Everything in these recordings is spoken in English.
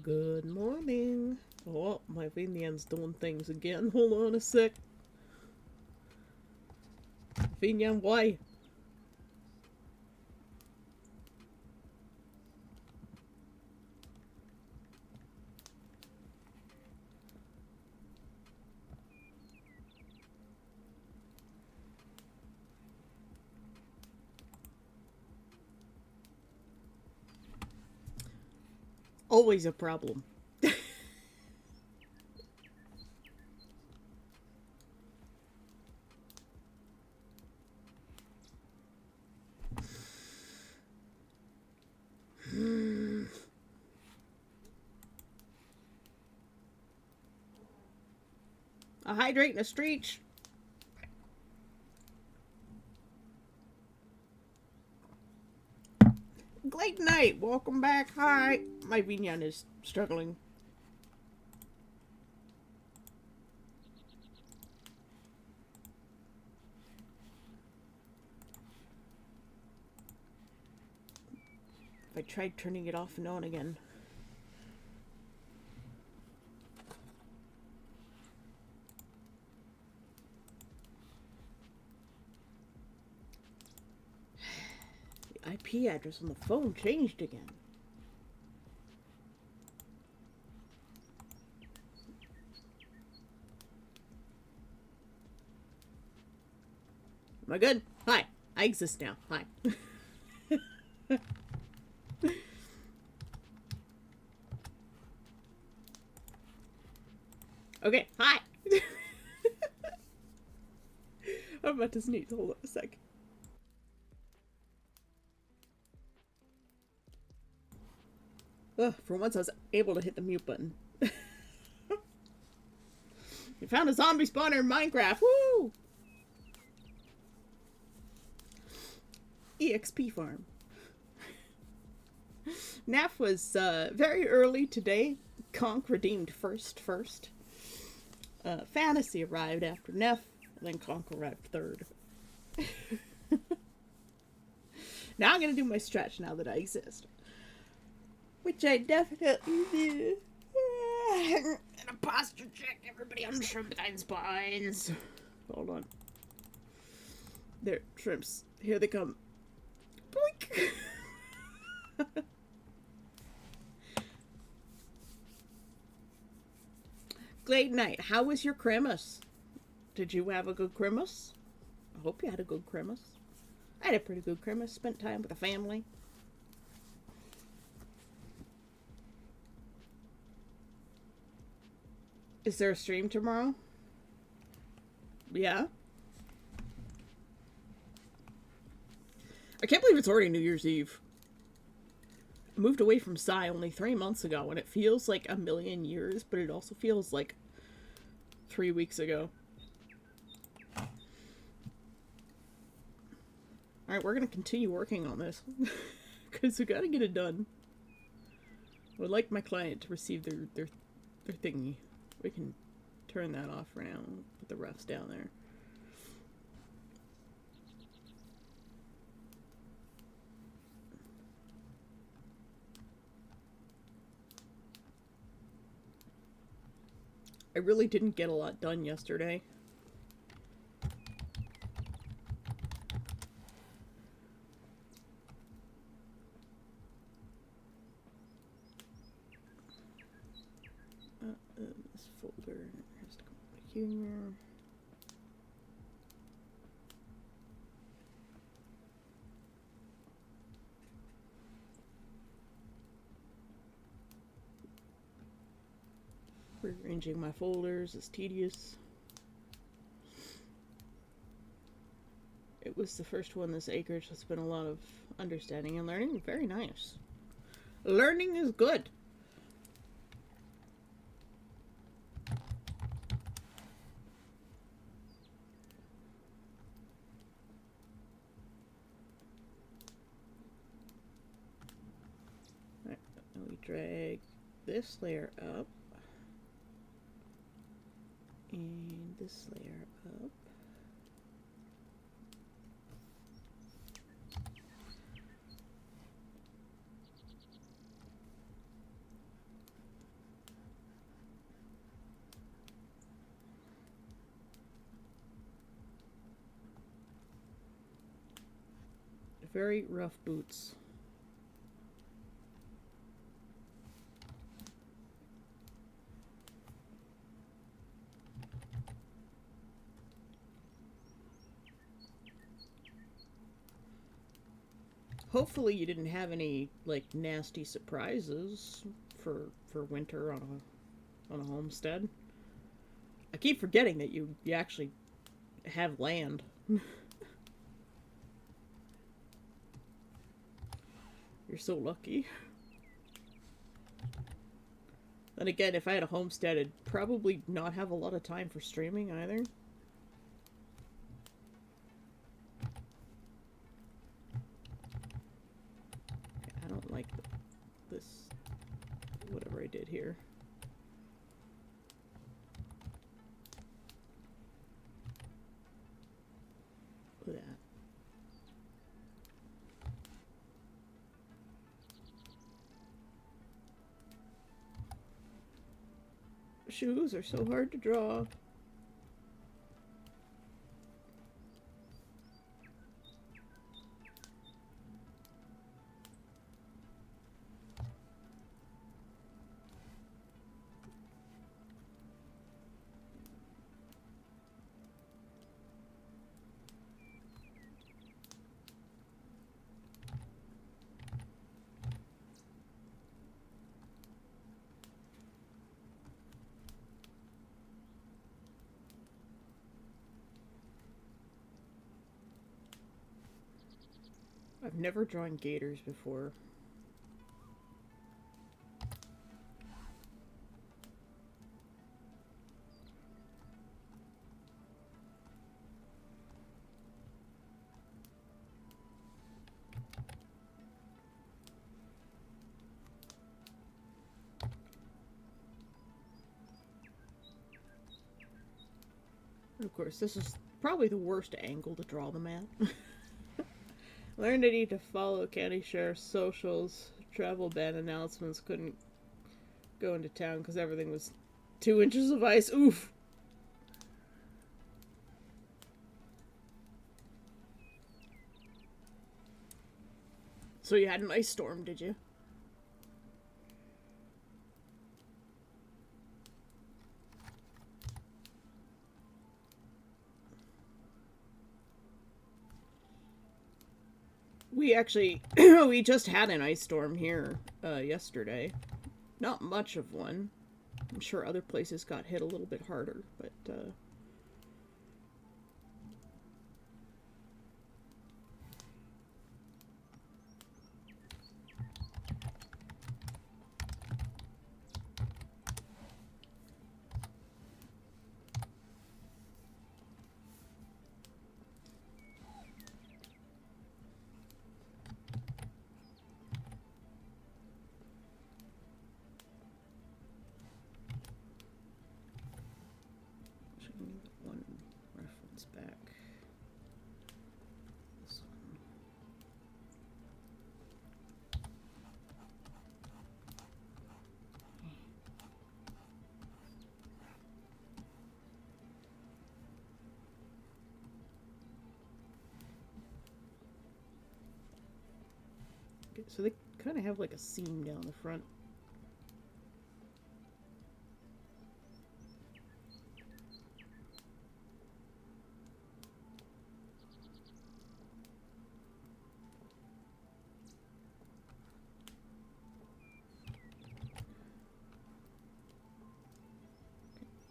Good morning. Oh, my Vinyan's doing things again. Hold on a sec. Vinyan, why? Always a problem. A hydrate and a stretch. Great night. Welcome back. Hi. My Vinyan is struggling. I tried turning it off and on again. The IP address on the phone changed again. Am I good? Hi. I exist now. Hi. Okay. Hi. I'm about to sneeze. Hold on a sec. Ugh, for once I was able to hit the mute button. You found a zombie spawner in Minecraft. Woo! EXP farm. Naf was very early today. Conk redeemed first. Fantasy arrived after Nef, and then Conk arrived third. Now I'm gonna do my stretch now that I exist. Which I definitely do. And a posture check, everybody on Shrimptine spines. Hold on. There, shrimps. Here they come. Boink! Glade Knight, how was your Christmas? Did you have a good Christmas? I hope you had a good Christmas. I had a pretty good Christmas. Spent time with the family. Is there a stream tomorrow? Yeah? I can't believe it's already New Year's Eve. I moved away from Psy only 3 months ago, and it feels like a million years, but it also feels like 3 weeks ago. Alright, we're gonna continue working on this. Because we gotta get it done. I would like my client to receive their thingy. We can turn that off for now. Put the refs down there. I really didn't get a lot done yesterday. This folder has to go here. Rearranging my folders is tedious. It was the first one this acreage. It's been a lot of understanding and learning. Very nice. Learning is good. Alright, now we drag this layer up. And this layer up. very rough boots. Hopefully you didn't have any like nasty surprises for winter on a homestead. I keep forgetting that you actually have land. You're so lucky. Then again, if I had a homestead, I'd probably not have a lot of time for streaming either. I don't like this, whatever I did here. Look at that. Shoes are so hard to draw. I've never drawn gators before. And of course, this is probably the worst angle to draw them at. Learned I need to follow County Sheriff's socials. Travel ban announcements. Couldn't go into town because everything was 2 inches of ice. Oof! So you had an ice storm, did you? We actually, we just had an ice storm here yesterday. Not much of one. I'm sure other places got hit a little bit harder, but one reference back. This one. Okay, so they kind of have like a seam down the front.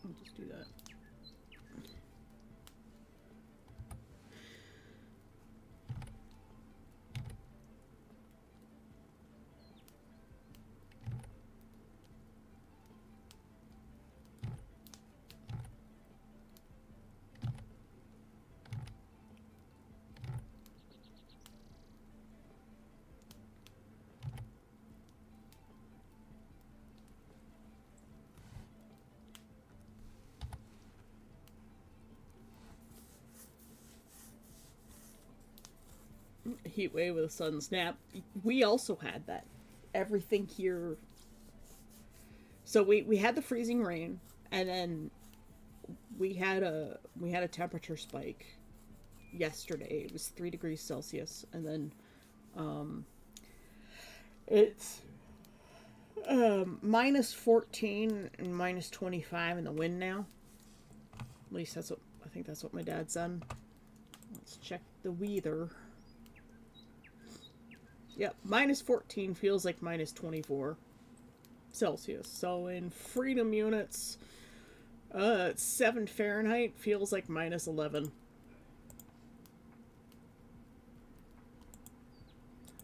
I'll just do that. Heat wave with a sudden snap. We also had that. Everything here. So we had the freezing rain, and then we had a temperature spike yesterday. It was 3 degrees Celsius, and then Um, it's minus 14 and minus 25 in the wind now. At least that's what I think. That's what my dad said. Let's check the weather. Yep, minus 14 feels like minus 24 Celsius. So in freedom units, 7 Fahrenheit feels like minus 11.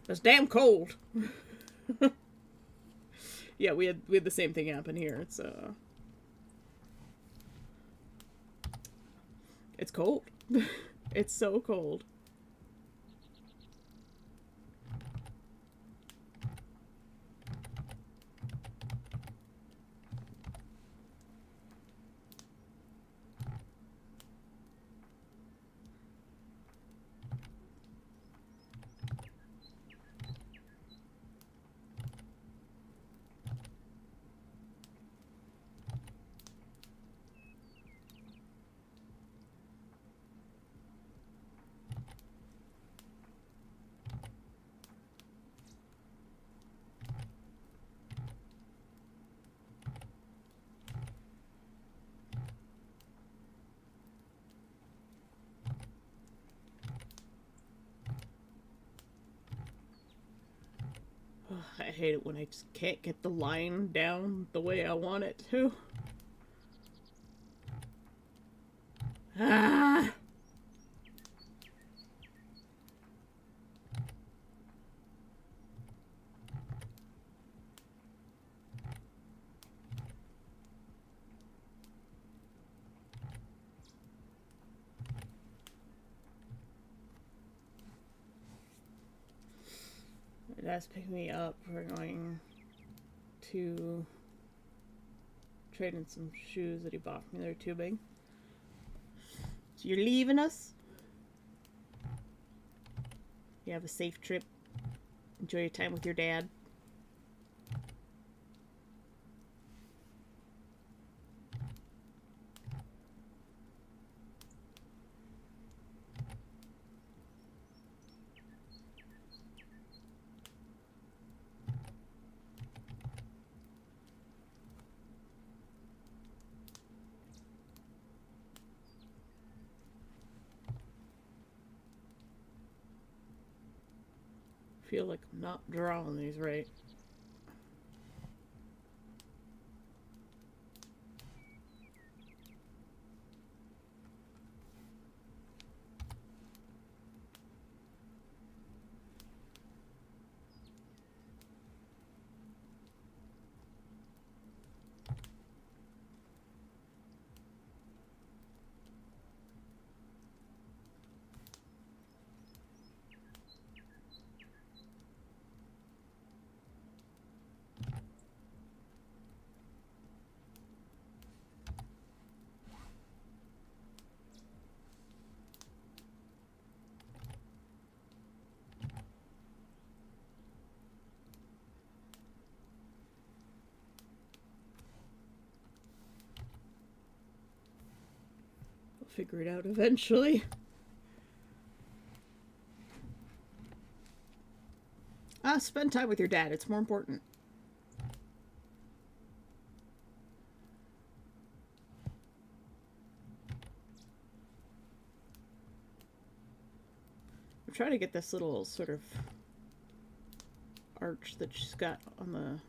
That's damn cold. Yeah, we had the same thing happen here. It's cold. It's so cold. I hate it when I just can't get the line down the way I want it to. Ah! That's picking me up. We're going to trade in some shoes that he bought me. They're too big. So you're leaving us? You have a safe trip. Enjoy your time with your dad. Feel like I'm not drawing these right. We'll figure it out eventually. Spend time with your dad. It's more important. I'm trying to get this little sort of arch that she's got on the...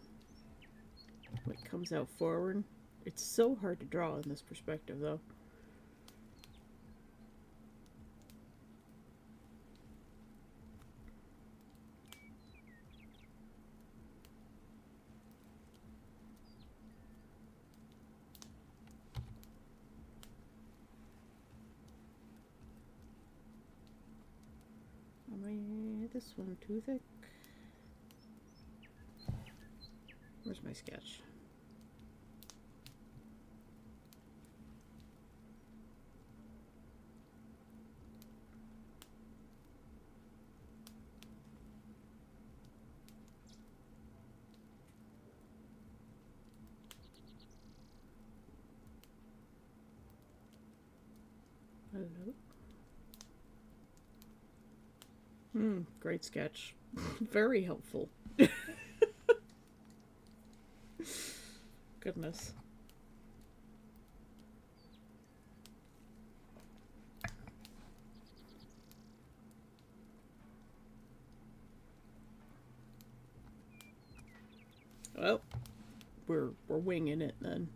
what comes out forward. It's so hard to draw in this perspective, though. This one too thick? Where's my sketch? Hello? Great sketch. Very helpful. Goodness. Well, we're winging it then.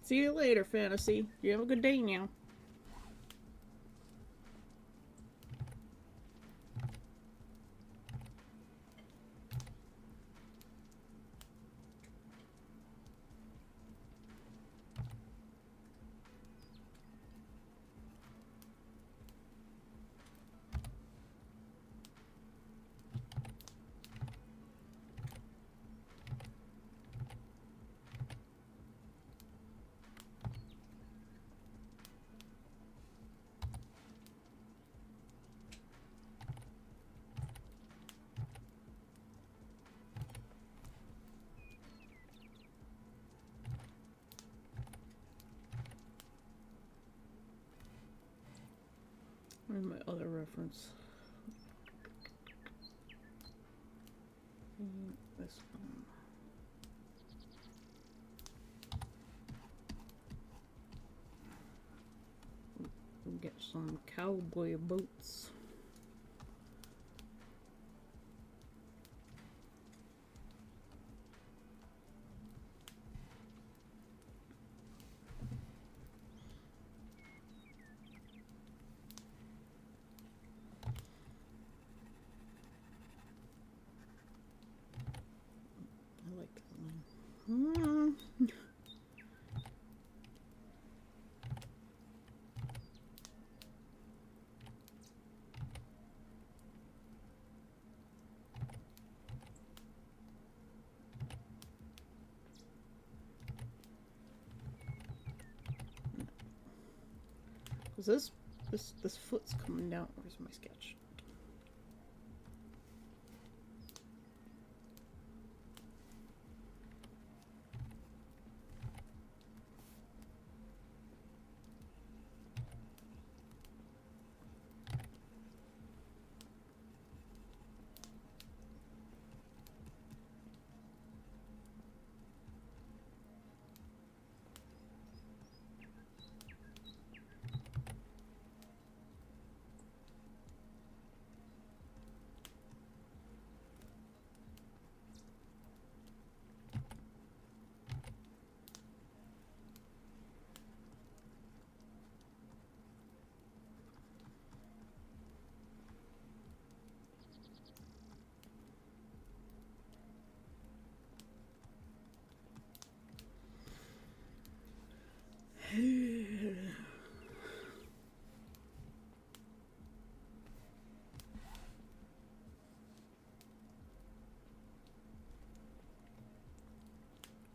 See you later, Fantasy. You have a good day now. Where's my other reference? This one. We'll get some cowboy boots. I like that one. Cause this foot's coming down. Where's my sketch?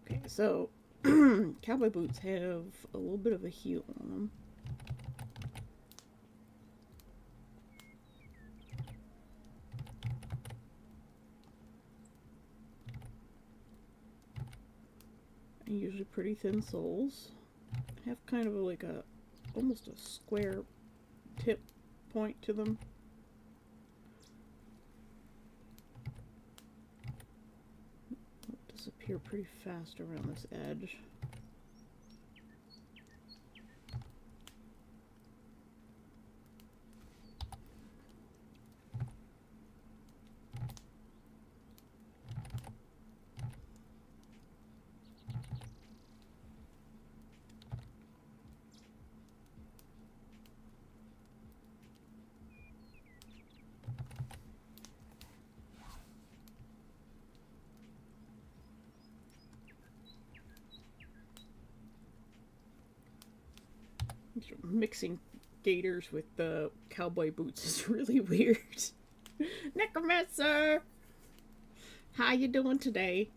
Okay, so cowboy boots have a little bit of a heel on them. And usually pretty thin soles. Have kind of like a almost a square tip point to them. Disappear pretty fast around this edge. Mixing gators with the cowboy boots is really weird. Necromancer! How you doing today?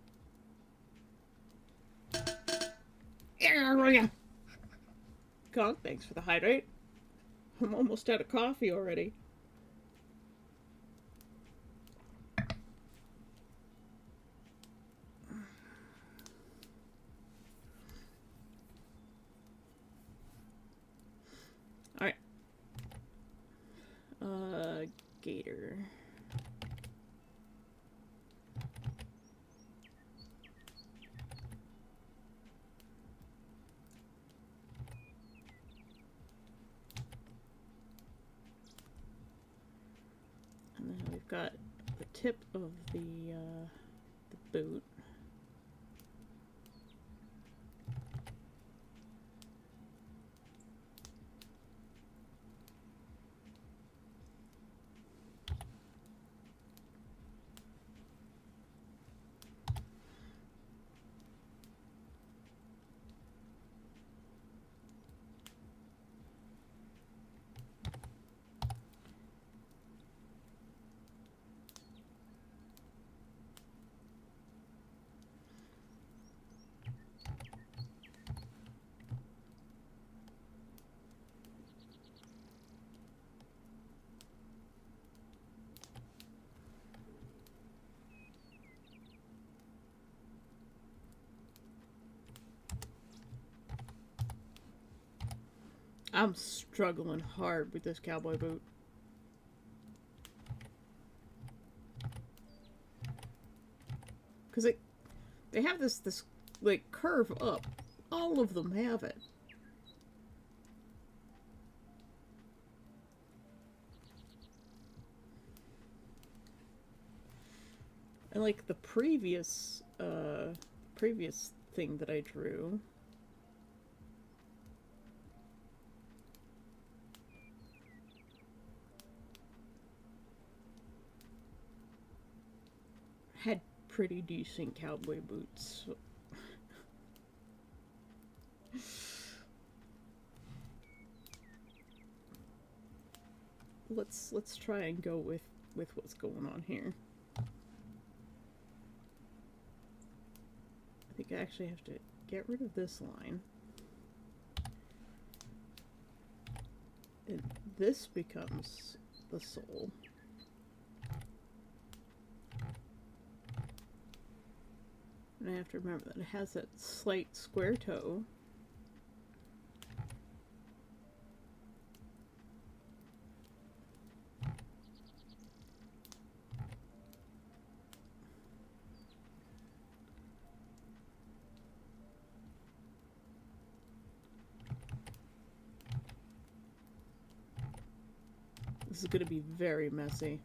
Conk, thanks for the hydrate. I'm almost out of coffee already. Alright. Gator. And then we've got the tip of the boot. I'm struggling hard with this cowboy boot. Because they have this like curve up. All of them have it. And like the previous thing that I drew, had pretty decent cowboy boots. Let's try and go with what's going on here. I think I actually have to get rid of this line. And this becomes the sole. And I have to remember that it has that slight square toe. This is going to be very messy.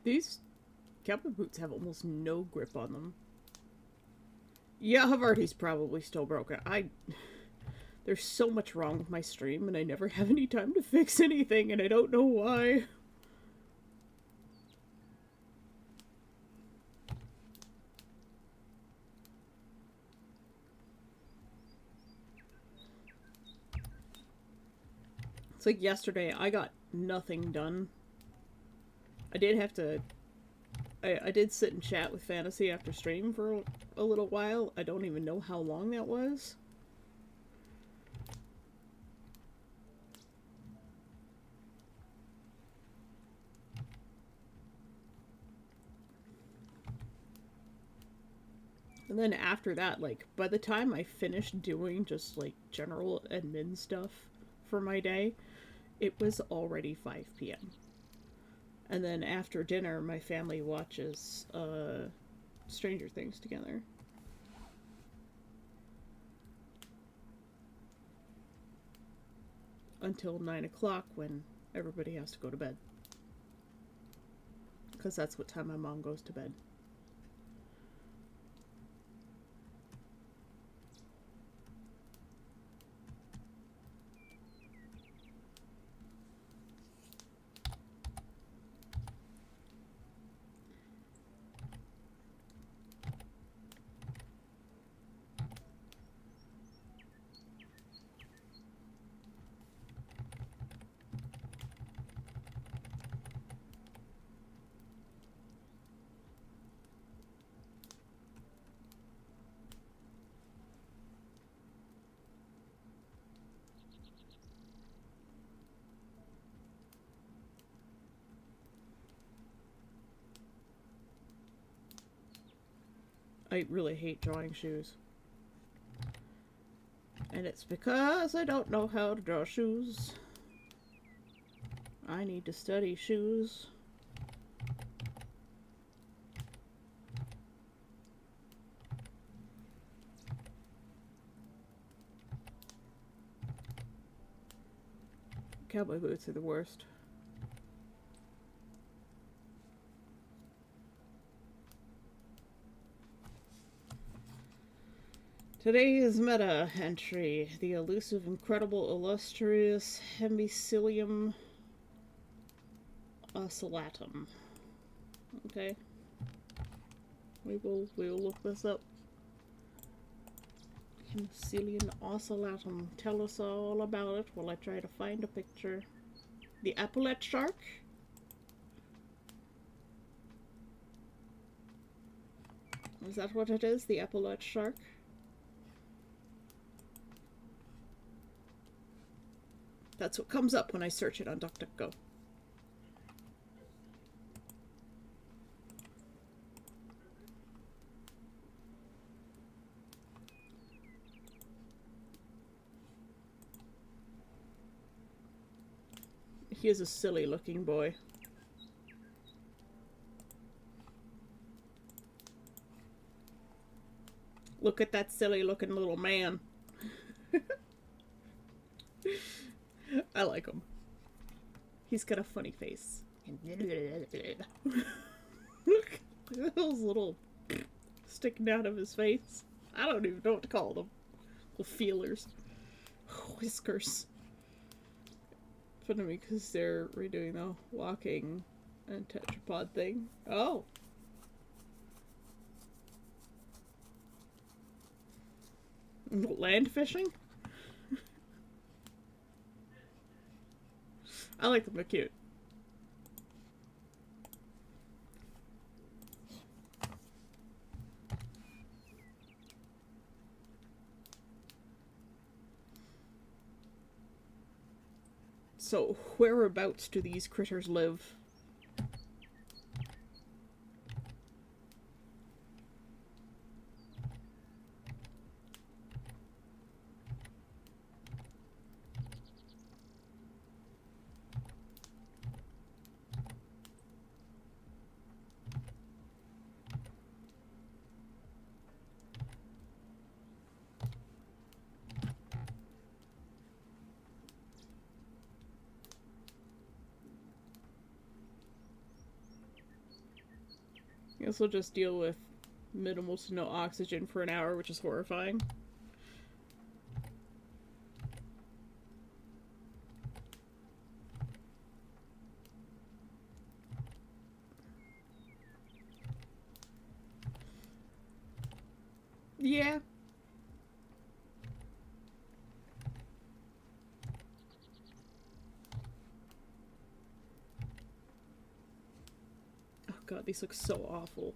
These cowboy boots have almost no grip on them. Yeah, Havarti's probably still broken. There's so much wrong with my stream, and I never have any time to fix anything, and I don't know why. It's like yesterday, I got nothing done. I did have to... I did sit and chat with Fantasy after stream for a little while. I don't even know how long that was. And then after that, like, by the time I finished doing just, like, general admin stuff for my day, it was already 5 p.m. And then after dinner, my family watches, Stranger Things together. Until 9 o'clock when everybody has to go to bed. Because that's what time my mom goes to bed. I really hate drawing shoes. And it's because I don't know how to draw shoes. I need to study shoes. Cowboy boots are the worst. Today's meta entry: the elusive, incredible, illustrious Hemicillium ocellatum. Okay. We will look this up. Hemicillium ocellatum. Tell us all about it while I try to find a picture. The epaulette shark? Is that what it is? The epaulette shark? That's what comes up when I search it on DuckDuckGo. He is a silly looking boy. Look at that silly looking little man. I like him. He's got a funny face. Look at those little sticking out of his face. I don't even know what to call them. Little feelers. Whiskers. Funny me because they're redoing the walking and tetrapod thing. Oh! Land fishing? I like them, they're cute. So, whereabouts do these critters live? I guess we'll just deal with minimal to no oxygen for an hour, which is horrifying. Yeah. Oh god, these look so awful.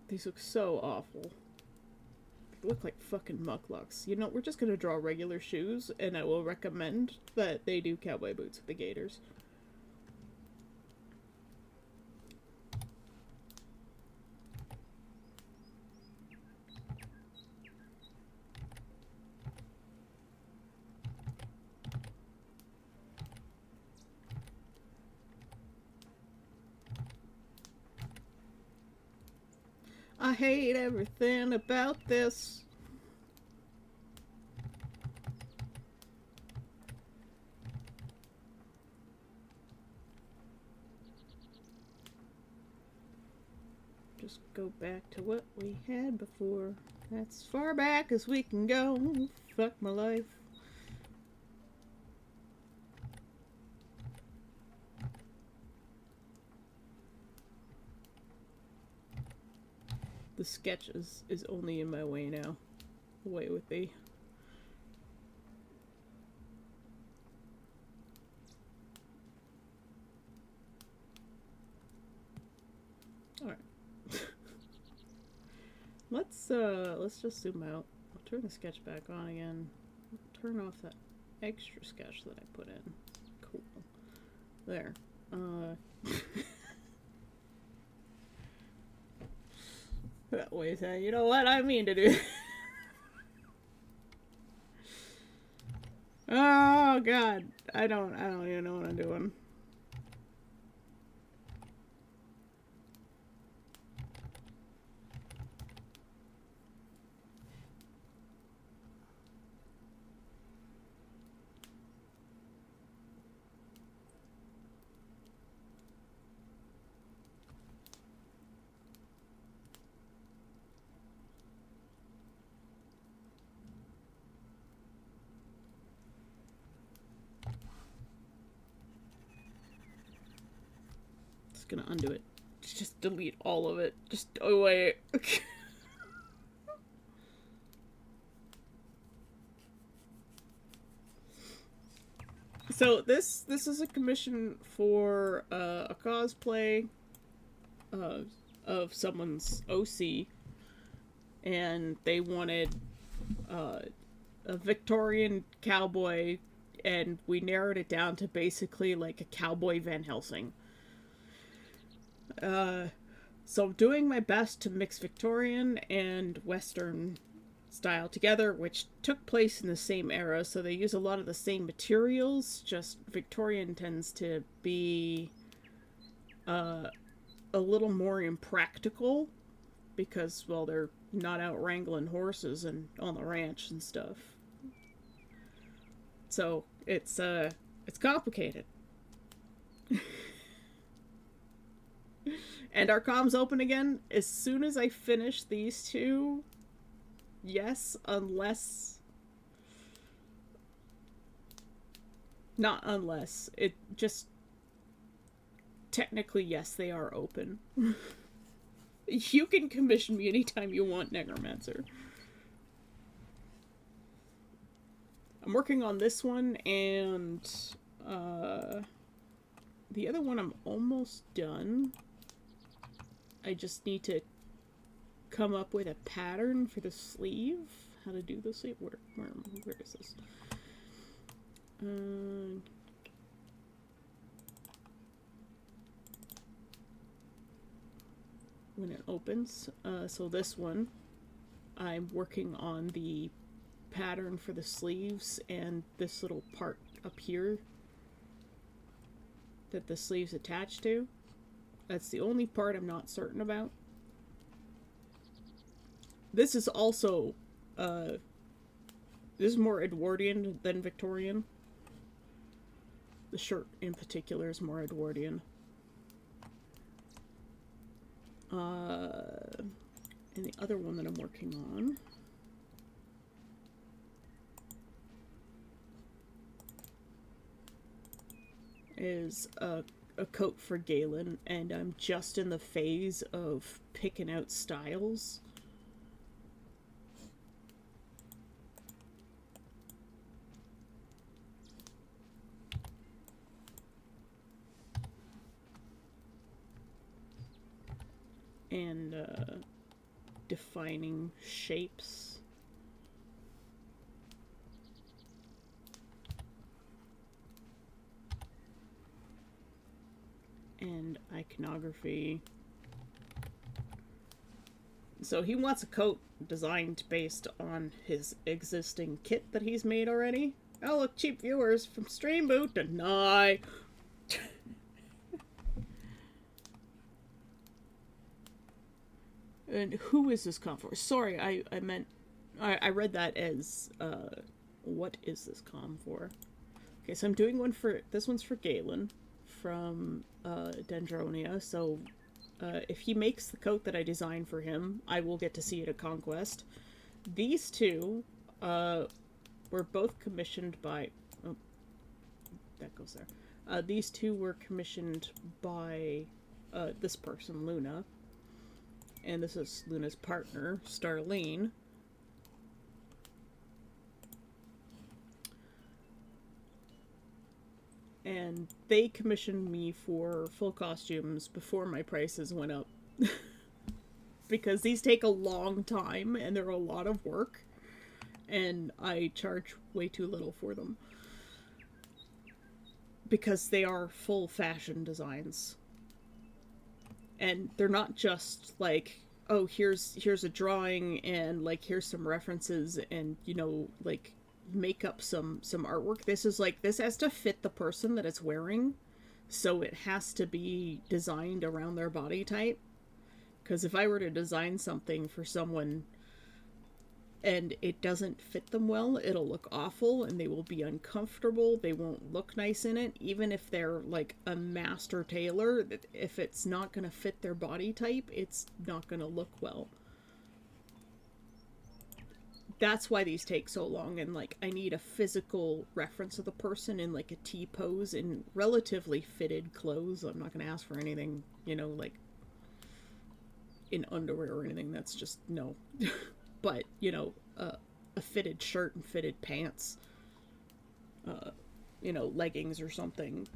These look so awful. They look like fucking mucklucks. You know, we're just gonna draw regular shoes, and I will recommend that they do cowboy boots with the gaiters. I hate everything about this. Just go back to what we had before. That's far back as we can go. Fuck my life. The sketch is only in my way now. Away with thee. Alright. Let's just zoom out. I'll turn the sketch back on again. I'll turn off that extra sketch that I put in. Cool. There. Wait a second, you know what? I mean to do. Oh god. I don't even know what I'm doing. Just gonna undo it. Just delete all of it. Just oh wait. So this is a commission for a cosplay uh, of someone's OC, and they wanted a Victorian cowboy, and we narrowed it down to basically like a cowboy Van Helsing. So I'm doing my best to mix Victorian and Western style together, which took place in the same era, so they use a lot of the same materials, just Victorian tends to be a little more impractical because, well, they're not out wrangling horses and on the ranch and stuff. So it's complicated. And our comms open again as soon as I finish these two. Yes, unless... Not unless. It just... Technically, yes, they are open. You can commission me anytime you want, Necromancer. I'm working on this one, and... the other one I'm almost done. I just need to come up with a pattern for the sleeve. How to do the sleeve? Where is this? When it opens. So this one, I'm working on the pattern for the sleeves and this little part up here that the sleeves attach to. That's the only part I'm not certain about. This is also, this is more Edwardian than Victorian. The shirt in particular is more Edwardian. And the other one that I'm working on is a coat for Galen, and I'm just in the phase of picking out styles. And defining shapes. And iconography. So he wants a coat designed based on his existing kit that he's made already. Oh look, cheap viewers from Stream Boot deny. And who is this com for? Sorry, I meant... I read that as, what is this com for? Okay, so I'm doing one for... This one's for Galen from, Dendronia. So, if he makes the coat that I designed for him, I will get to see it at Conquest. These two, were both commissioned by... Oh, that goes there. These two were commissioned by, this person, Luna. And this is Luna's partner, Starlene. And they commissioned me for full costumes before my prices went up. Because these take a long time and they're a lot of work. And I charge way too little for them. because they are full fashion designs. And they're not just like, oh, here's a drawing and like here's some references and like make up some artwork. This is like, this has to fit the person that it's wearing, so it has to be designed around their body type. Because if I were to design something for someone and it doesn't fit them well, it'll look awful and they will be uncomfortable. They won't look nice in it. Even if they're like a master tailor, if it's not going to fit their body type, it's not going to look well. That's why these take so long, and like I need a physical reference of the person in like a T pose in relatively fitted clothes. I'm not going to ask for anything, like in underwear or anything. That's just no. But a fitted shirt and fitted pants, leggings or something,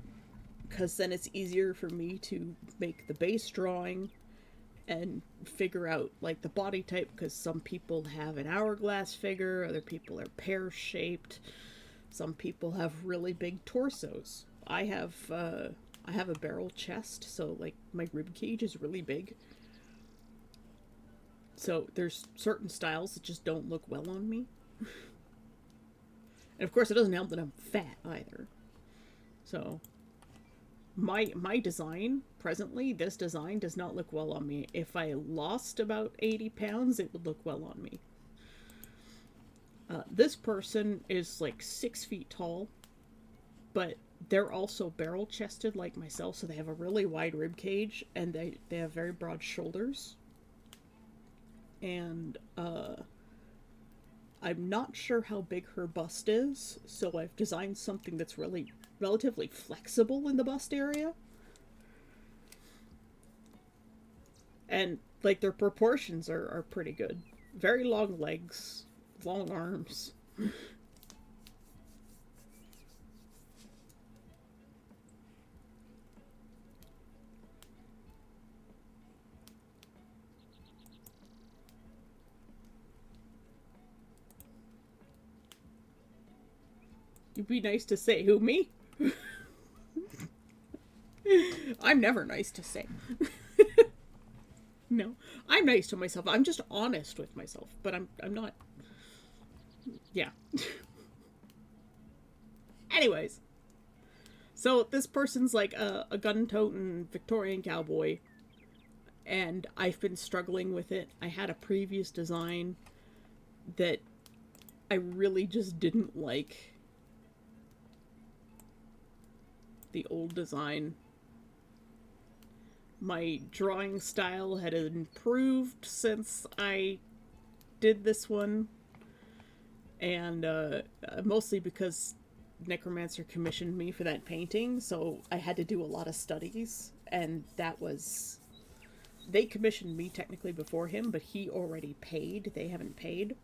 because then it's easier for me to make the base drawing and figure out like the body type, because some people have an hourglass figure, other people are pear-shaped, some people have really big torsos. I have a barrel chest, so like my rib cage is really big. So there's certain styles that just don't look well on me. And of course it doesn't help that I'm fat either. So my design, presently, this design does not look well on me. If I lost about 80 pounds, it would look well on me. This person is like 6 feet tall, but they're also barrel chested like myself, so they have a really wide rib cage and they have very broad shoulders. And I'm not sure how big her bust is, so I've designed something that's really relatively flexible in the bust area. And like their proportions are pretty good. Very long legs, long arms. You'd be nice to say, who, me? I'm never nice to say. No, I'm nice to myself. I'm just honest with myself, but I'm not. Yeah. Anyways, so this person's like a gun-toting Victorian cowboy, and I've been struggling with it. I had a previous design that I really just didn't like. The old design. My drawing style had improved since I did this one, and mostly because Necromancer commissioned me for that painting, so I had to do a lot of studies, and they commissioned me technically before him, but he already paid. They haven't paid.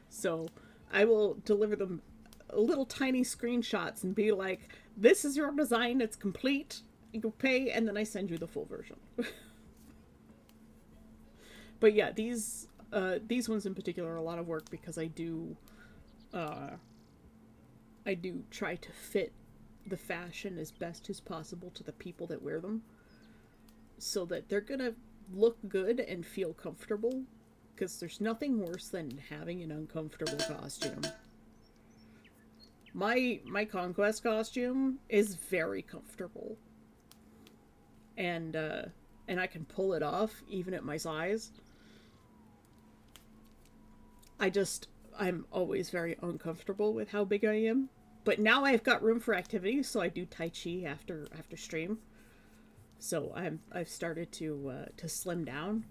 So I will deliver them little tiny screenshots and be like, this is your design, it's complete, you pay, and then I send you the full version. But yeah, these ones in particular are a lot of work, because I do try to fit the fashion as best as possible to the people that wear them, so that they're gonna look good and feel comfortable, because there's nothing worse than having an uncomfortable costume. My Conquest costume is very comfortable, and I can pull it off even at my size. I'm always very uncomfortable with how big I am, but now I've got room for activities, so I do Tai Chi after stream. So I've started to slim down.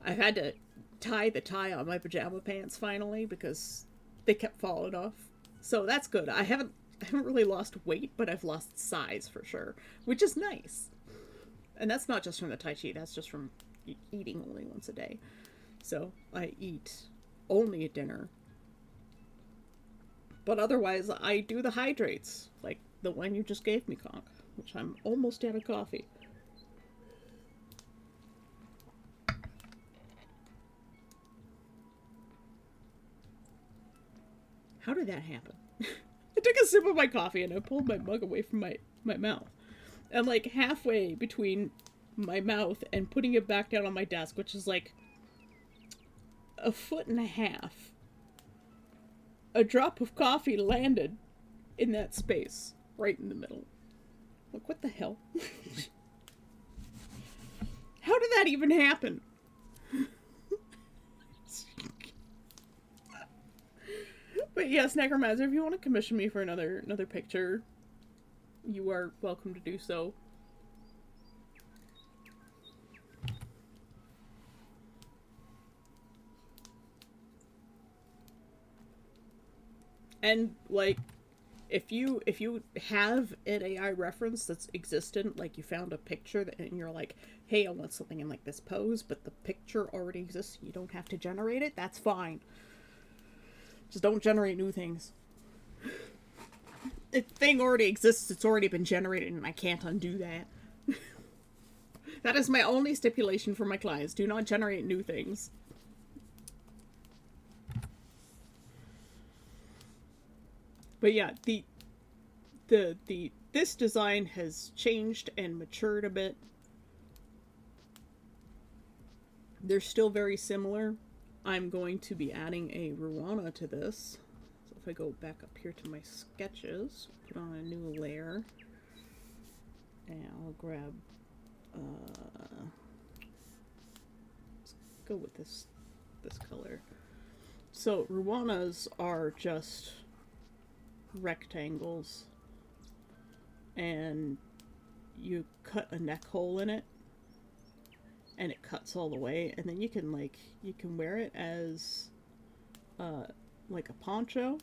I've had to tie the tie on my pajama pants finally, because they kept falling off. So that's good. I haven't really lost weight, but I've lost size for sure, which is nice. And that's not just from the Tai Chi, that's just from eating only once a day. So I eat only at dinner. But otherwise, I do the hydrates, like the one you just gave me, Conk, which I'm almost out of coffee. How did that happen? took a sip of my coffee and I pulled my mug away from my mouth. And like halfway between my mouth and putting it back down on my desk, which is like a foot and a half, a drop of coffee landed in that space, right in the middle. Like, what the hell? How did that even happen? But yes, Necromancer, if you want to commission me for another picture, you are welcome to do so. And like, if you have an AI reference that's existent, like you found a picture that, and you're like, hey, I want something in like this pose, but the picture already exists, you don't have to generate it, that's fine. Just don't generate new things. The thing already exists, it's already been generated, and I can't undo that. That is my only stipulation for my clients. Do not generate new things. But yeah, this design has changed and matured a bit. They're still very similar. I'm going to be adding a Ruana to this. So if I go back up here to my sketches, put on a new layer, and I'll grab, let's go with this color. So Ruanas are just rectangles, and you cut a neck hole in it, and it cuts all the way, and then you can wear it as like a poncho.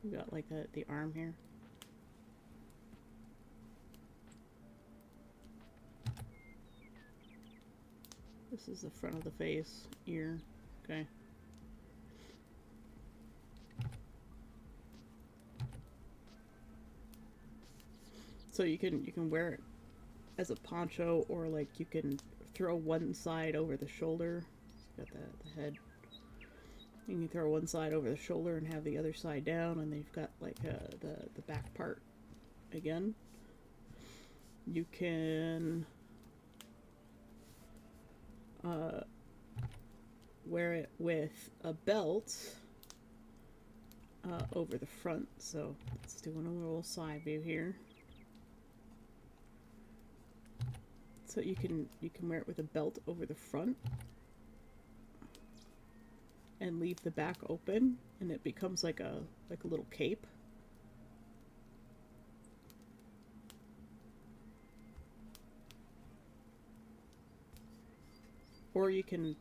You got like the arm here. This is the front of the face, ear. Okay. So you can wear it as a poncho, or like you can throw one side over the shoulder. Got the head. You can throw one side over the shoulder and have the other side down, and then you've got like the back part again. You can wear it with a belt over the front. So let's do a little side view here. So you can wear it with a belt over the front and leave the back open, and it becomes like a little cape. Or you can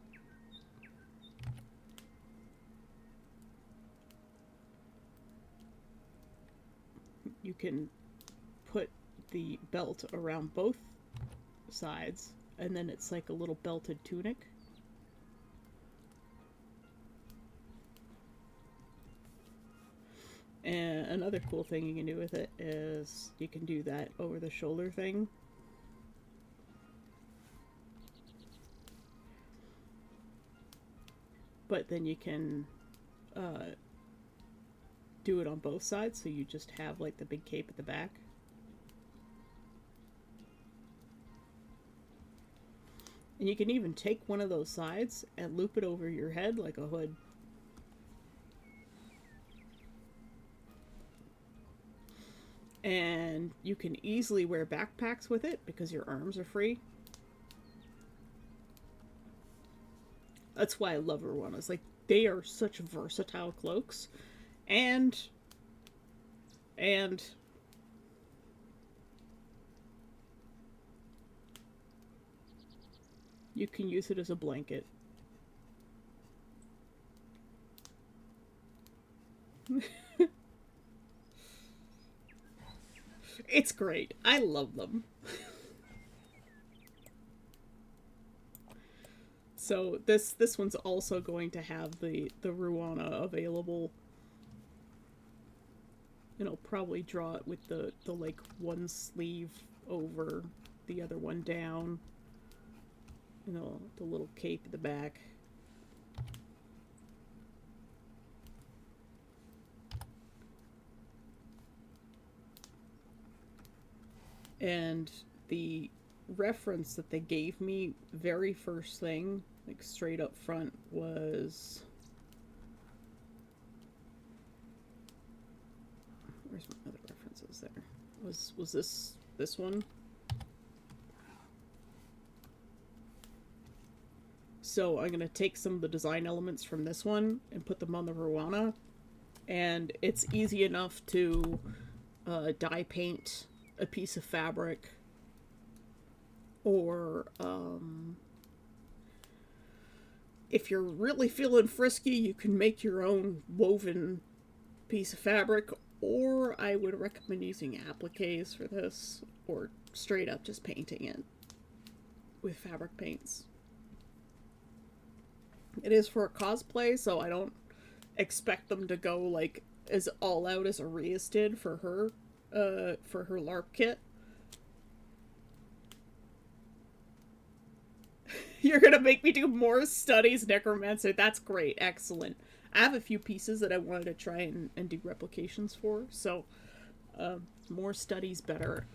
put the belt around both sides, and then it's like a little belted tunic. And another cool thing you can do with it is you can do that over the shoulder thing. But then you can do it on both sides, so you just have like the big cape at the back. And you can even take one of those sides and loop it over your head like a hood. And you can easily wear backpacks with it because your arms are free. That's why I love Ruanas. Like, they are such versatile cloaks. And you can use it as a blanket. It's great. I love them. So this one's also going to have the Ruana available. And I'll probably draw it with the like one sleeve over, the other one down. You know, the little cape at the back. And the reference that they gave me very first thing, like straight up front, was... Where's my other references there? Was this one? So I'm gonna take some of the design elements from this one and put them on the Rowana, and it's easy enough to dye paint a piece of fabric, or if you're really feeling frisky, you can make your own woven piece of fabric, or I would recommend using appliques for this, or straight up just painting it with fabric paints. It is for a cosplay, so I don't expect them to go like as all out as Arias did for her LARP kit. You're gonna make me do more studies, Necromancer. That's great. Excellent. I have a few pieces that I wanted to try and do replications for, so more studies better.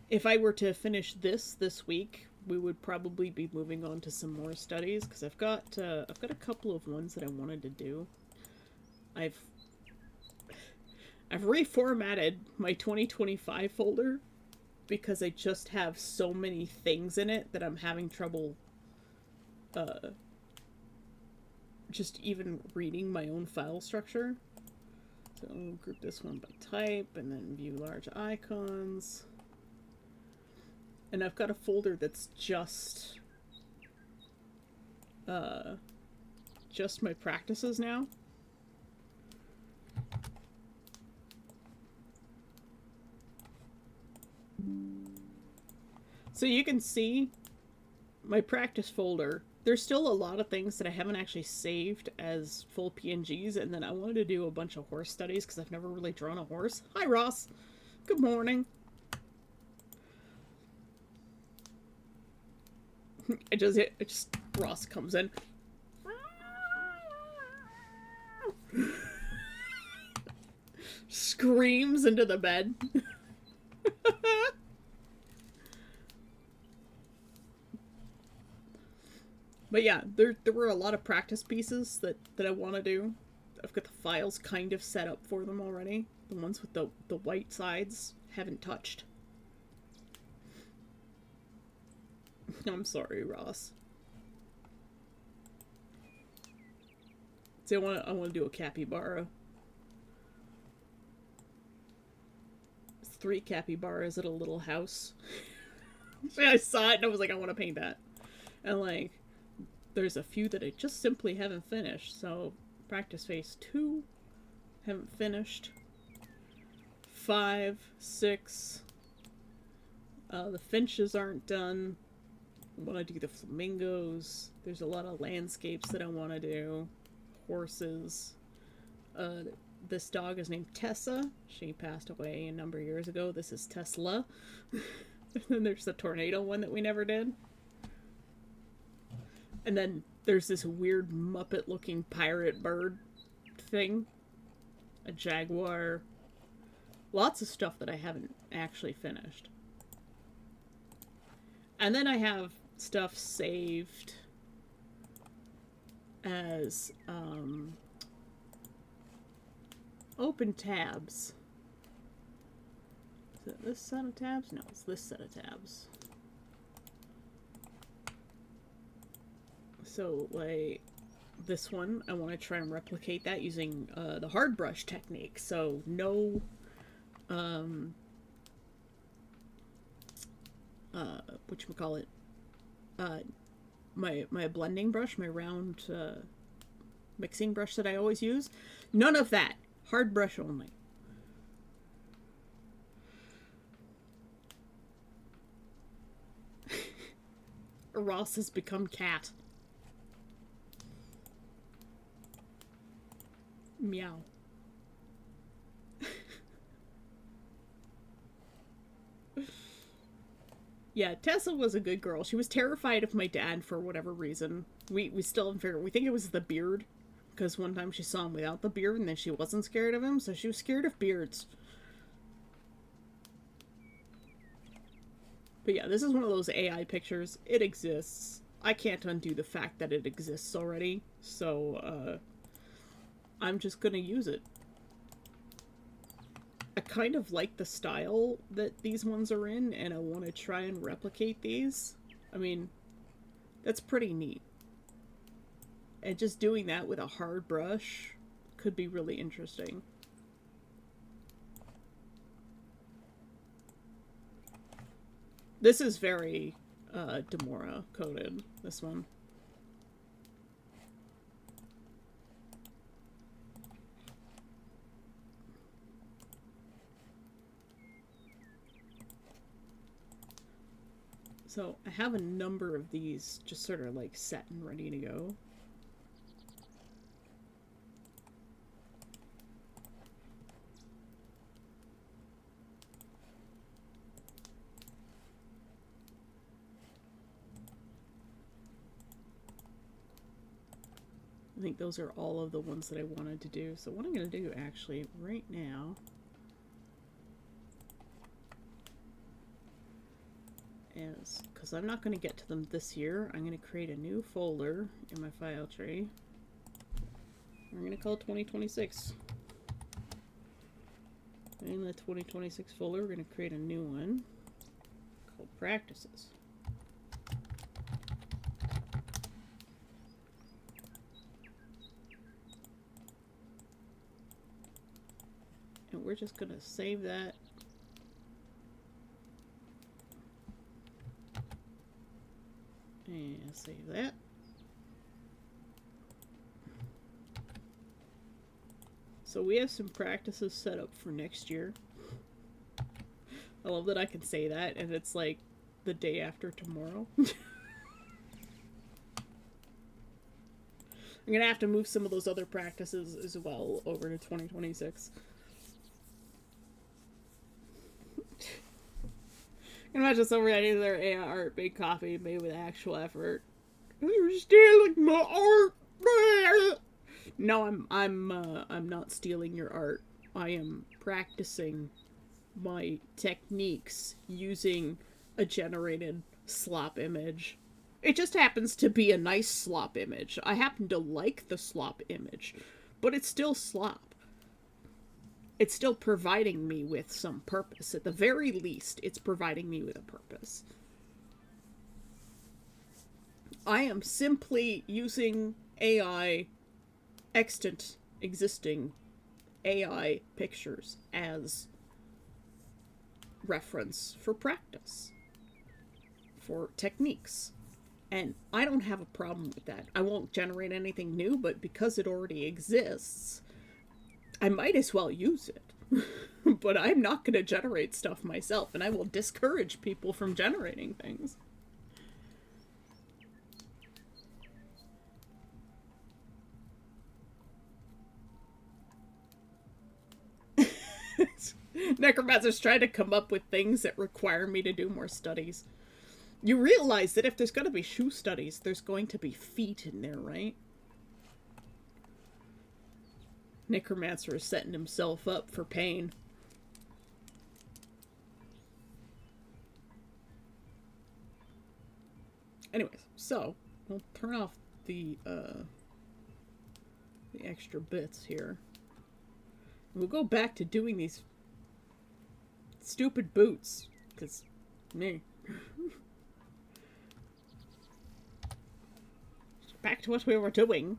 If I were to finish this week, we would probably be moving on to some more studies, because I've got a couple of ones that I wanted to do. I've reformatted my 2025 folder because I just have so many things in it that I'm having trouble just even reading my own file structure. So I'll group this one by type, and then view large icons. And I've got a folder that's just my practices now. So you can see my practice folder. There's still a lot of things that I haven't actually saved as full PNGs, and then I wanted to do a bunch of horse studies because I've never really drawn a horse. Hi, Ross. Good morning. Ross comes in. Screams into the bed. But yeah, there were a lot of practice pieces that I want to do. I've got the files kind of set up for them already. The ones with the white sides haven't touched. I'm sorry, Ross. See, I want to do a capybara. It's 3 capybaras at a little house. I saw it and I was like, I want to paint that. And like, there's a few that I just simply haven't finished. So, practice phase 2, haven't finished. 5, 6. The finches aren't done. I want to do the flamingos. There's a lot of landscapes that I want to do. Horses. This dog is named Tessa. She passed away a number of years ago. This is Tesla. And then there's the tornado one that we never did. And then there's this weird Muppet looking pirate bird thing. A jaguar. Lots of stuff that I haven't actually finished. And then I have stuff saved as open tabs. Is it this set of tabs? No, it's this set of tabs. So, like, this one, I want to try and replicate that using the hard brush technique. So, no whatchamacallit, my blending brush, my round mixing brush that I always use. None of that. Hard brush only. Ross has become cat. Meow. Yeah, Tessa was a good girl. She was terrified of my dad for whatever reason. We still haven't figured. We think it was the beard, because one time she saw him without the beard, and then she wasn't scared of him, so she was scared of beards. But yeah, this is one of those AI pictures. It exists. I can't undo the fact that it exists already, so I'm just gonna use it. I kind of like the style that these ones are in, and I want to try and replicate these. I mean, that's pretty neat. And just doing that with a hard brush could be really interesting. This is very Demora coded, this one. So I have a number of these just sort of like set and ready to go. I think those are all of the ones that I wanted to do. So what I'm going to do actually right now is, because I'm not going to get to them this year, I'm going to create a new folder in my file tree. We're going to call it 2026. In the 2026 folder, we're going to create a new one called practices. And we're just going to save that. And save that. So we have some practices set up for next year. I love that I can say that, and it's like the day after tomorrow. I'm gonna have to move some of those other practices as well over to 2026. I can imagine somebody editing their AI art, big copy, made with actual effort. You're stealing my art. No, I'm not stealing your art. I am practicing my techniques using a generated slop image. It just happens to be a nice slop image. I happen to like the slop image, but it's still slop. It's still providing me with some purpose. At the very least, it's providing me with a purpose. I am simply using AI, extant, existing AI pictures as reference for practice, for techniques. And I don't have a problem with that. I won't generate anything new, but because it already exists, I might as well use it. But I'm not going to generate stuff myself, and I will discourage people from generating things. Necromancer's trying to come up with things that require me to do more studies. You realize that if there's going to be shoe studies, there's going to be feet in there, right? Necromancer is setting himself up for pain. Anyways, so we'll turn off the extra bits here. We'll go back to doing these stupid boots, because me. Back to what we were doing.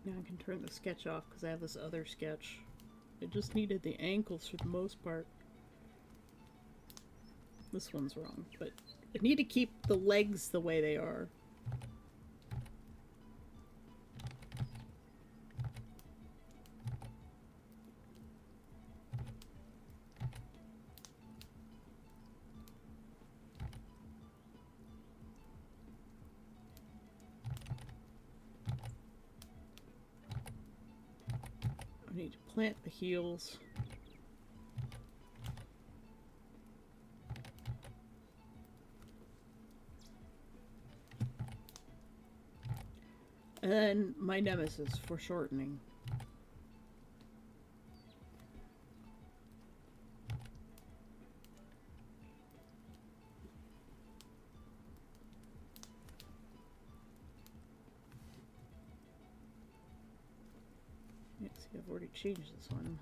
Now I can turn the sketch off because I have this other sketch. It just needed the ankles for the most part. This one's wrong, but I need to keep the legs the way they are. need to plant the heels. And then my nemesis for shortening. See, I've already changed this one.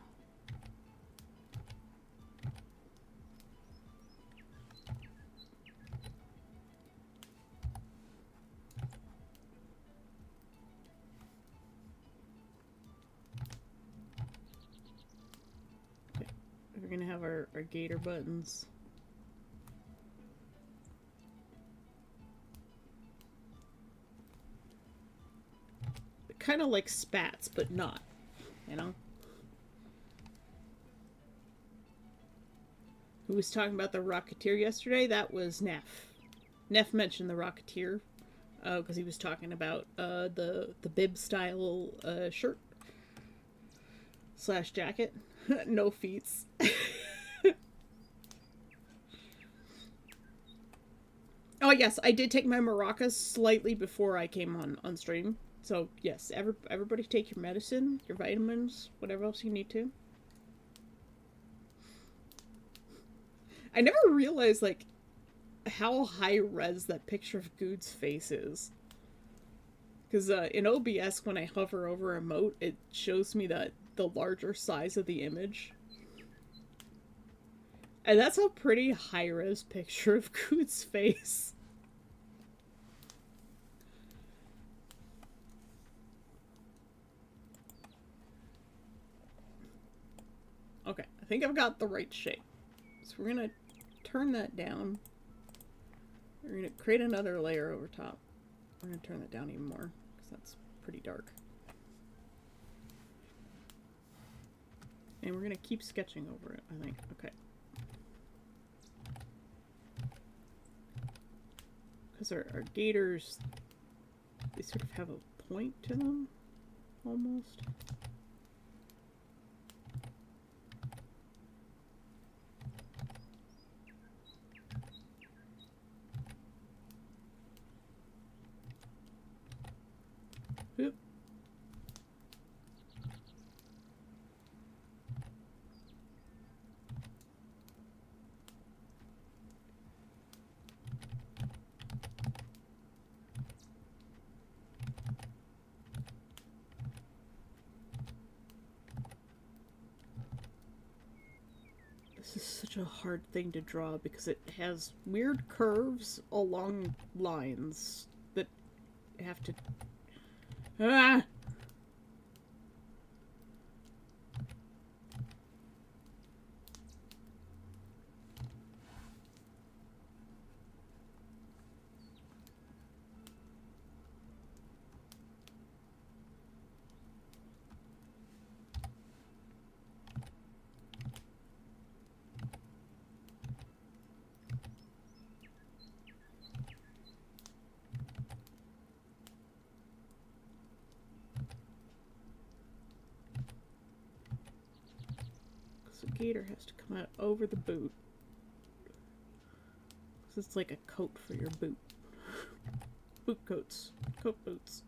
Okay, we're gonna have our gator buttons. Kind of like spats, but not. You know? Who was talking about the Rocketeer yesterday? That was Neff. Neff mentioned the Rocketeer because he was talking about the bib style shirt / jacket. No feats. Oh yes, I did take my maracas slightly before I came on stream. So yes, everybody take your medicine, your vitamins, whatever else you need to. I never realized like how high res that picture of Good's face is. Because in OBS, when I hover over a emote, it shows me the larger size of the image. And that's a pretty high res picture of Good's face. Okay, I think I've got the right shape. So we're gonna turn that down. We're gonna create another layer over top. We're gonna turn that down even more, because that's pretty dark. And we're gonna keep sketching over it, I think. Okay. Because our gators, they sort of have a point to them, almost. Oop. This is such a hard thing to draw because it has weird curves along lines that have to... Ah! So gator has to come out over the boot. So it's like a coat for your boot. Boot coats. Coat boots.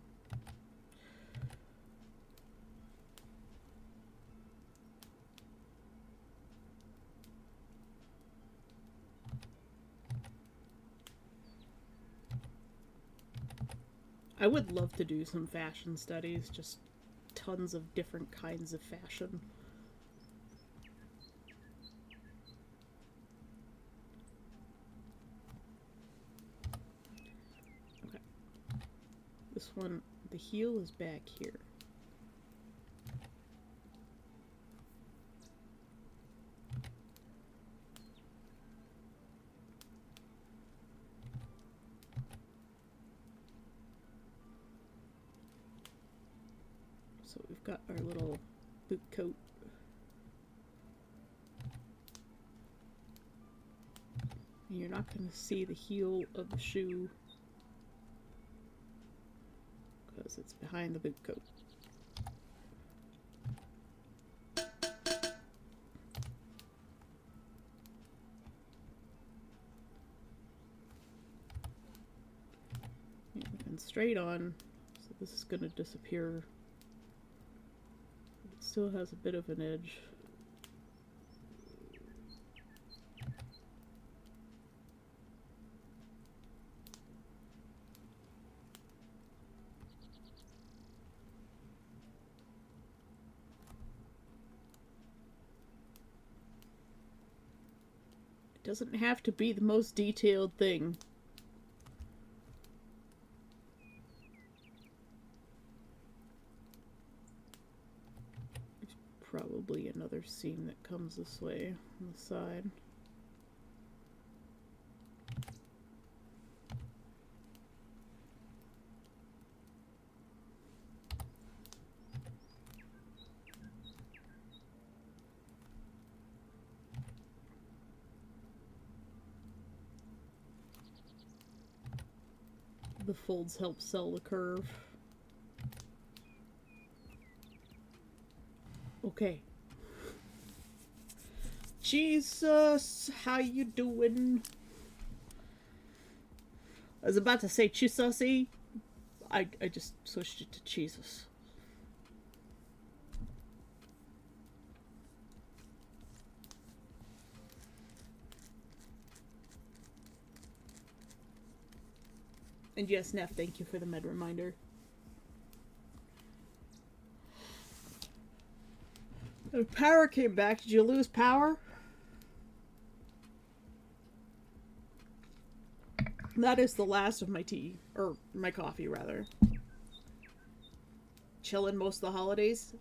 I would love to do some fashion studies, just tons of different kinds of fashion. Okay. This one, the heel is back here. So we've got our little boot coat. And you're not going to see the heel of the shoe because it's behind the boot coat. going straight on, so this is going to disappear. It still has a bit of an edge. It doesn't have to be the most detailed thing. Probably another seam that comes this way on the side. The folds help sell the curve. Okay. Jesus, how you doing? I was about to say Chisasi. I just switched it to Jesus. And yes, Neff, thank you for the med reminder. The power came back. Did you lose power? That is the last of my tea. Or my coffee, rather. Chilling most of the holidays?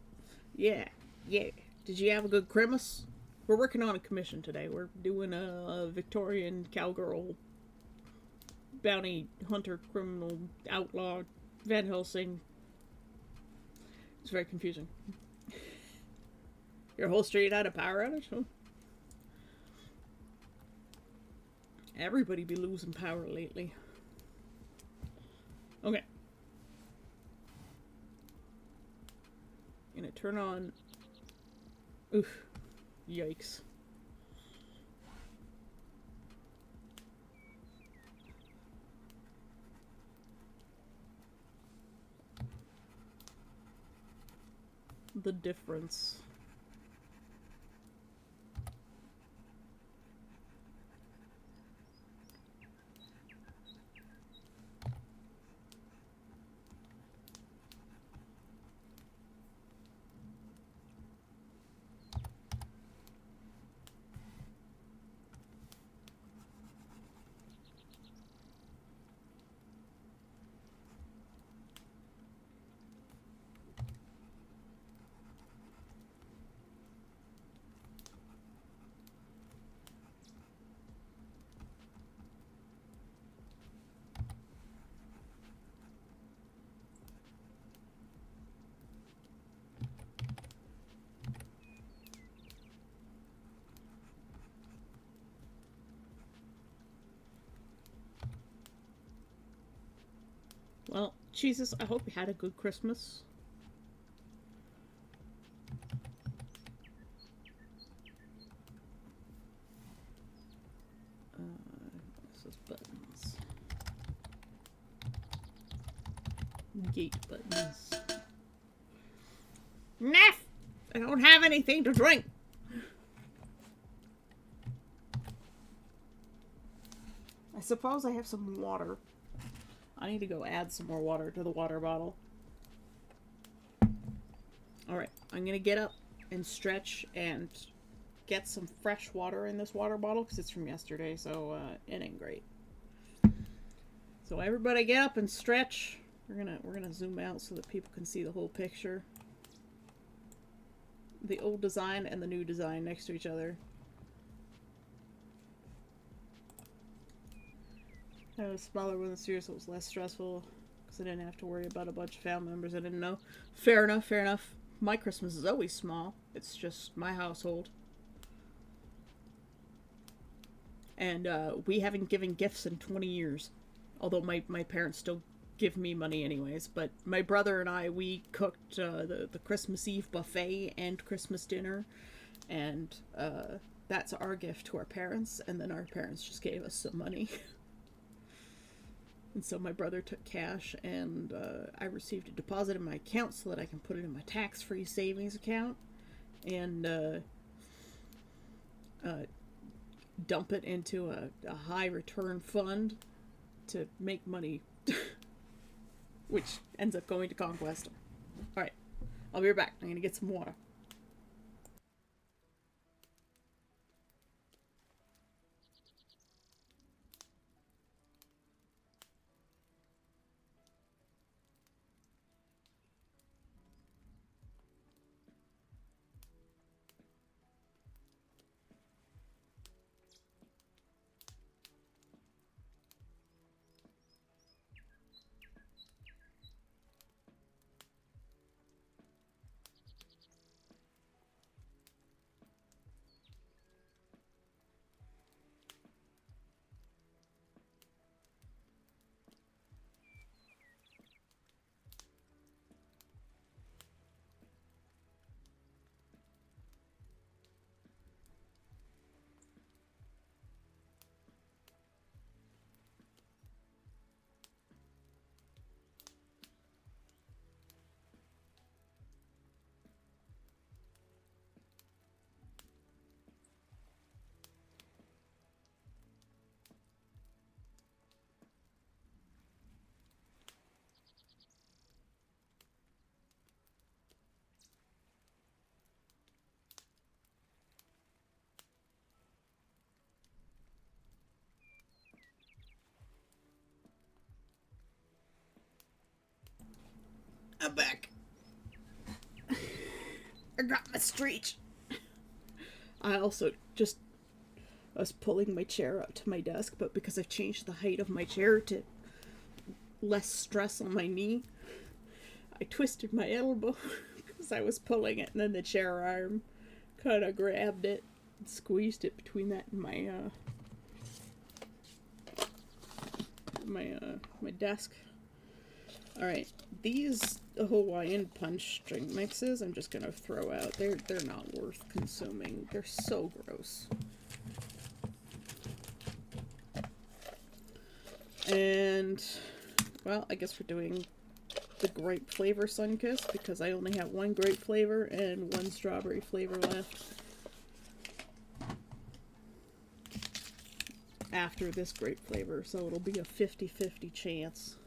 Yeah. Did you have a good Christmas? We're working on a commission today. We're doing a Victorian cowgirl bounty hunter, criminal, outlaw, Van Helsing. It's very confusing. Your whole street had a power outage? Huh? Everybody be losing power lately. Okay. Gonna turn on... Oof. Yikes. The difference. Well, Jesus, I hope you had a good Christmas. This is buttons. Gate buttons. Neff! I don't have anything to drink. I suppose I have some water. I need to go add some more water to the water bottle. Alright, I'm gonna get up and stretch and get some fresh water in this water bottle because it's from yesterday, so it ain't great. So everybody get up and stretch. We're gonna zoom out so that people can see the whole picture. The old design and the new design next to each other. I had a smaller one this year, so it was less stressful because I didn't have to worry about a bunch of family members I didn't know. Fair enough, fair enough. My Christmas is always small. It's just my household. And we haven't given gifts in 20 years. Although my parents still give me money anyways. But my brother and I, we cooked the Christmas Eve buffet and Christmas dinner. And that's our gift to our parents. And then our parents just gave us some money. And so my brother took cash, and I received a deposit in my account so that I can put it in my tax-free savings account and dump it into a high return fund to make money, which ends up going to Conquest. All right, I'll be right back. I'm gonna get some water. I'm back. I got my streak. I also just I was pulling my chair up to my desk, but because I've changed the height of my chair to less stress on my knee, I twisted my elbow because I was pulling it, and then the chair arm kind of grabbed it and squeezed it between that and my desk. All right, these Hawaiian punch string mixes I'm just gonna throw out. They're not worth consuming. They're so gross. And well, I guess we're doing the grape flavor Sunkist because I only have one grape flavor and one strawberry flavor left after this grape flavor, so it'll be a 50-50 chance.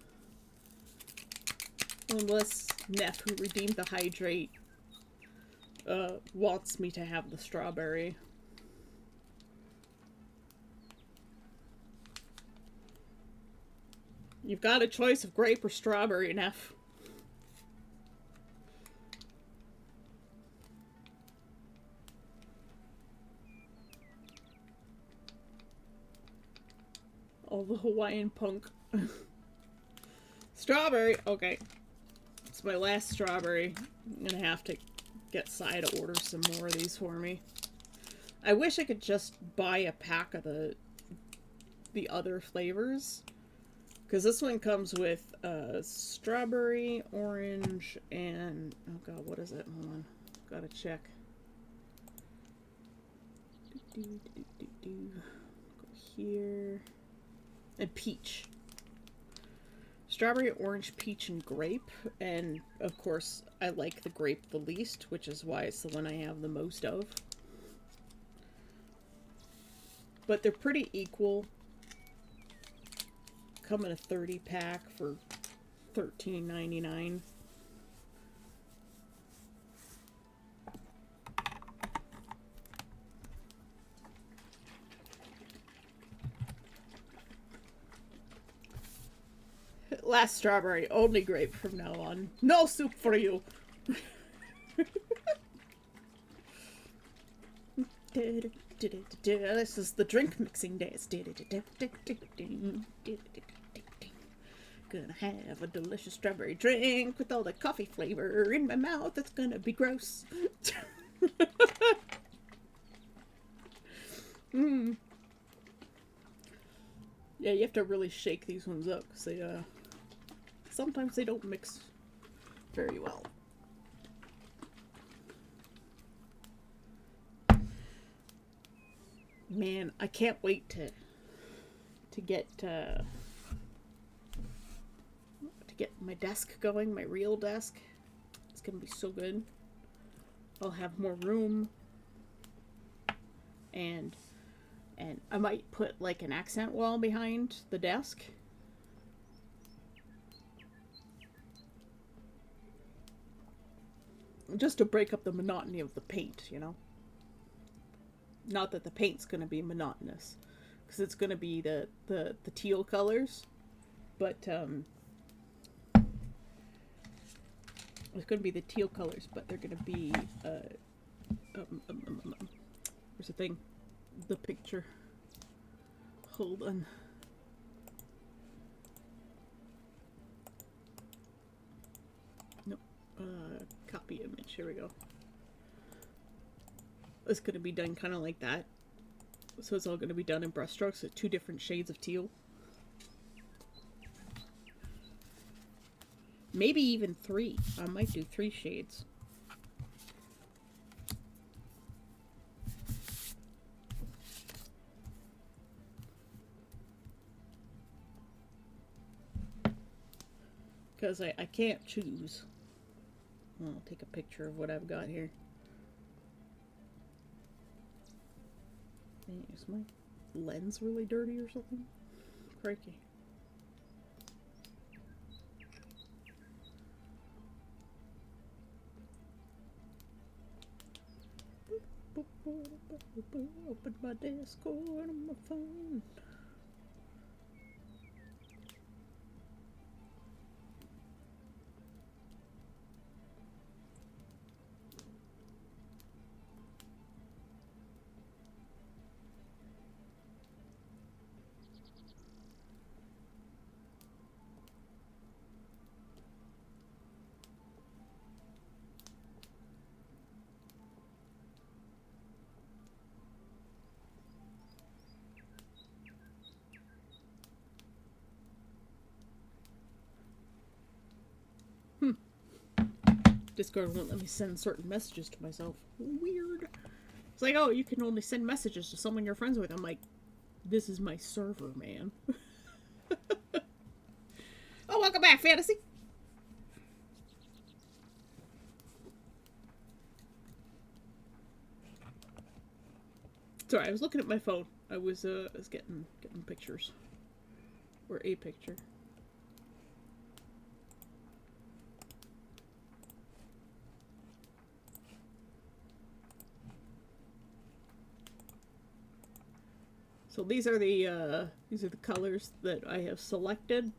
Unless Neff, who redeemed the hydrate, wants me to have the strawberry. You've got a choice of grape or strawberry, Neff. All the Hawaiian punk. Strawberry, okay. It's my last strawberry. I'm gonna have to get Sai to order some more of these for me. I wish I could just buy a pack of the other flavors. Because this one comes with strawberry, orange, and... oh god, what is it? Hold on. Gotta check. Go here. And peach. Strawberry, orange, peach, and grape. And, of course, I like the grape the least, which is why it's the one I have the most of. But they're pretty equal. Come in a 30 pack for $13.99. Last strawberry, only grape from now on. No soup for you. This is the drink mixing days. Gonna have a delicious strawberry drink with all the coffee flavor in my mouth. It's gonna be gross. Yeah, you have to really shake these ones up because they, sometimes they don't mix very well. Man, I can't wait to get get my desk going, my real desk. It's gonna be so good. I'll have more room. And I might put like an accent wall behind the desk. Just to break up the monotony of the paint, you know? Not that the paint's gonna be monotonous, because it's gonna be the teal colors, but it's gonna be the teal colors, but they're gonna be where's the thing? The picture. Hold on. Nope. Copy image. Here we go. It's gonna be done kind of like that. So it's all gonna be done in brushstrokes, so 2 different shades of teal. Maybe even 3. I might do 3 shades. Because I can't choose. I'll take a picture of what I've got here. Is my lens really dirty or something? Crikey. Open my Discord on my phone. Discord won't let me send certain messages to myself. Weird. It's like, oh, you can only send messages to someone you're friends with. I'm like, this is my server, man. Oh, welcome back, Fantasy. Sorry, I was looking at my phone. I was getting pictures. Or a picture. So these are the colors that I have selected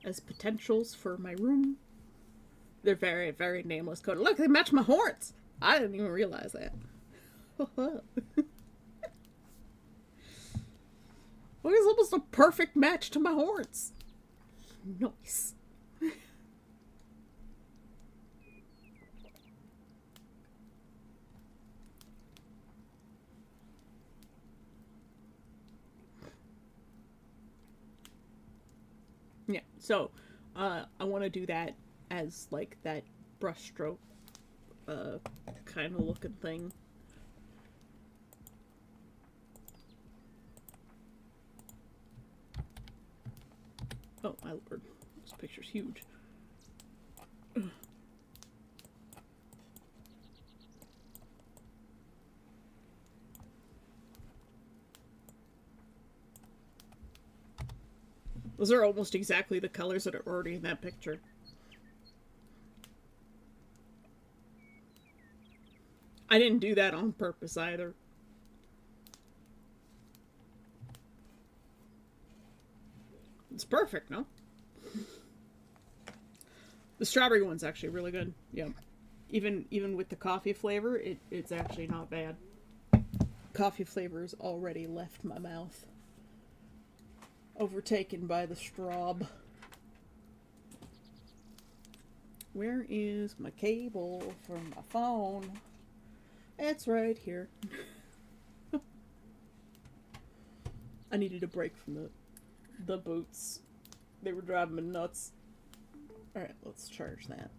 as potentials for my room. They're very, very nameless color. Look, they match my horns. I didn't even realize that. Well, it's almost a perfect match to my horns. Nice. Yeah, so I want to do that as like that brushstroke kind of looking thing. Oh my lord, this picture's huge. Those are almost exactly the colors that are already in that picture. I didn't do that on purpose either. It's perfect, no? The strawberry one's actually really good. Yeah. Even with the coffee flavor, it's actually not bad. Coffee flavor's already left my mouth. Overtaken by the straw. Where is my cable for my phone? It's right here. I needed a break from the boots. They were driving me nuts. Alright, let's charge that.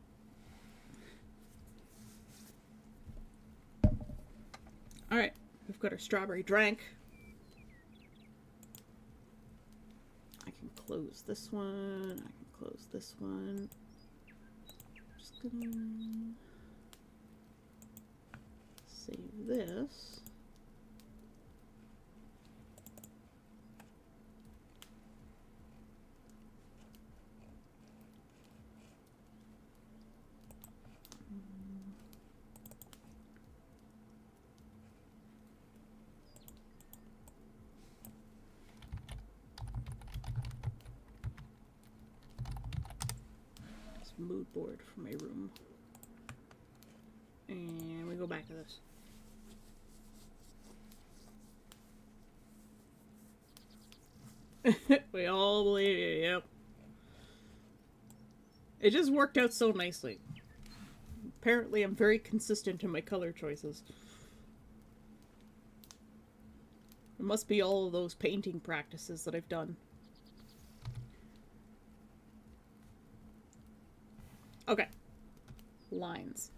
Alright, we've got our strawberry drink. I can close this one. I can close this one. Just gonna save this. Mood board for my room. And we go back to this. We all believe you, yep. It just worked out so nicely. Apparently I'm very consistent in my color choices. It must be all of those painting practices that I've done. Okay. Lines.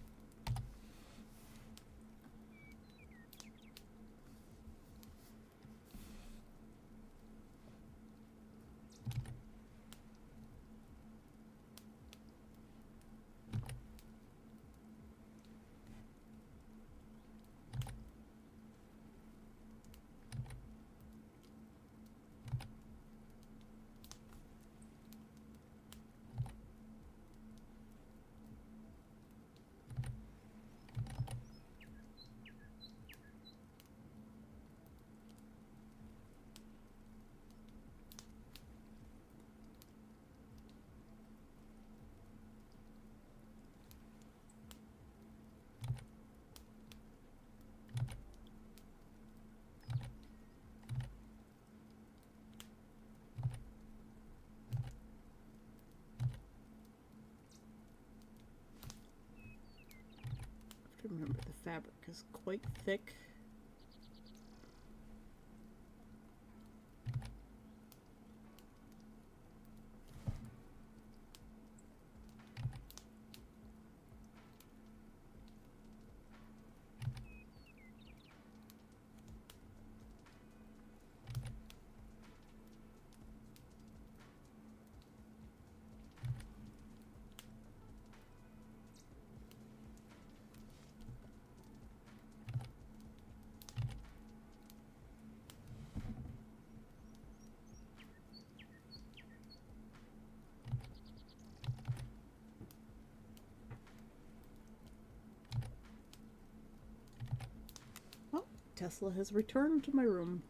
Remember, the fabric is quite thick. Tesla has returned to my room.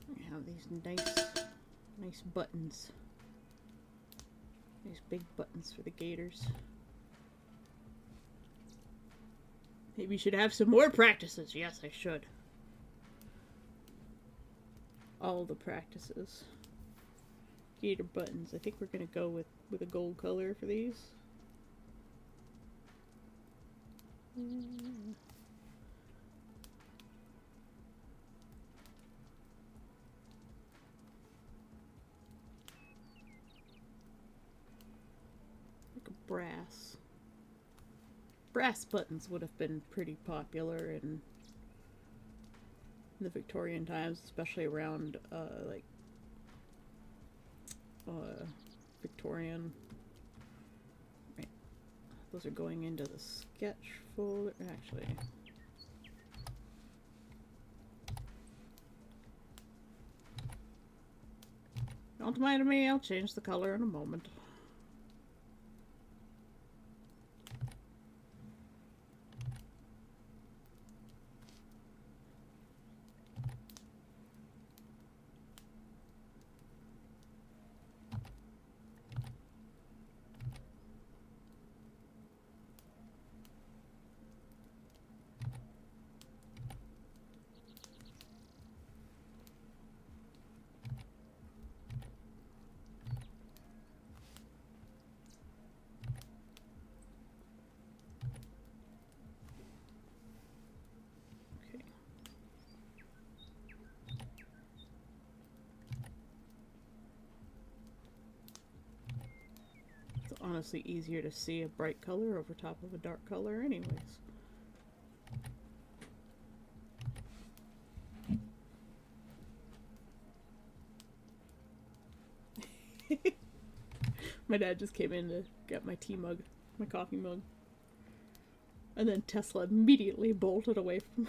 I have these nice buttons. These big buttons for the gaiters. Maybe you should have some more practices. Yes, I should. All the practices. Gator buttons. I think we're gonna go with a gold color for these. Like a brass. Brass buttons would have been pretty popular in the Victorian times, especially around Victorian. Right. Those are going into the sketch folder. Actually, don't mind me, I'll change the color in a moment. honestly easier to see a bright color over top of a dark color anyways. My dad just came in to get my tea mug, my coffee mug. And then Tesla immediately bolted away from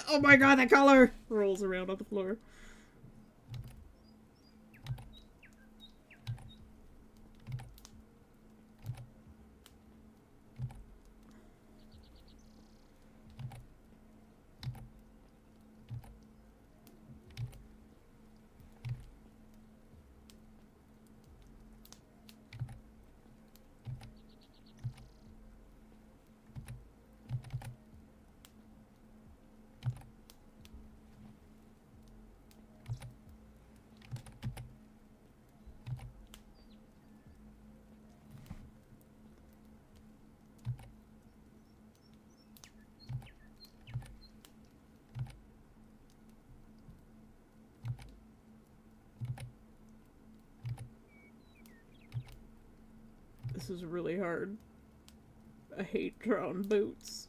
oh my god, that color! Rolls around on the floor. This is really hard. I hate drawing boots.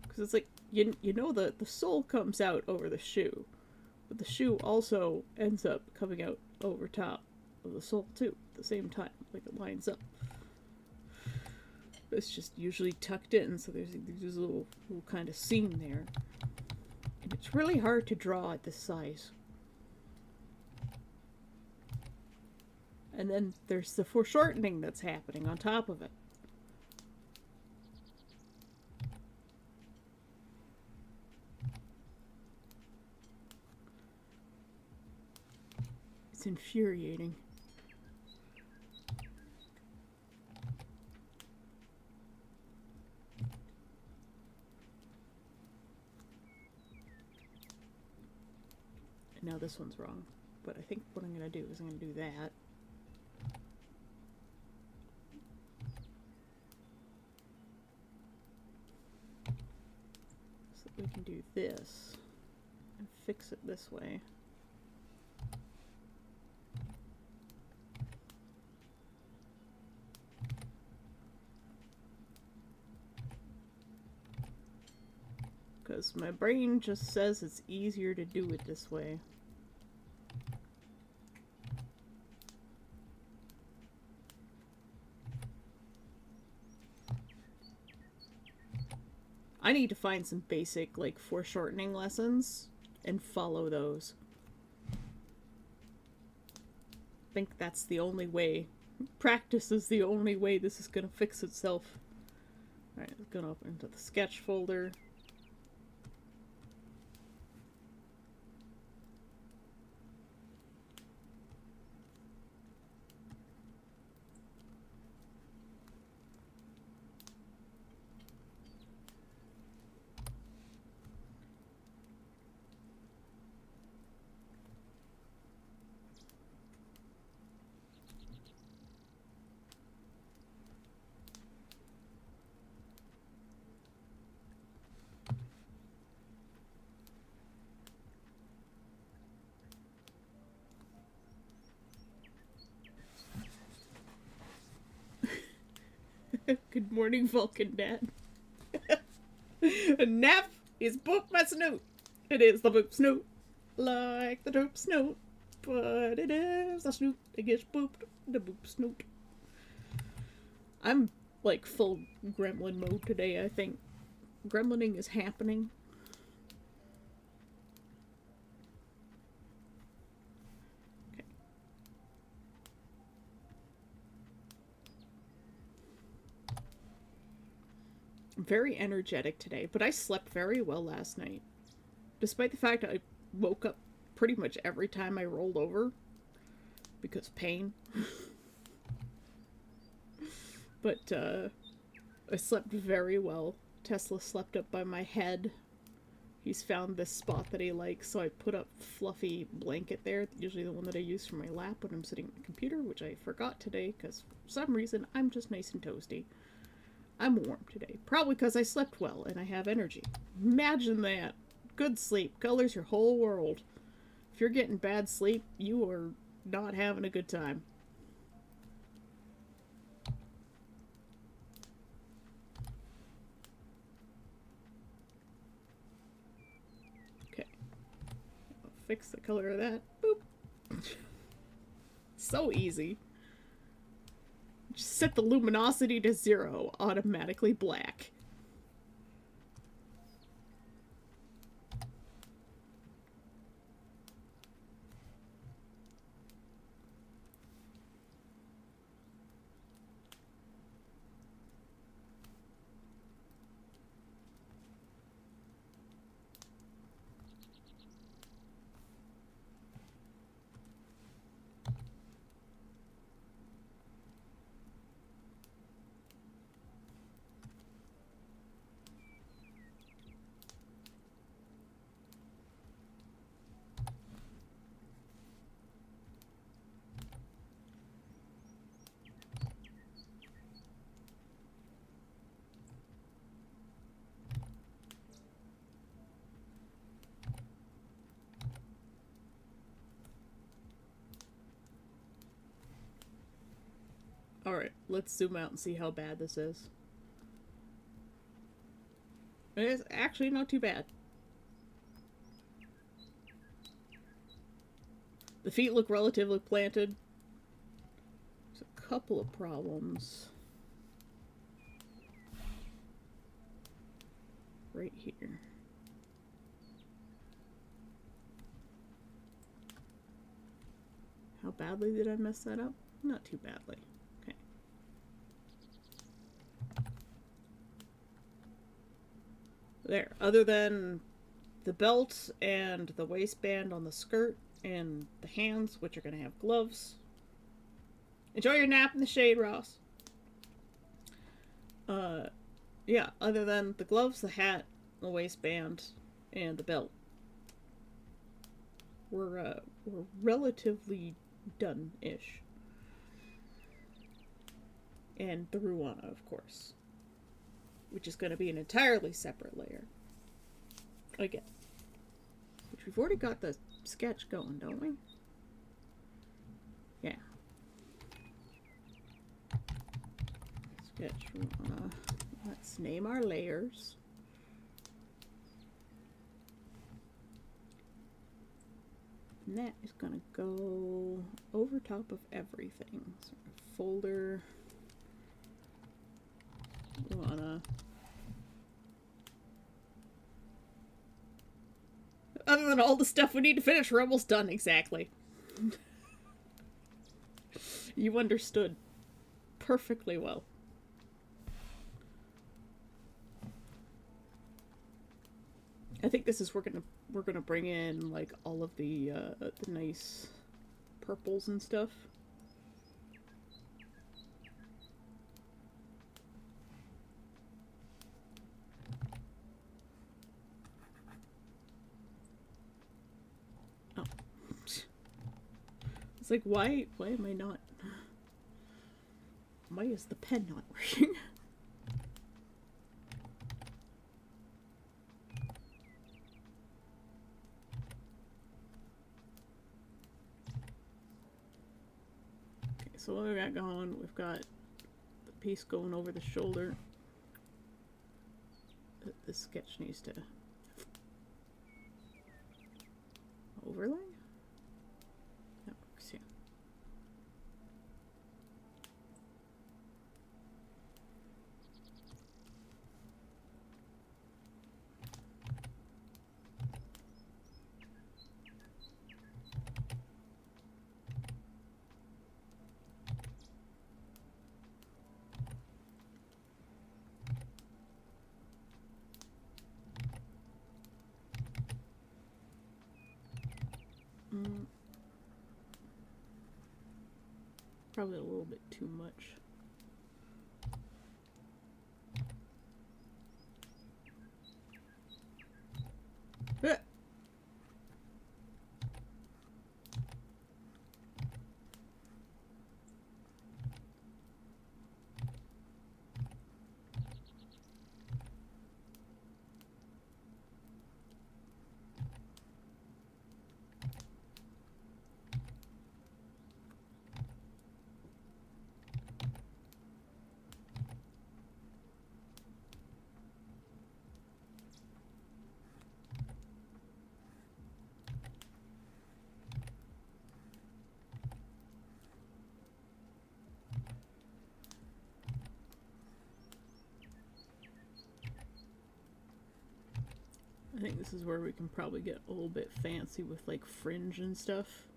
Because it's like, you know the sole comes out over the shoe. But the shoe also ends up coming out over top of the sole too, at the same time. Like it lines up. It's just usually tucked in, so there's a little kind of seam there. And it's really hard to draw at this size. And then there's the foreshortening that's happening on top of it. It's infuriating. And now this one's wrong. But I think what I'm going to do is I'm going to do that. So we can do this and fix it this way. Because my brain just says it's easier to do it this way. I need to find some basic, like, foreshortening lessons and follow those. I think that's the only way. Practice is the only way this is gonna fix itself. Alright, let's go up into the sketch folder. Good morning, Vulcan Dad. Neff is boop my snoot. It is the boop snoot. Like the dope snoot. But it is the snoot that gets booped. The boop snoot. I'm like full gremlin mode today, I think. Gremlining is happening. Very energetic today, but I slept very well last night. Despite the fact I woke up pretty much every time I rolled over. Because pain. But, I slept very well. Tesla slept up by my head. He's found this spot that he likes, so I put a fluffy blanket there, usually the one that I use for my lap when I'm sitting at the computer, which I forgot today, because for some reason I'm just nice and toasty. I'm warm today, probably because I slept well and I have energy. Imagine that. Good sleep colors your whole world. If you're getting bad sleep, you are not having a good time. Okay. I'll fix the color of that. Boop. So easy. Just set the luminosity to 0, automatically black. Alright, let's zoom out and see how bad this is. It's actually not too bad. The feet look relatively planted. There's a couple of problems. Right here. How badly did I mess that up? Not too badly. Okay. There. Other than the belt and the waistband on the skirt and the hands, which are going to have gloves. Enjoy your nap in the shade, Ross. Yeah, other than the gloves, the hat, the waistband, and the belt. We're relatively done-ish. And the Ruana, of course. Which is going to be an entirely separate layer. Again. Which we've already got the sketch going, don't we? Yeah. Sketch Ruana. Let's name our layers. And that is going to go over top of everything. So folder Ruana. Other than all the stuff we need to finish, we're almost done. Exactly. You understood perfectly well. I think this is we're gonna bring in like all of the nice purples and stuff. Oh, it's like why am I not? Why is the pen not working? So what we got going, we've got the piece going over the shoulder. This sketch needs to overlay. That works, yeah. Probably a little bit too much. I think this is where we can probably get a little bit fancy with like fringe and stuff.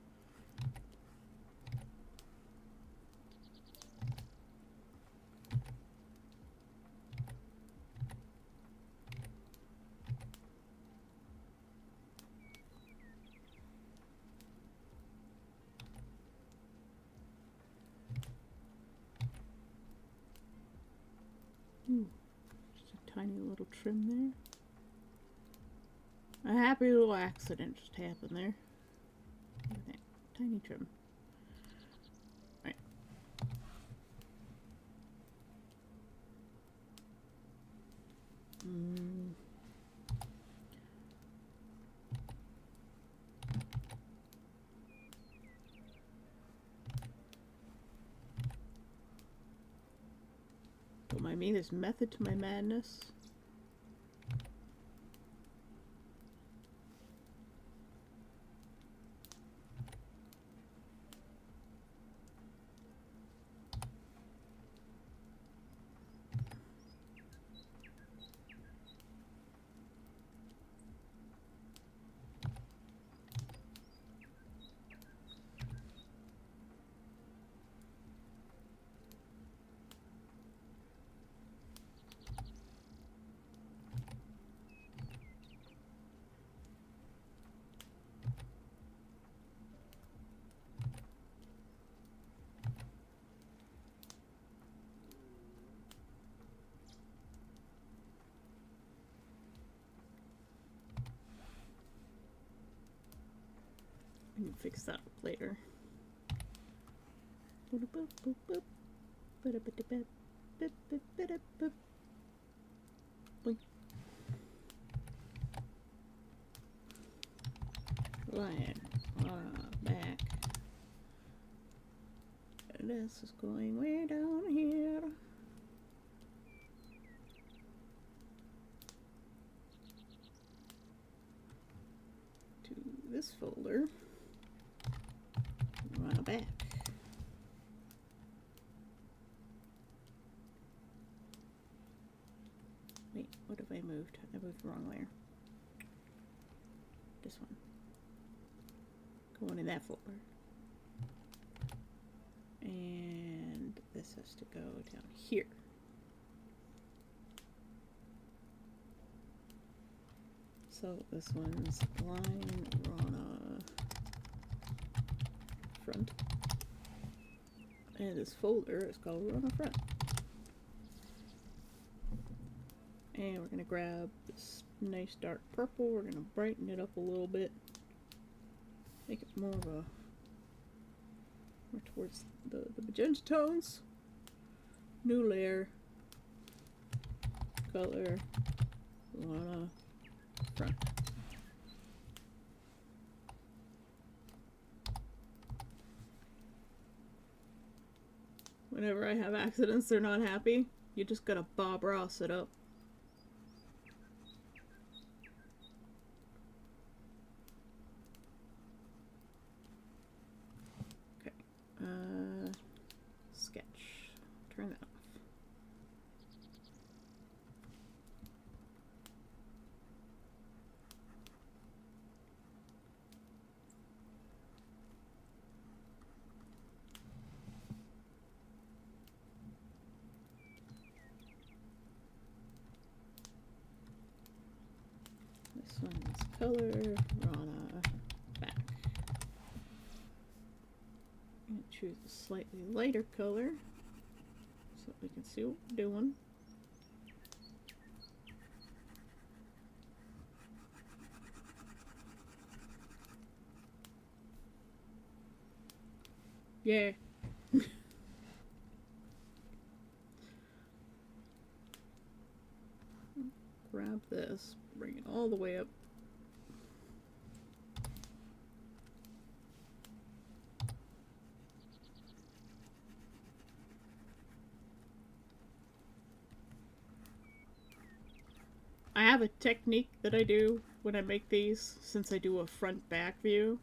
Ooh, just a tiny little trim there. A happy little accident just happened there. Look at that. Tiny trim. Right. Don't mind me, there's method to my madness. I can fix that up later. Line back. And this is going way down here. To this folder. Run back. Wait, what have I moved? I moved the wrong layer. This one. Going in that folder. And this has to go down here. So this one's line Rana front. And this folder is called Rana front. And we're going to grab this nice dark purple. We're going to brighten it up a little bit. Make it more of a, more towards the magenta tones. New layer. Color. Rana front. Whenever I have accidents, they're not happy. You just gotta Bob Ross it up. Okay. Sketch. Turn that off. This one's color, Rana, back. I'm going to choose a slightly lighter color so that we can see what we're doing. Yeah. Grab this, bring it all the way up. I have a technique that I do when I make these, since I do a front back view.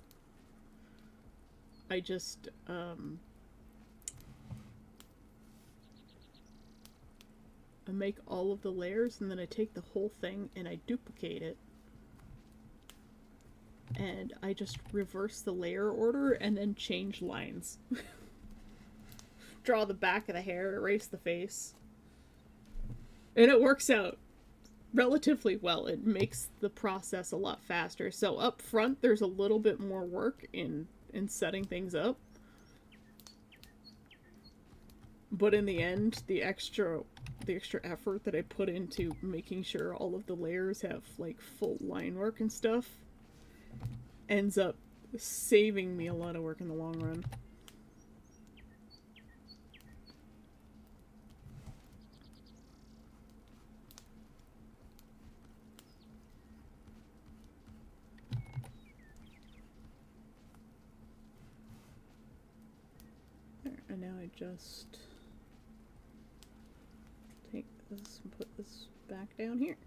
I just I make all of the layers and then I take the whole thing and I duplicate it and I just reverse the layer order and then change lines. Draw the back of the hair, erase the face. And it works out relatively well. It makes the process a lot faster. So up front, there's a little bit more work in setting things up. But in the end, the extra effort that I put into making sure all of the layers have like full line work and stuff ends up saving me a lot of work in the long run. There, and now I just take this and put this back down here.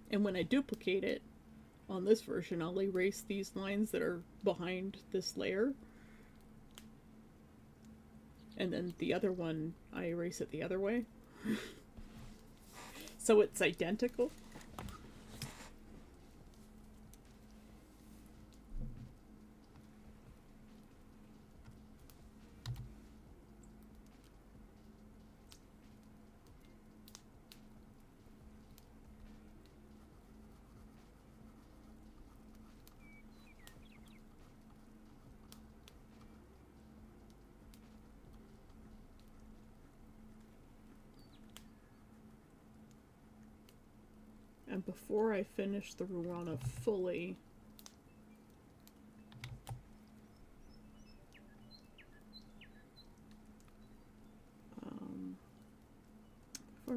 And when I duplicate it on this version, I'll erase these lines that are behind this layer. And then the other one, I erase it the other way. So it's identical. And before I finish the Ruana fully,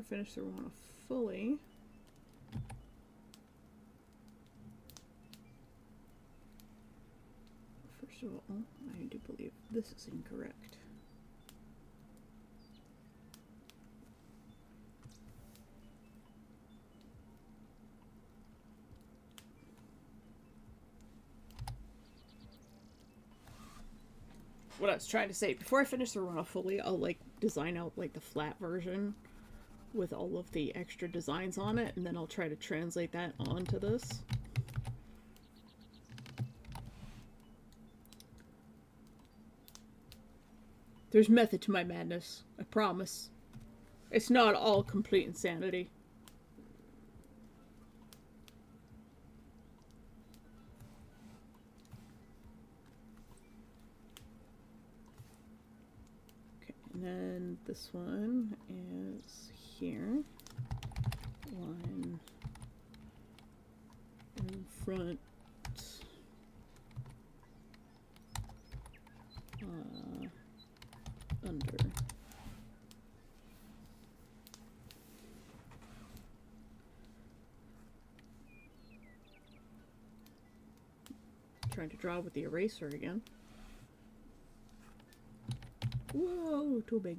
first of all, I do believe this is incorrect. What I was trying to say, before I finish the Ruana fully, I'll like design out like the flat version with all of the extra designs on it, and then I'll try to translate that onto this. There's method to my madness, I promise. It's not all complete insanity. Okay, and then this one is here. Line in front. Under. Trying to draw with the eraser again. Whoa, too big.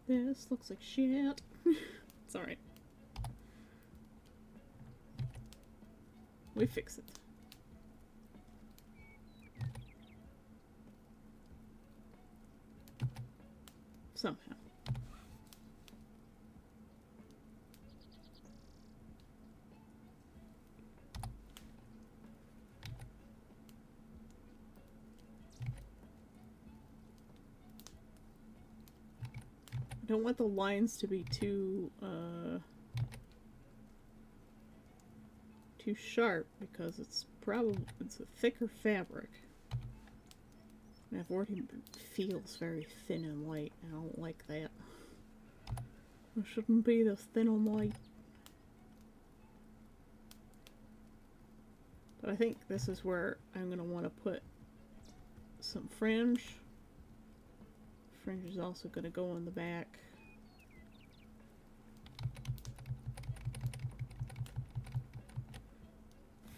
This looks like shit. It's alright. We fix it. Somehow. I don't want the lines to be too sharp because it's a thicker fabric. I've already feels very thin and light. I don't like that. It shouldn't be this thin and light. But I think this is where I'm going to want to put some fringe. Fringe is also going to go in the back.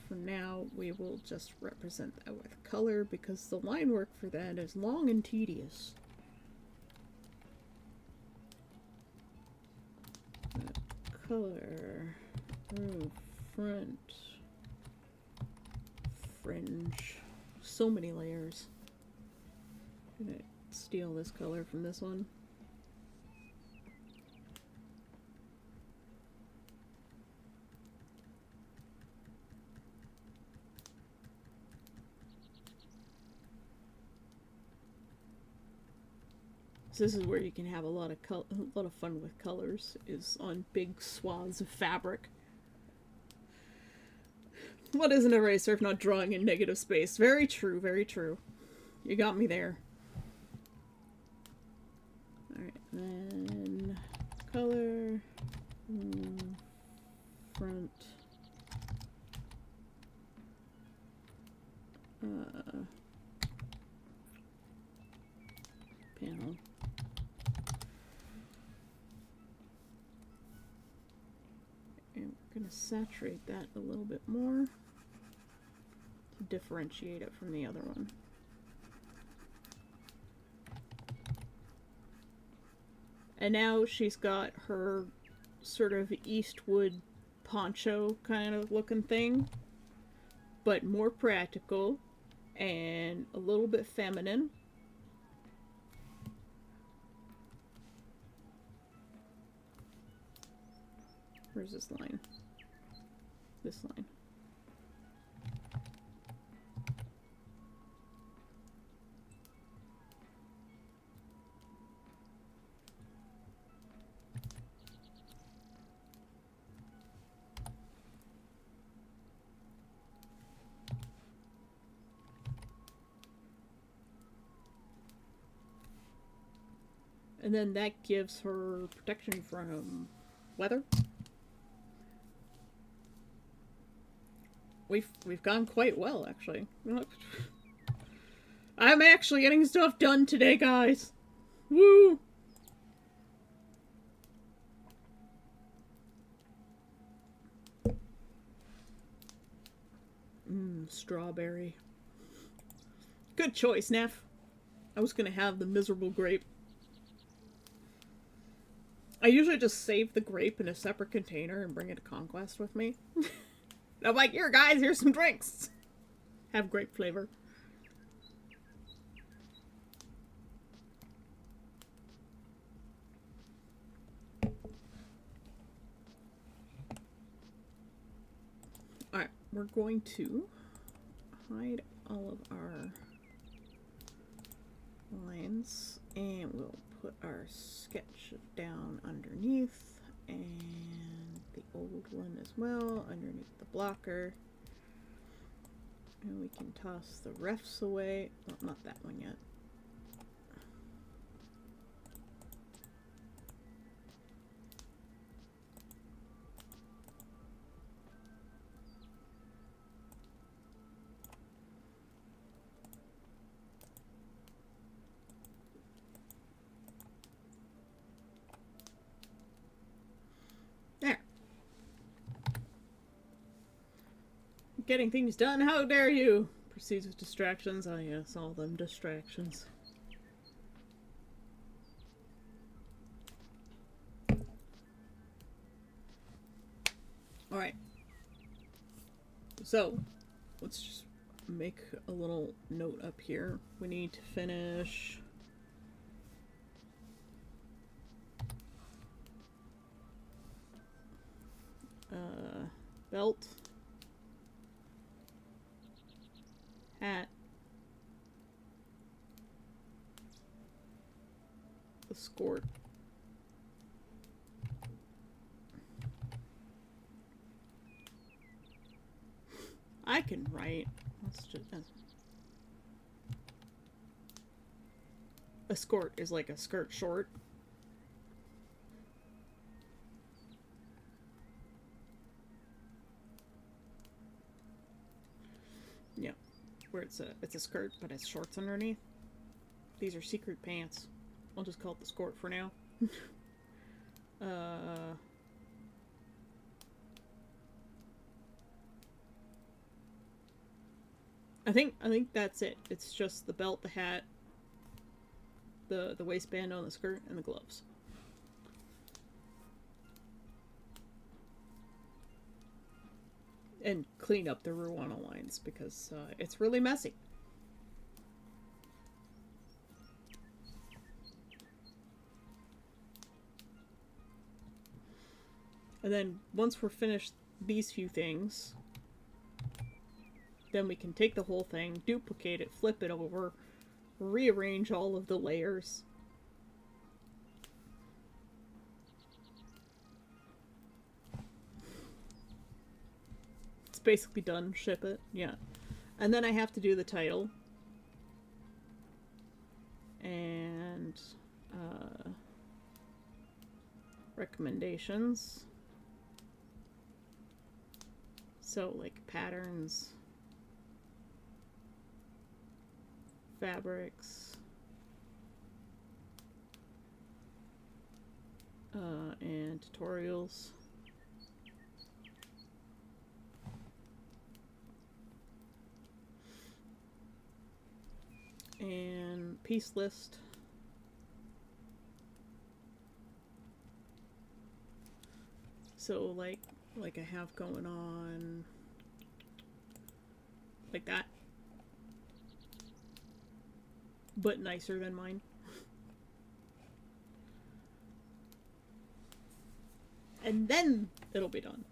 For now, we will just represent that with color because the line work for that is long and tedious. Color, front, fringe, so many layers. I'm gonna steal this color from this one. So this is where you can have a lot of fun with colors, is on big swaths of fabric. What is an eraser if not drawing in negative space? Very true, very true. You got me there. Alright, then color, front, panel. And we're going to saturate that a little bit more to differentiate it from the other one. And now she's got her sort of Eastwood poncho kind of looking thing, but more practical and a little bit feminine. Where's this line? This line. And then that gives her protection from weather. We've gone quite well, actually. I'm actually getting stuff done today, guys. Woo! Strawberry. Good choice, Neff. I was gonna have the miserable grape. I usually just save the grape in a separate container and bring it to Conquest with me. I'm like, here guys, here's some drinks. Have grape flavor. Alright, we're going to hide all of our lines and we'll put our sketch down underneath and the old one as well underneath the blocker. And we can toss the refs away. Well, not that one yet. There. Getting things done, how dare you! Proceeds with distractions. Oh yes, all them distractions. Alright. So, let's just make a little note up here. We need to finish belt, hat, the skirt, I can write. Let's just a skirt is like a skirt short. Yeah, where it's a skirt but it's shorts underneath. These are secret pants. I'll just call it the skirt for now. uh, I think that's it. It's just the belt, the hat, the waistband on the skirt, and the gloves. And clean up the Ruana lines because it's really messy. And then once we're finished these few things, then we can take the whole thing, duplicate it, flip it over, rearrange all of the layers. It's basically done. Ship it. Yeah. And then I have to do the title. And recommendations. So, like, patterns, fabrics, and tutorials. And piece list. So, like I have going on like that, but nicer than mine. And then it'll be done.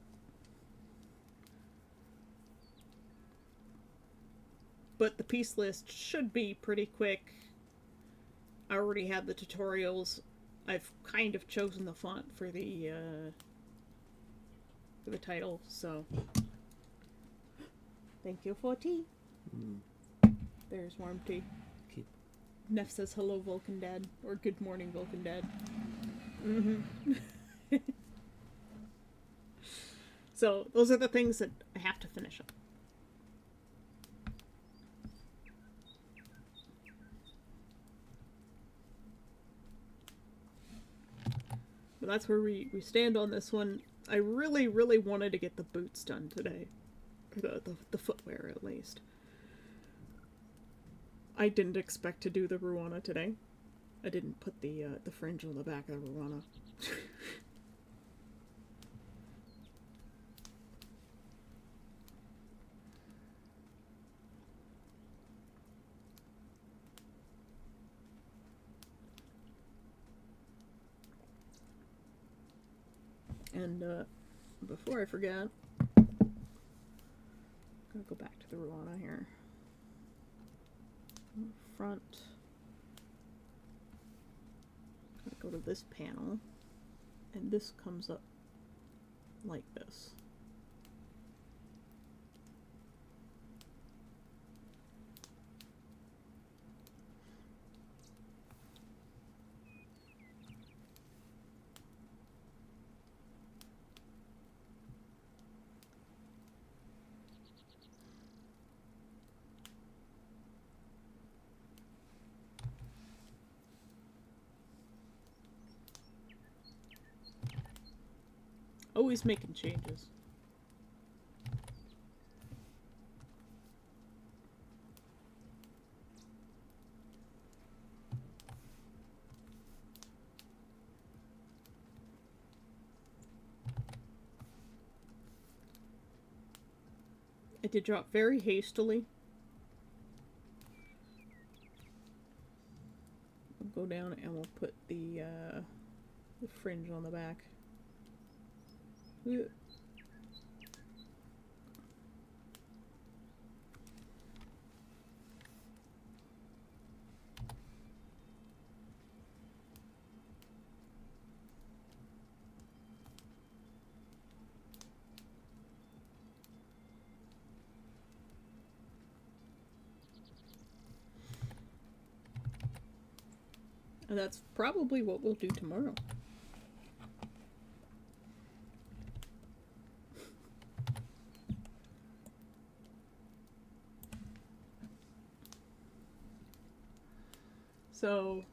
But the piece list should be pretty quick. I already have the tutorials. I've kind of chosen the font for the title, so thank you for tea. There's warm tea. Okay. Neff says hello, Vulcan Dad, or good morning, Vulcan Dad. Mm-hmm. So those are the things that I have to finish up. But that's where we stand on this one. I really, really wanted to get the boots done today. Or the footwear, at least. I didn't expect to do the Ruana today. I didn't put the fringe on the back of the Ruana. And before I forget, I'm gonna go back to the Ruana here. Front. Gotta go to this panel, and this comes up like this. Always making changes. I did drop very hastily. We'll go down and we'll put the fringe on the back. Ooh. And that's probably what we'll do tomorrow. So,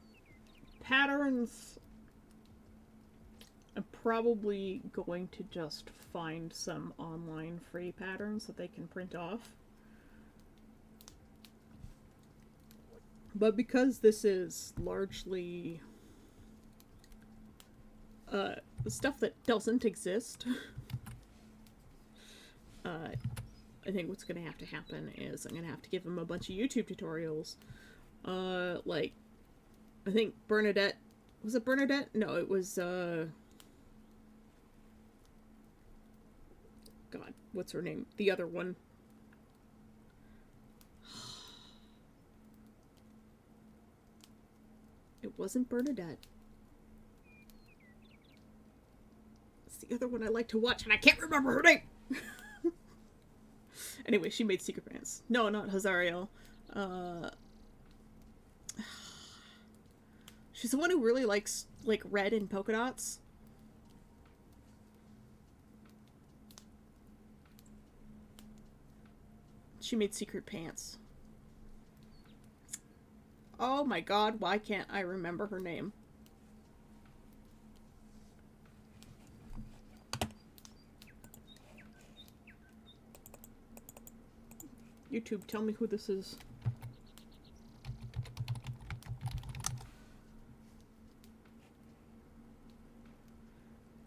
patterns, I'm probably going to just find some online free patterns that they can print off. But because this is largely stuff that doesn't exist, I think what's going to have to happen is I'm going to have to give them a bunch of YouTube tutorials. Like, I think Bernadette, was it Bernadette? No, it was, God, what's her name? The other one. It wasn't Bernadette. It's the other one I like to watch, and I can't remember her name! Anyway, she made Secret Pants. No, not Hazariel. She's the one who really likes, like, red and polka dots. She made Secret Pants. Oh my god, why can't I remember her name? YouTube, tell me who this is.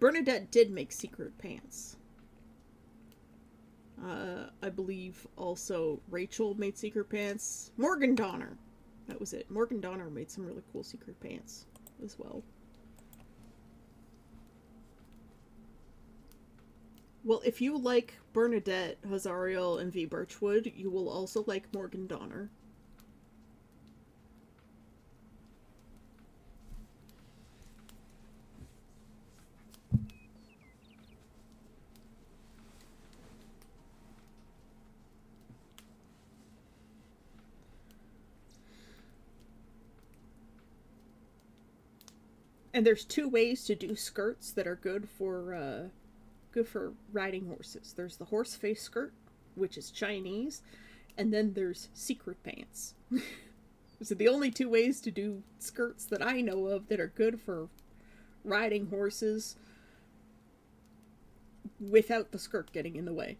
Bernadette did make Secret Pants. I believe also Rachel made Secret Pants. Morgan Donner. That was it. Morgan Donner made some really cool Secret Pants as well. Well, if you like Bernadette, Hazariel, and V. Birchwood, you will also like Morgan Donner. And there's two ways to do skirts that are good for riding horses. There's the horse face skirt, which is Chinese, and then there's secret pants. So the only two ways to do skirts that I know of that are good for riding horses without the skirt getting in the way.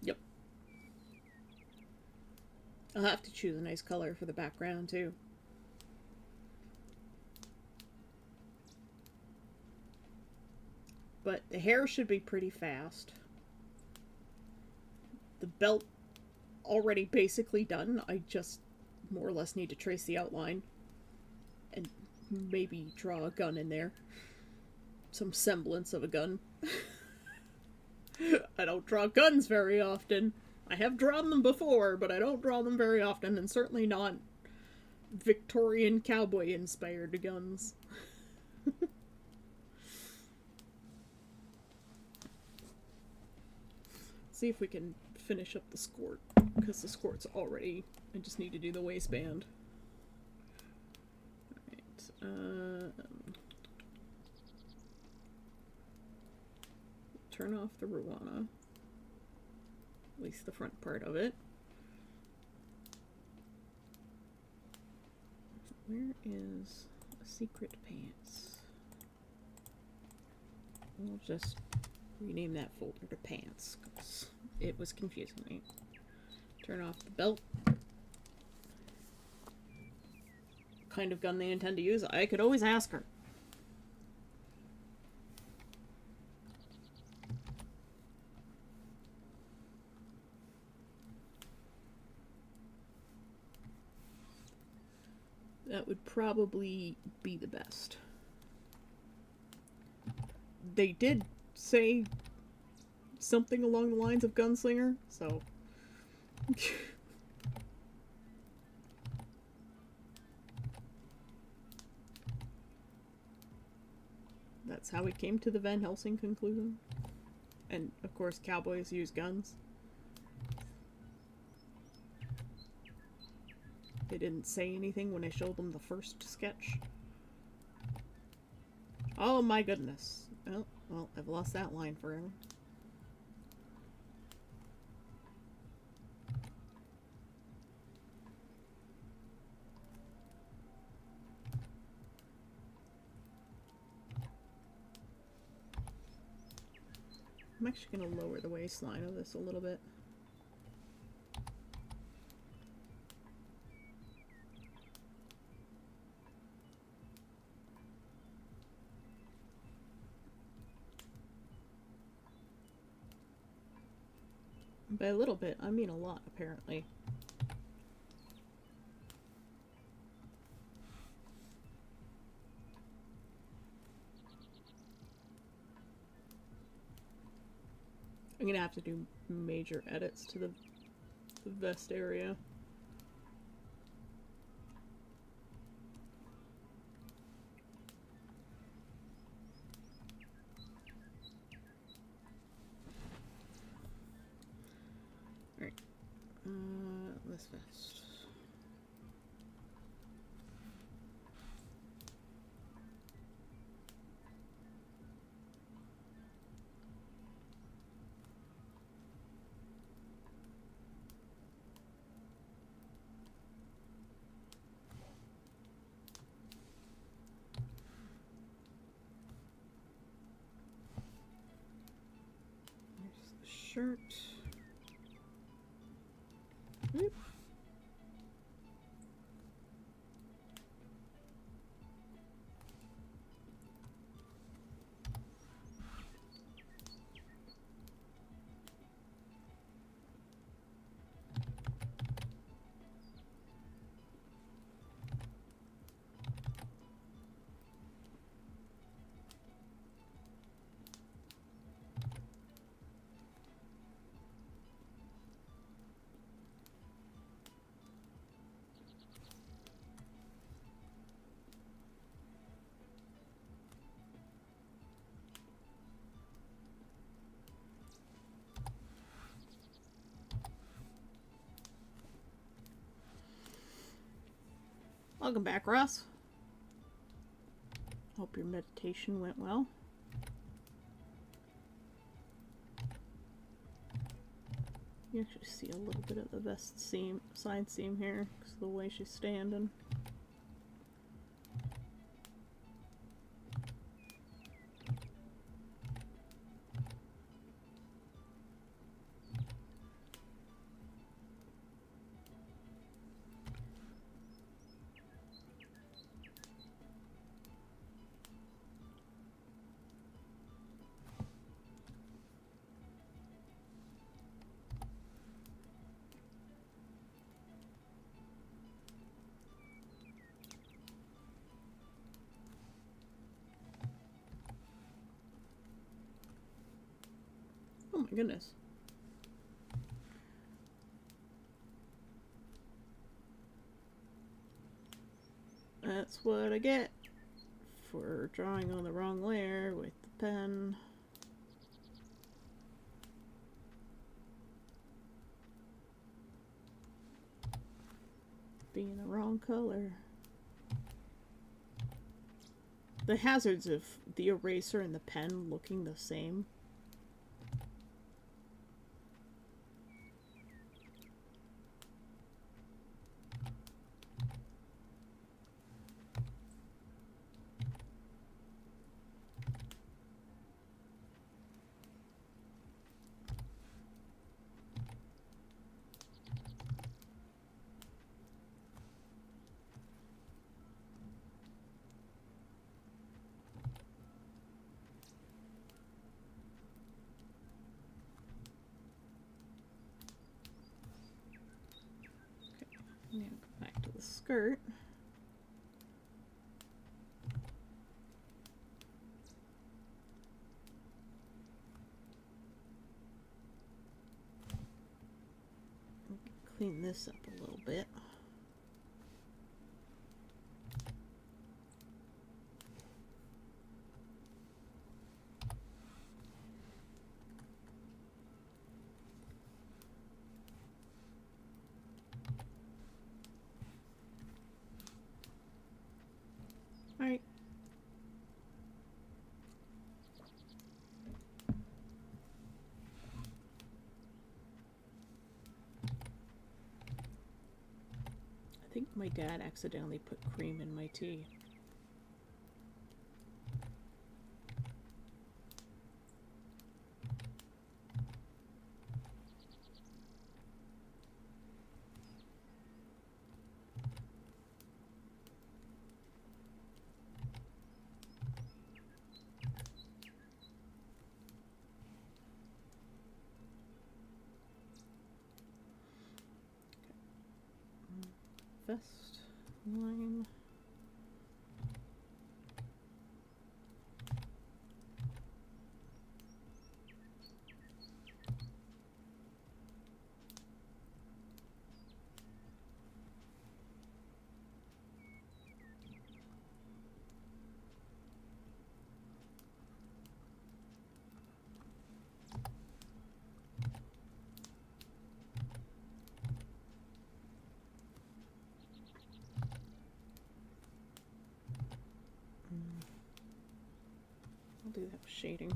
Yep. I'll have to choose a nice color for the background too. But the hair should be pretty fast. The belt already basically done. I just more or less need to trace the outline and maybe draw a gun in there. Some semblance of a gun. I don't draw guns very often. I have drawn them before, but I don't draw them very often, and certainly not Victorian cowboy-inspired guns. See if we can finish up the skirt, because the skirt's already... I just need to do the waistband. Alright, turn off the Ruana. At least the front part of it. Where is Secret Pants? We'll just rename that folder to Pants, because it was confusing me. Turn off the belt. What kind of gun they intend to use? I could always ask her. That would probably be the best. They did say something along the lines of gunslinger, so... That's how we came to the Van Helsing conclusion. And, of course, cowboys use guns. They didn't say anything when I showed them the first sketch. Oh my goodness. Oh, well, I've lost that line forever. I'm actually going to lower the waistline of this a little bit. By a little bit, I mean a lot, apparently. I'm gonna have to do major edits to the vest area. Alright. This vest. There's the shirt. Oop. Welcome back, Ross. Hope your meditation went well. You actually see a little bit of the vest seam, side seam here, because of the way she's standing. Oh my goodness. That's what I get for drawing on the wrong layer with the pen. Being the wrong color. The hazards of the eraser and the pen looking the same. Now go back to the skirt. Clean this up a little bit. think my dad accidentally put cream in my tea. Vest line. I'll do that with shading.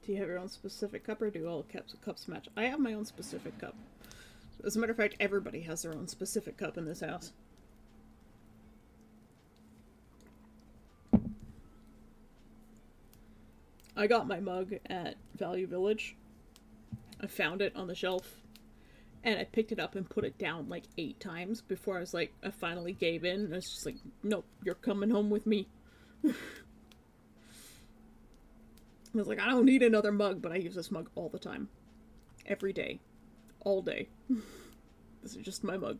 Do you have your own specific cup, or do all cups match? I have my own specific cup. As a matter of fact, everybody has their own specific cup in this house. I got my mug at Value Village. I found it on the shelf, and I picked it up and put it down like 8 times before I was like, I finally gave in. And I was just like, nope, you're coming home with me. I was like, I don't need another mug, but I use this mug all the time. Every day. All day. This is just my mug.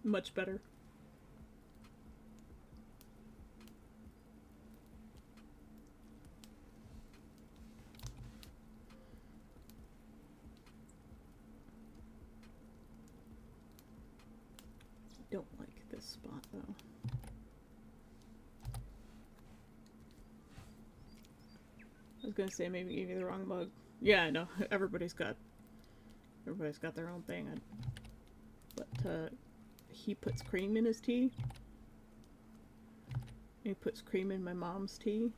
Much better. Don't like this spot though. I was gonna say maybe gave you the wrong mug. Yeah, I know. Everybody's got their own thing. But he puts cream in his tea. He puts cream in my mom's tea.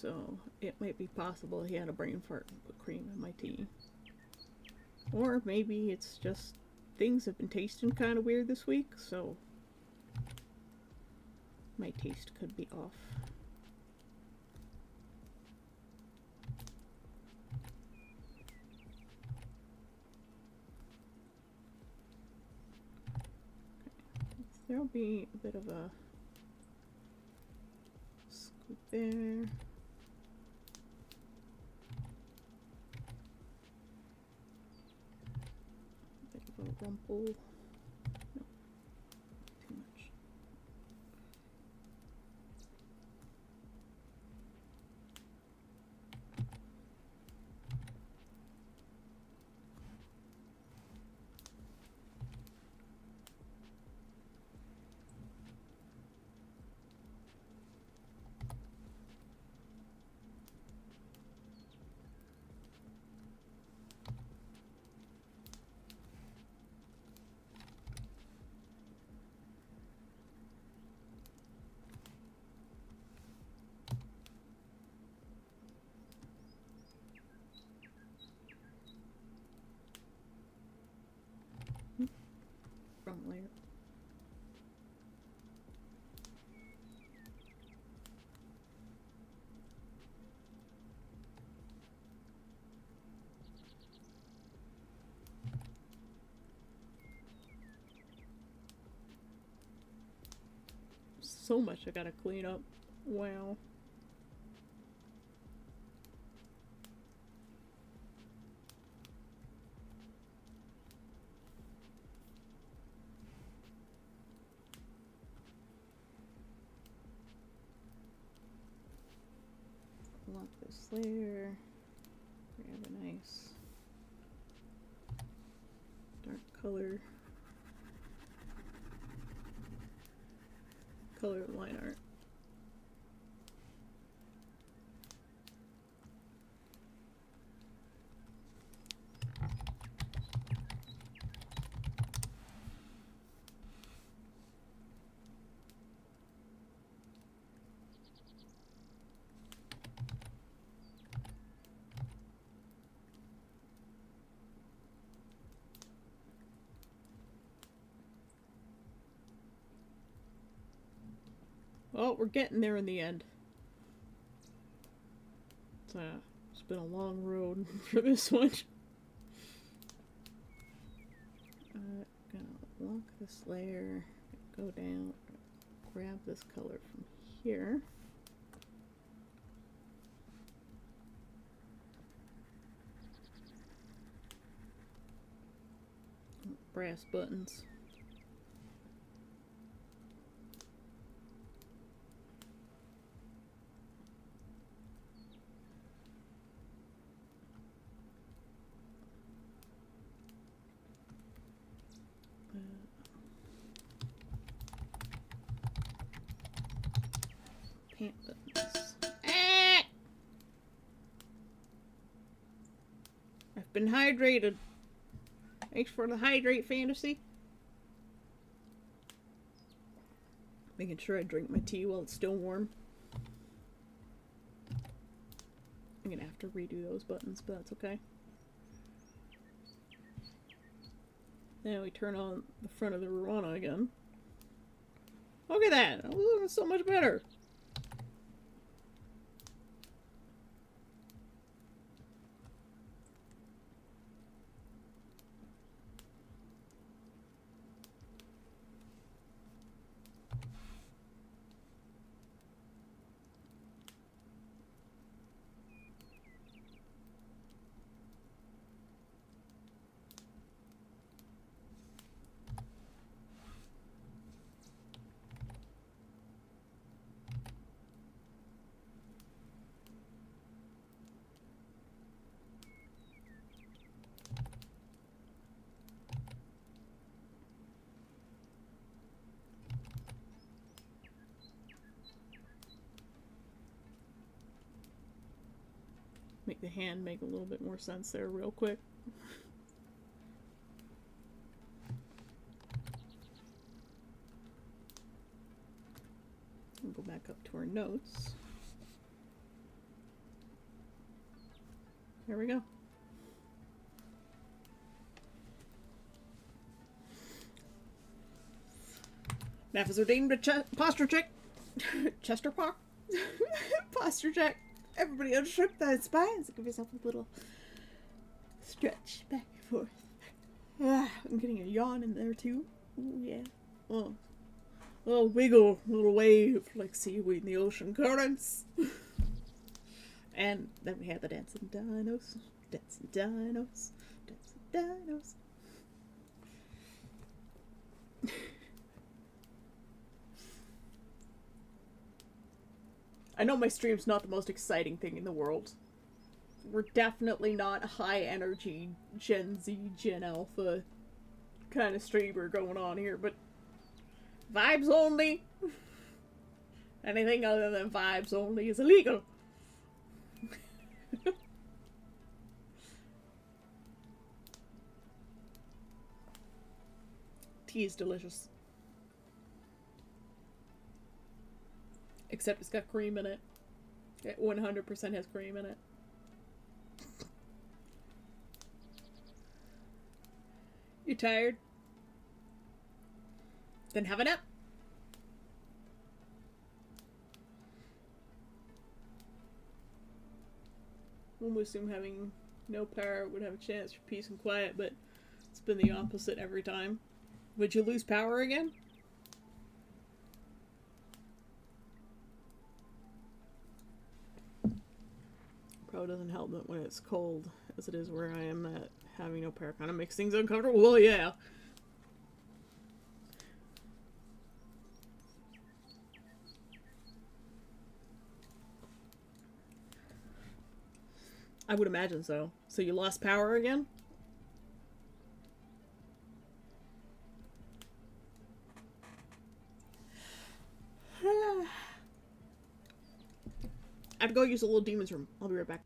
so it might be possible he had a brain fart and put cream in my tea. Or maybe it's just things have been tasting kind of weird this week, so my taste could be off. There'll be a bit of a scoop there. A bit of a rumple. No, too much. Wrong layer. So much I gotta clean up. Wow. Lock this layer. Grab a nice dark color. Color line art. Well, we're getting there in the end. It's been a long road for this one. Gonna lock this layer, go down, grab this color from here. Brass buttons. Pant buttons. Ah! I've been hydrated. Thanks for the hydrate fantasy. Making sure I drink my tea while it's still warm. I'm gonna have to redo those buttons, but that's okay. Now we turn on the front of the Ruana again. Look at that! Oh, looking so much better! Make the hand make a little bit more sense there real quick. We'll go back up to our notes. Here we go. Nafas deemed a posture check. Chester Park. Posture check. Everybody unshook their spines. Give yourself a little stretch back and forth. I'm getting a yawn in there too. Ooh, yeah. Oh. A little wiggle, little wave like seaweed in the ocean currents. And then we have the dancing dinos. Dancing dinos. Dancing dinos. I know my stream's not the most exciting thing in the world. We're definitely not high energy Gen Z, Gen Alpha kind of streamer going on here, but vibes only. Anything other than vibes only is illegal. Tea is delicious. Except it's got cream in it. It 100% has cream in it. You tired? Then have a nap. One would assume having no power would have a chance for peace and quiet, but it's been the opposite every time. Would you lose power again? Probably doesn't help that when it's cold, as it is where I am, that having no power kind of makes things uncomfortable. Well, yeah. I would imagine so. So you lost power again? I have to go use the little demon's room. I'll be right back.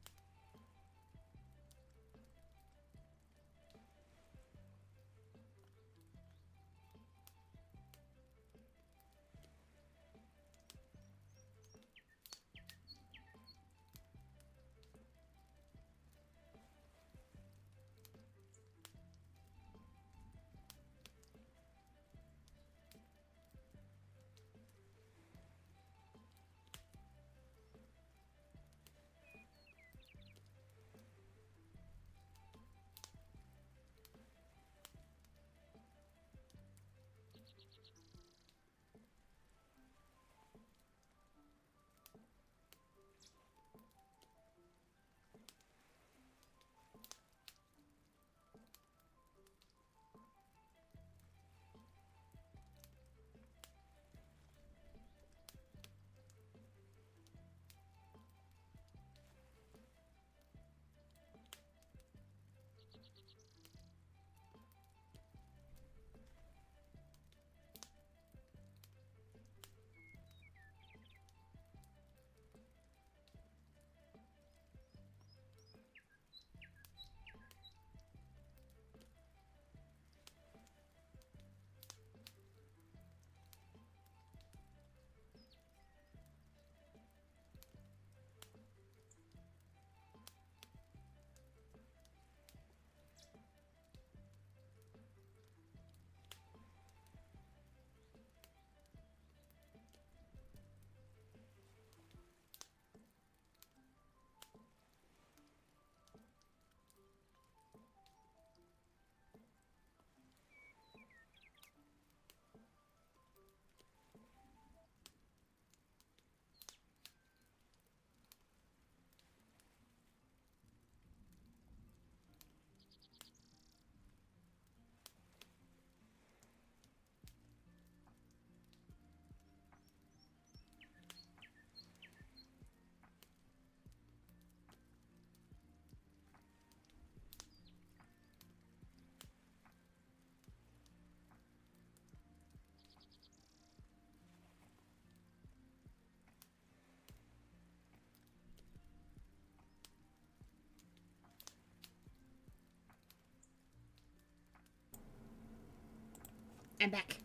I'm back.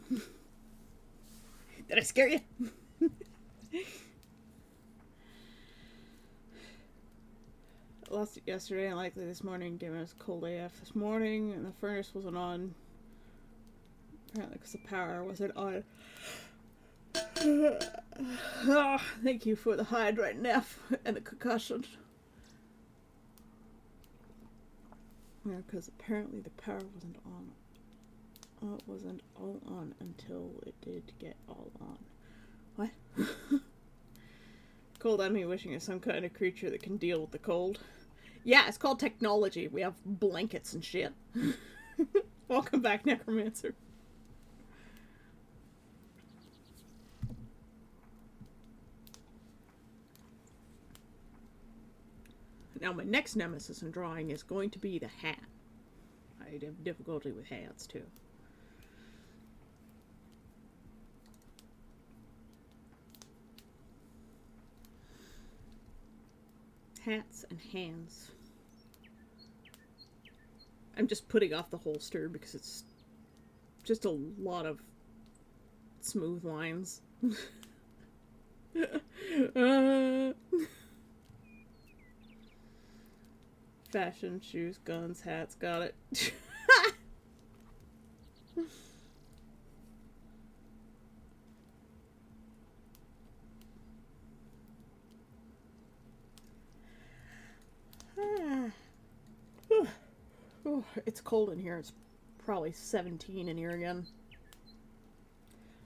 Did I scare you? lost it yesterday and likely this morning, given it's cold AF this morning, and the furnace wasn't on. Apparently because the power wasn't on. Oh, thank you for the hydrate, Neff, and the concussion. Yeah, because apparently the power wasn't on. It wasn't all on until it did get all on. What? Cold enemy wishing is some kind of creature that can deal with the cold. Yeah, it's called technology. We have blankets and shit. Welcome back, Necromancer. Now my next nemesis in drawing is going to be the hat. I have difficulty with hats too. Hats and hands. I'm just putting off the holster because it's just a lot of smooth lines. Fashion, shoes, guns, hats, got it. It's cold in here. It's probably 17 in here again.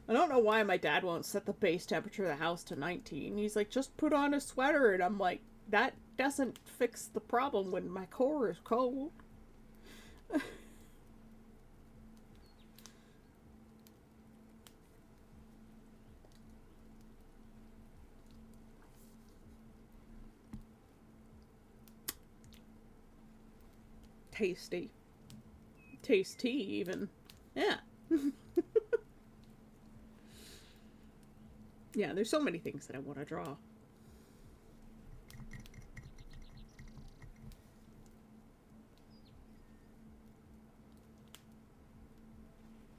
I don't know why my dad won't set the base temperature of the house to 19. He's like, just put on a sweater. And I'm like, that doesn't fix the problem when my core is cold. Tasty. Tasty, even. Yeah. Yeah, there's so many things that I want to draw.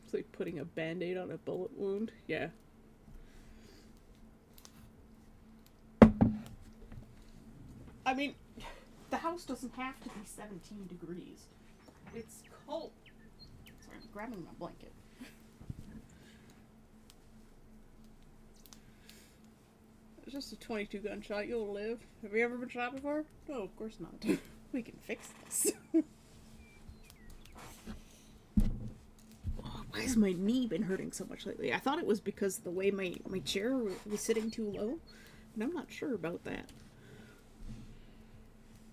It's like putting a band-aid on a bullet wound. Yeah. I mean, the house doesn't have to be 17 degrees. It's cold. Sorry, I'm grabbing my blanket. It's just a 22 gunshot. You'll live. Have you ever been shot before? No, of course not. We can fix this. Oh, why has my knee been hurting so much lately? I thought it was because of the way my chair was sitting too low, and I'm not sure about that.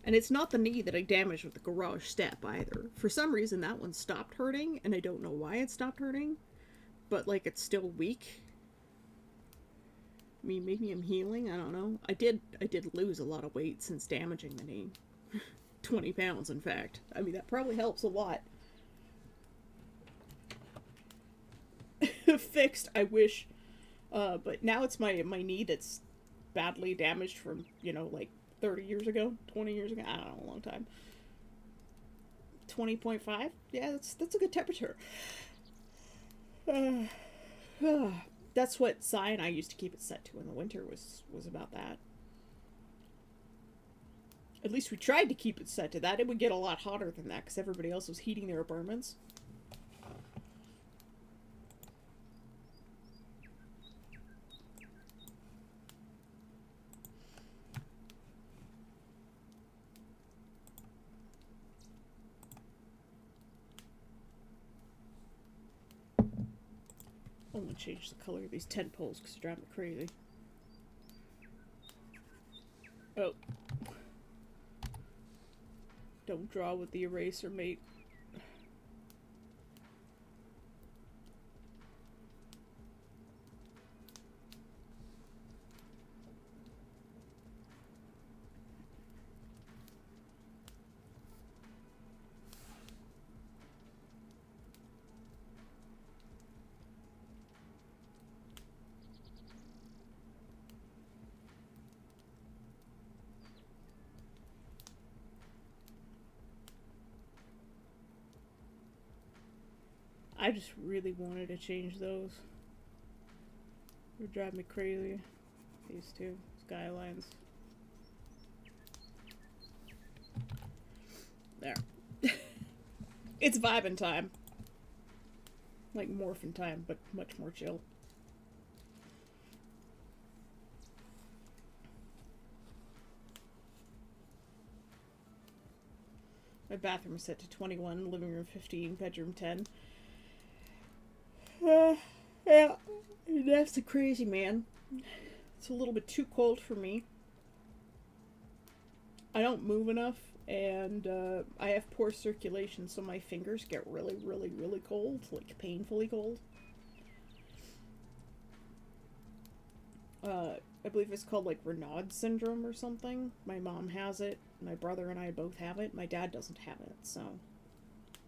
And it's not the knee that I damaged with the garage step either. For some reason, that one stopped hurting, and I don't know why it stopped hurting. But, like, it's still weak. I mean, maybe I'm healing, I don't know. I did lose a lot of weight since damaging the knee. 20 pounds, in fact. I mean, that probably helps a lot. Fixed, I wish. But now it's my knee that's badly damaged from, you know, like, 30 years ago, 20 years ago, I don't know, a long time. 20.5? Yeah, that's a good temperature. That's what Sai and I used to keep it set to in the winter, was about that. At least we tried to keep it set to that. It would get a lot hotter than that because everybody else was heating their apartments. I'm gonna change the color of these tent poles because they're driving me crazy. Oh. Don't draw with the eraser, mate. I just really wanted to change those. They drive me crazy. These two skylines. There. It's vibing time. Like morphin' time, but much more chill. My bathroom is set to 21, living room 15, bedroom 10. Yeah, that's the crazy man. It's a little bit too cold for me. I don't move enough, and I have poor circulation, so my fingers get really, really, really cold, like painfully cold. I believe it's called like Raynaud syndrome or something. My mom has it. My brother and I both have it. My dad doesn't have it, so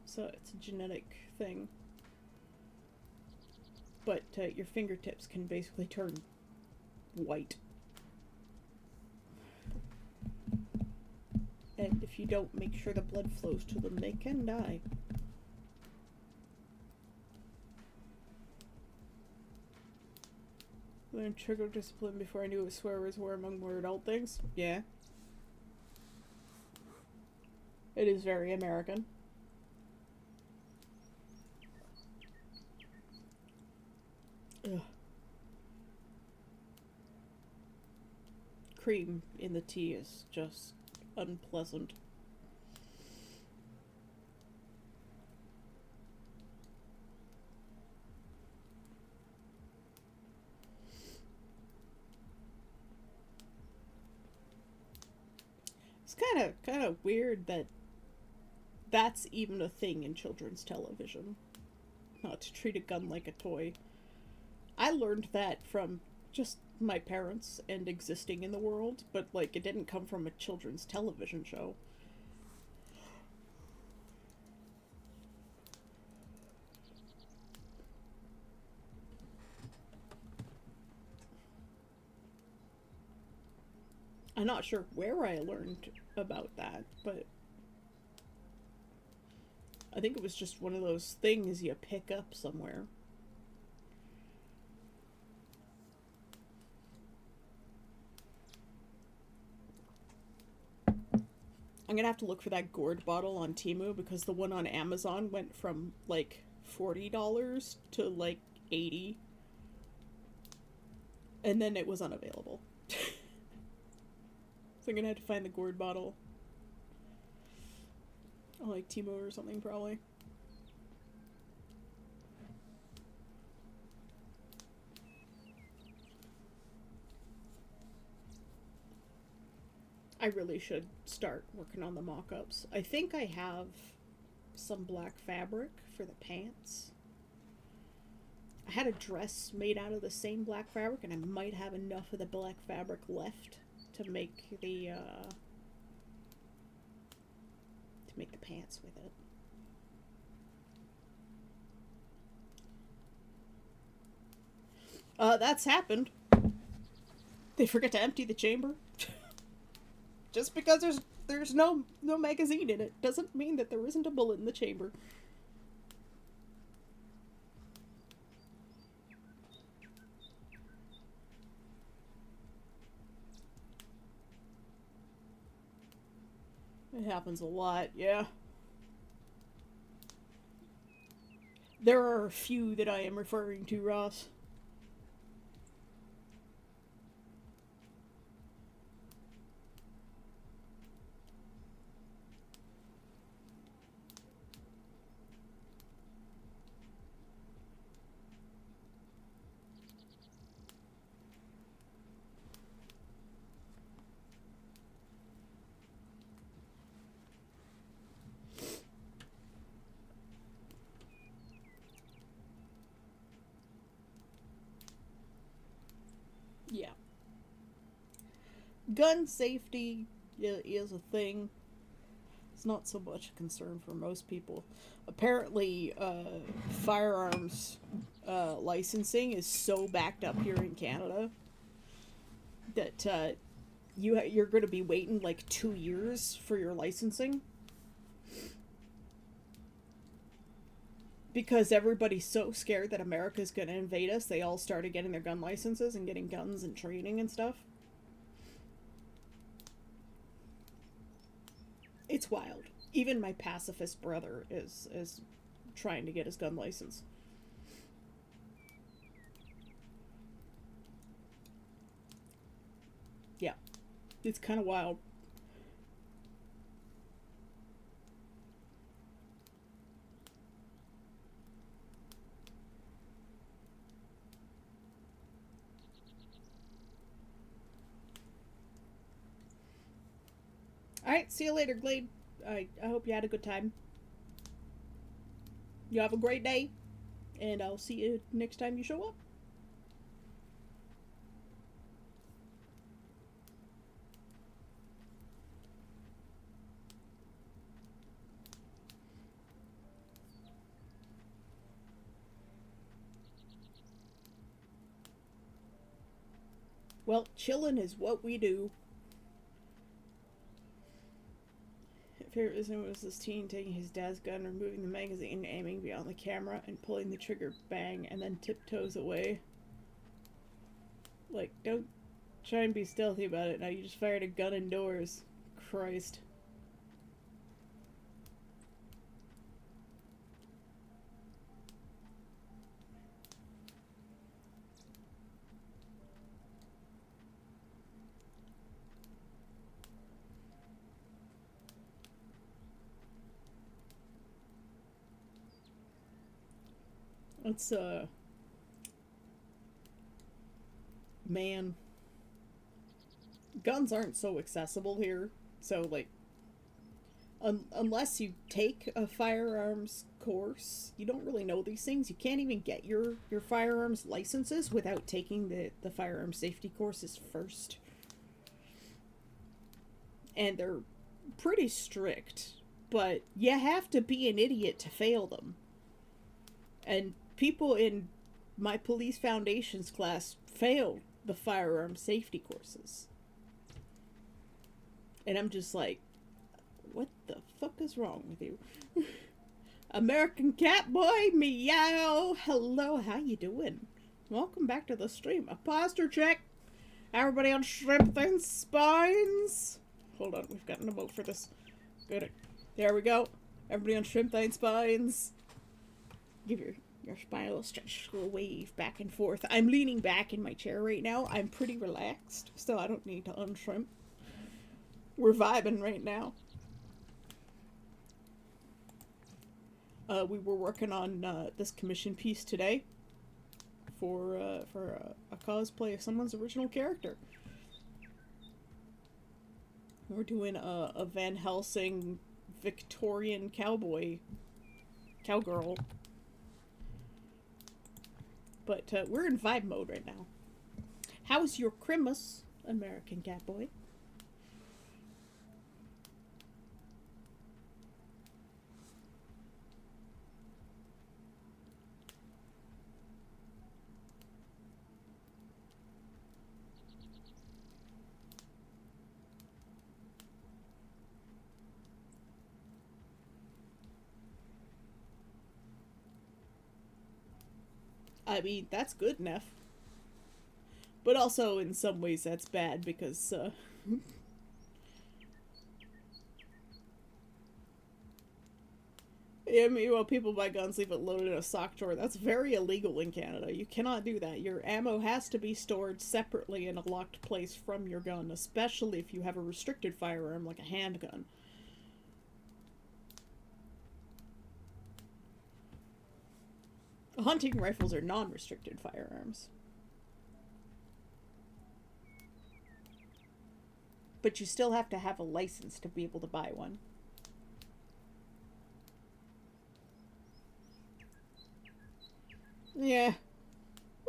it's a genetic thing. But your fingertips can basically turn white. And if you don't make sure the blood flows to them, they can die. Learned trigger discipline before I knew what swear words were among more adult things. Yeah. It is very American. Ugh. Cream in the tea is just unpleasant. It's kind of weird that that's even a thing in children's television. Not to treat a gun like a toy. I learned that from just my parents and existing in the world, but like it didn't come from a children's television show. I'm not sure where I learned about that, but I think it was just one of those things you pick up somewhere. I'm gonna have to look for that gourd bottle on Temu because the one on Amazon went from like $40 to like 80, and then it was unavailable. So I'm gonna have to find the gourd bottle on like Temu or something probably. I really should start working on the mock-ups. I think I have some black fabric for the pants. I had a dress made out of the same black fabric, and I might have enough of the black fabric left to make the pants with it. That's happened. They forget to empty the chamber. Just because there's no magazine in it doesn't mean that there isn't a bullet in the chamber. It happens a lot, yeah. There are a few that I am referring to, Ross. Yeah. Gun safety is a thing. It's not so much a concern for most people. Apparently, firearms licensing is so backed up here in Canada that you're going to be waiting like 2 years for your licensing because everybody's so scared that America's going to invade us. They all started getting their gun licenses and getting guns and training and stuff. It's wild. Even my pacifist brother is trying to get his gun license. Yeah, it's kind of wild. All right, see you later, Glade. I hope you had a good time. You have a great day, and I'll see you next time you show up. Well, chillin' is what we do. Favorite incident was this teen taking his dad's gun, removing the magazine, aiming beyond the camera, and pulling the trigger, bang, and then tiptoes away. Like, don't try and be stealthy about it now. You just fired a gun indoors. Christ. It's, man. Guns aren't so accessible here. So, like, unless you take a firearms course, you don't really know these things. You can't even get your firearms licenses without taking the firearm safety courses first. And they're pretty strict, but you have to be an idiot to fail them. And people in my police foundations class failed the firearm safety courses. And I'm just like, what the fuck is wrong with you? American Cat Boy, meow. Hello, how you doing? Welcome back to the stream. A posture check. Everybody on shrimp and spines. Hold on, we've got an emote for this. Good. There we go. Everybody on shrimp and spines. Give your spine a little stretch, a little wave back and forth. I'm leaning back in my chair right now. I'm pretty relaxed, so I don't need to unshrimp. We're vibing right now. We were working on this commission piece today for a cosplay of someone's original character. We're doing a Van Helsing Victorian cowgirl. But we're in vibe mode right now. How's your Christmas, American Catboy? I mean, that's good enough. But also, in some ways, that's bad because, yeah, meanwhile, people buy guns, leave it loaded in a sock drawer. That's very illegal in Canada. You cannot do that. Your ammo has to be stored separately in a locked place from your gun, especially if you have a restricted firearm like a handgun. Hunting rifles are non-restricted firearms. But you still have to have a license to be able to buy one. Yeah.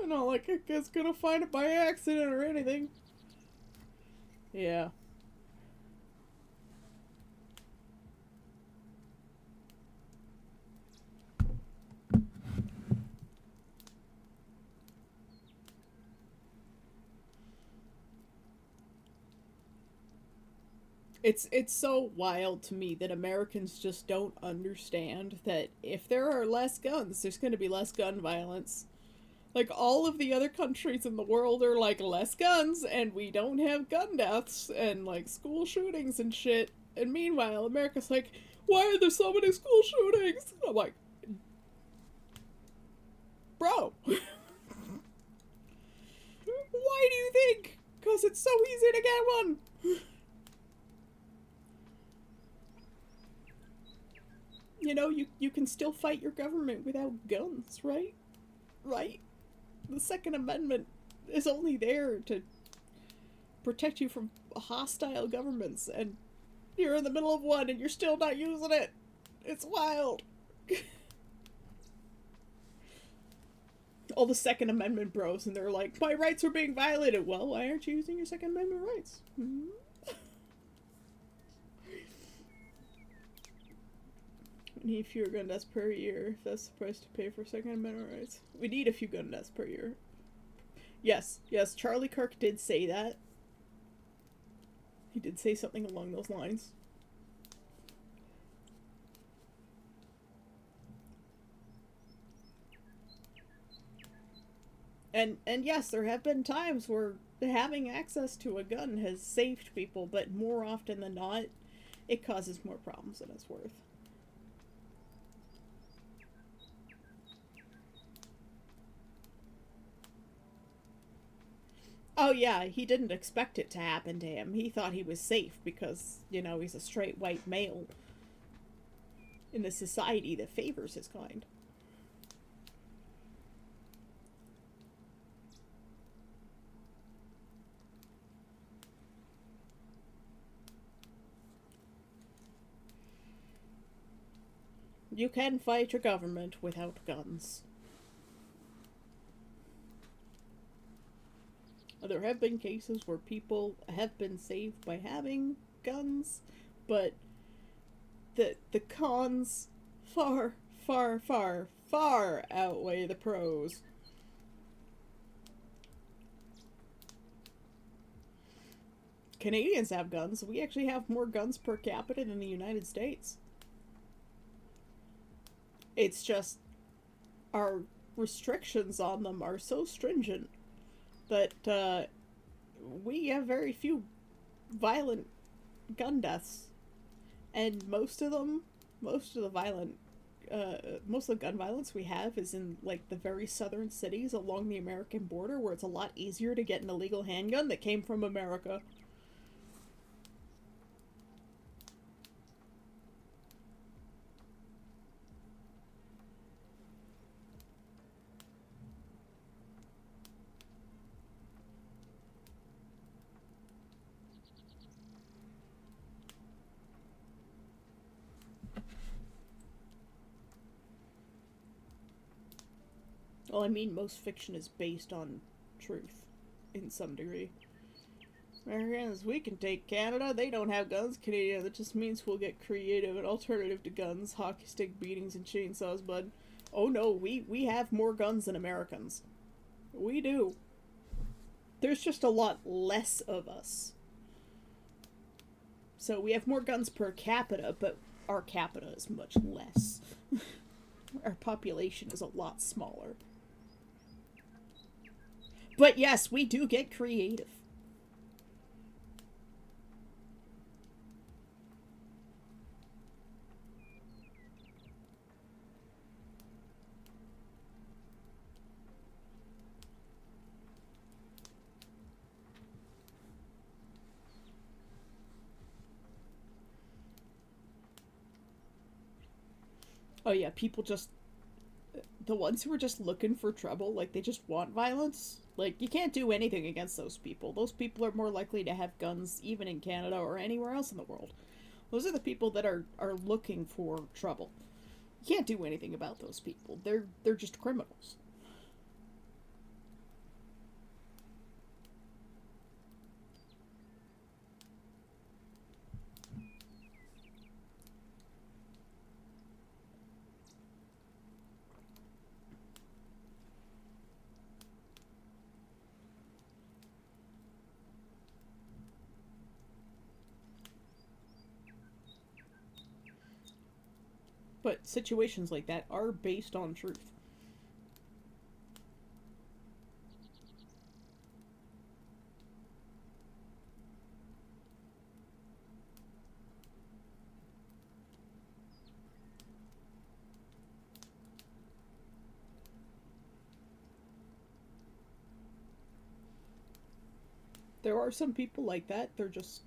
I not like a kid's gonna find it by accident or anything. Yeah. It's so wild to me that Americans just don't understand that if there are less guns, there's going to be less gun violence. Like, all of the other countries in the world are like, less guns, and we don't have gun deaths and like school shootings and shit. And meanwhile, America's like, why are there so many school shootings? I'm like, bro, why do you think? Because it's so easy to get one. You know, you can still fight your government without guns, right? Right? The Second Amendment is only there to protect you from hostile governments, and you're in the middle of one and you're still not using it. It's wild. All the Second Amendment bros, and they're like, my rights are being violated. Well, why aren't you using your Second Amendment rights? Hmm? We need fewer gun deaths per year if that's the price to pay for Second Amendment rights. We need a few gun deaths per year. Yes, Charlie Kirk did say that. He did say something along those lines. And yes, there have been times where having access to a gun has saved people, but more often than not, it causes more problems than it's worth. Oh yeah, he didn't expect it to happen to him. He thought he was safe because, you know, he's a straight white male in a society that favors his kind. You can fight your government without guns. There have been cases where people have been saved by having guns, but the cons far, far, far, far outweigh the pros. Canadians have guns. We actually have more guns per capita than the United States. It's just our restrictions on them are so stringent that we have very few violent gun deaths, and most of them, most of the violent, most of the gun violence we have is in like the very southern cities along the American border, where it's a lot easier to get an illegal handgun that came from America. Well, I mean, most fiction is based on truth in some degree. Americans, we can take Canada. They don't have guns. Canada, that just means we'll get creative. An alternative to guns, hockey stick beatings, and chainsaws, bud. Oh no, we have more guns than Americans. We do. There's just a lot less of us. So we have more guns per capita, but our capita is much less. Our population is a lot smaller. But yes, we do get creative. Oh yeah, people just, the ones who are just looking for trouble, like they just want violence. Like you can't do anything against those people. Those people are more likely to have guns even in Canada or anywhere else in the world. Those are the people that are looking for trouble. You can't do anything about those people. They're just criminals. But situations like that are based on truth. There are some people like that. They're just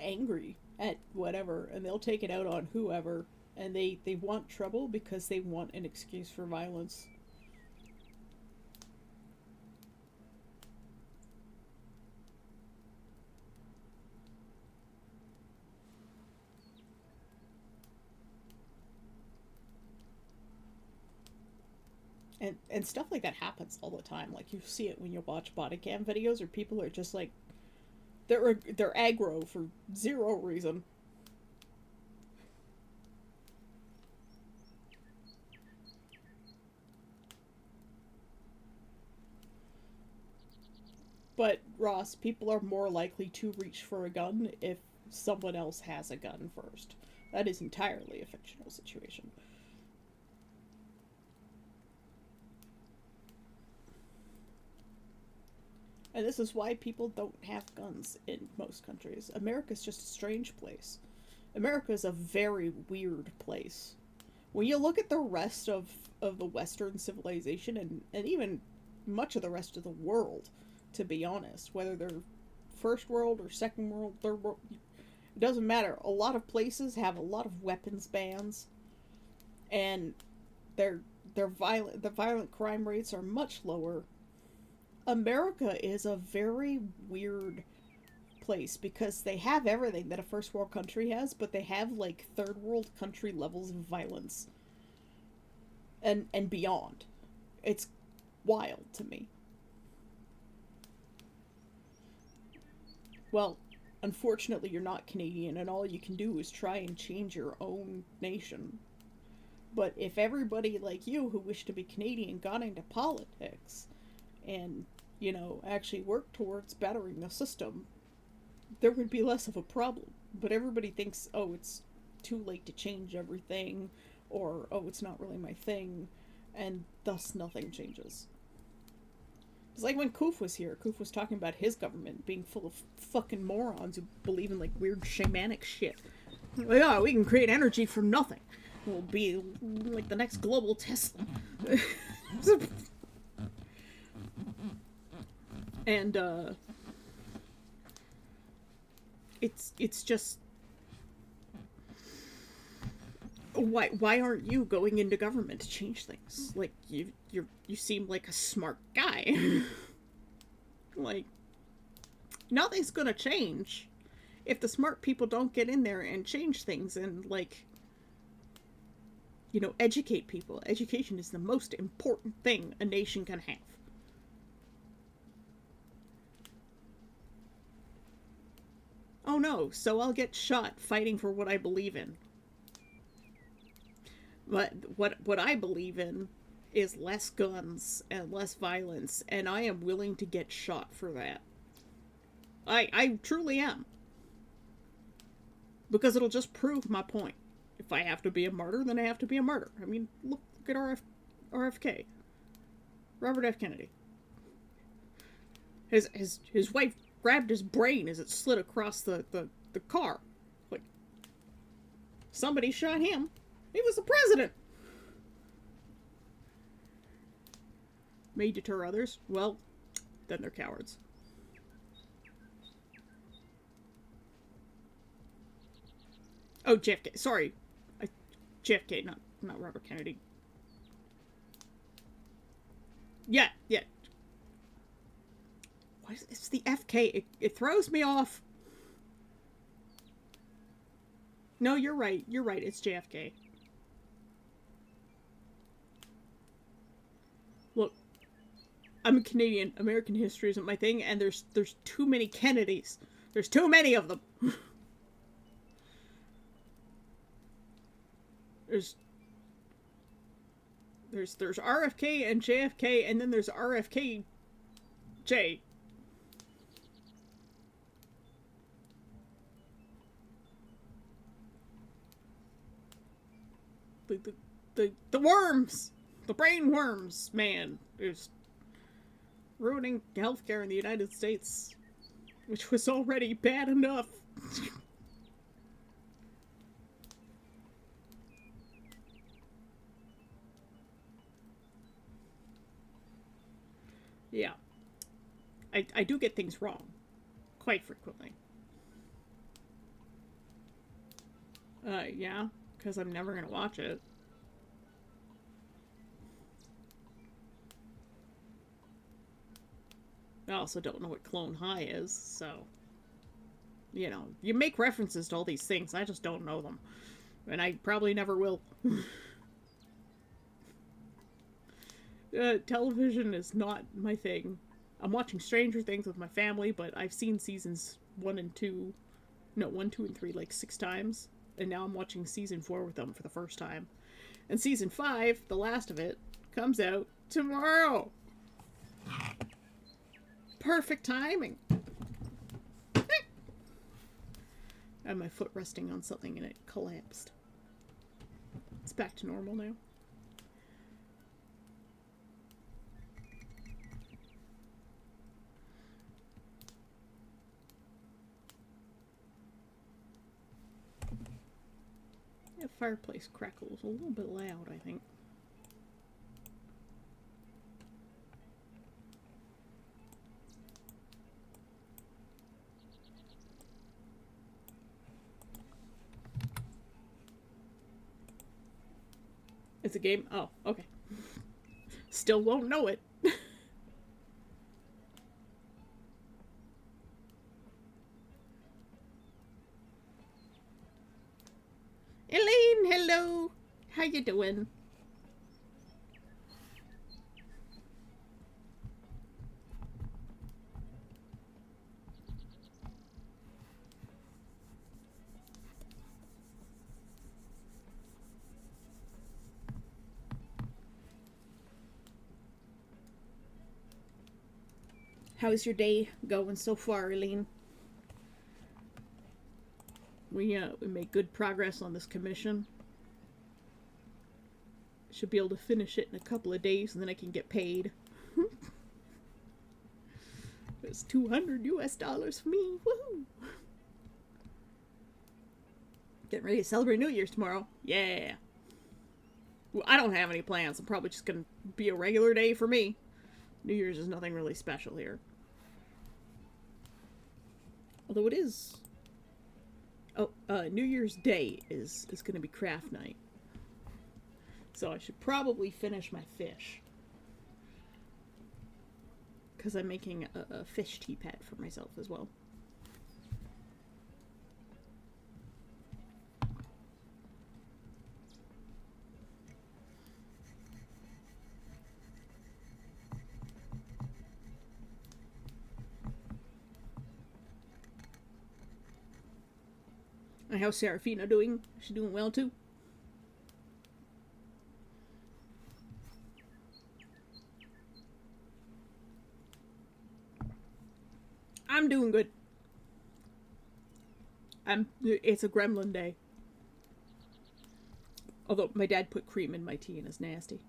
angry at whatever, and they'll take it out on whoever, and they want trouble because they want an excuse for violence. And stuff like that happens all the time. Like, you see it when you watch body cam videos, or people are just like, they're aggro for zero reason. But Ross, people are more likely to reach for a gun if someone else has a gun first. That is entirely a fictional situation. And this is why people don't have guns in most countries. America's just a strange place. America is a very weird place. When you look at the rest of the Western civilization, and even much of the rest of the world, to be honest, whether they're first world or second world, third world, it doesn't matter. A lot of places have a lot of weapons bans, and their the violent crime rates are much lower. America is a very weird place because they have everything that a first world country has, but they have like third world country levels of violence and beyond. It's wild to me. Well, unfortunately, you're not Canadian, and all you can do is try and change your own nation. But if everybody like you who wish to be Canadian got into politics and, actually worked towards bettering the system, there would be less of a problem. But everybody thinks, oh, it's too late to change everything, or, oh, it's not really my thing, and thus nothing changes. It's like when Koof was here. Koof was talking about his government being full of fucking morons who believe in like weird shamanic shit. Like, oh, we can create energy from nothing. We'll be like the next global Tesla. And it's just, why aren't you going into government to change things? Like, you seem like a smart guy. Like, nothing's gonna change if the smart people don't get in there and change things and, like, educate people. Education is the most important thing a nation can have. Oh no, so I'll get shot fighting for what I believe in. But what I believe in is less guns and less violence, and I am willing to get shot for that. I truly am. Because it'll just prove my point. If I have to be a martyr, then I have to be a martyr. I mean, look at RFK. Robert F. Kennedy. His wife grabbed his brain as it slid across the car. Like, somebody shot him. He was the president. May deter others? Well, then they're cowards. Oh, JFK. Sorry. JFK, not Robert Kennedy. Yeah. What is it's the FK? It throws me off. No, you're right. You're right. It's JFK. Look, I'm a Canadian. American history isn't my thing, and there's too many Kennedys. There's too many of them. there's RFK and JFK, and then there's RFK J. The worms, the brain worms, man, is ruining healthcare in the United States, which was already bad enough. Yeah. I do get things wrong quite frequently. Yeah, because I'm never gonna watch it. I also don't know what Clone High is, so you know, you make references to all these things. I just don't know them, and I probably never will. Television is not my thing. I'm watching Stranger Things with my family, but I've seen seasons 1 and 2, no, 1, 2, and 3 like 6 times, and now I'm watching season 4 with them for the first time. And season 5, the last of it, comes out tomorrow. Perfect timing. I had my foot resting on something and it collapsed. It's back to normal now. The fireplace crackles a little bit loud, I think. It's a game? Oh, okay. Still won't know it. Elaine, hello. How you doing? How's your day going so far, Elaine? We made good progress on this commission. Should be able to finish it in a couple of days, and then I can get paid. It's $200 for me. Woohoo! Getting ready to celebrate New Year's tomorrow. Yeah. Well, I don't have any plans. I'm probably just gonna be a regular day for me. New Year's is nothing really special here. Although it is. Oh, New Year's Day is gonna be craft night. So I should probably finish my fish. Because I'm making a fish tea pad for myself as well. And how's Serafina doing? Is she doing well too? I'm doing good. It's a gremlin day. Although my dad put cream in my tea and it's nasty.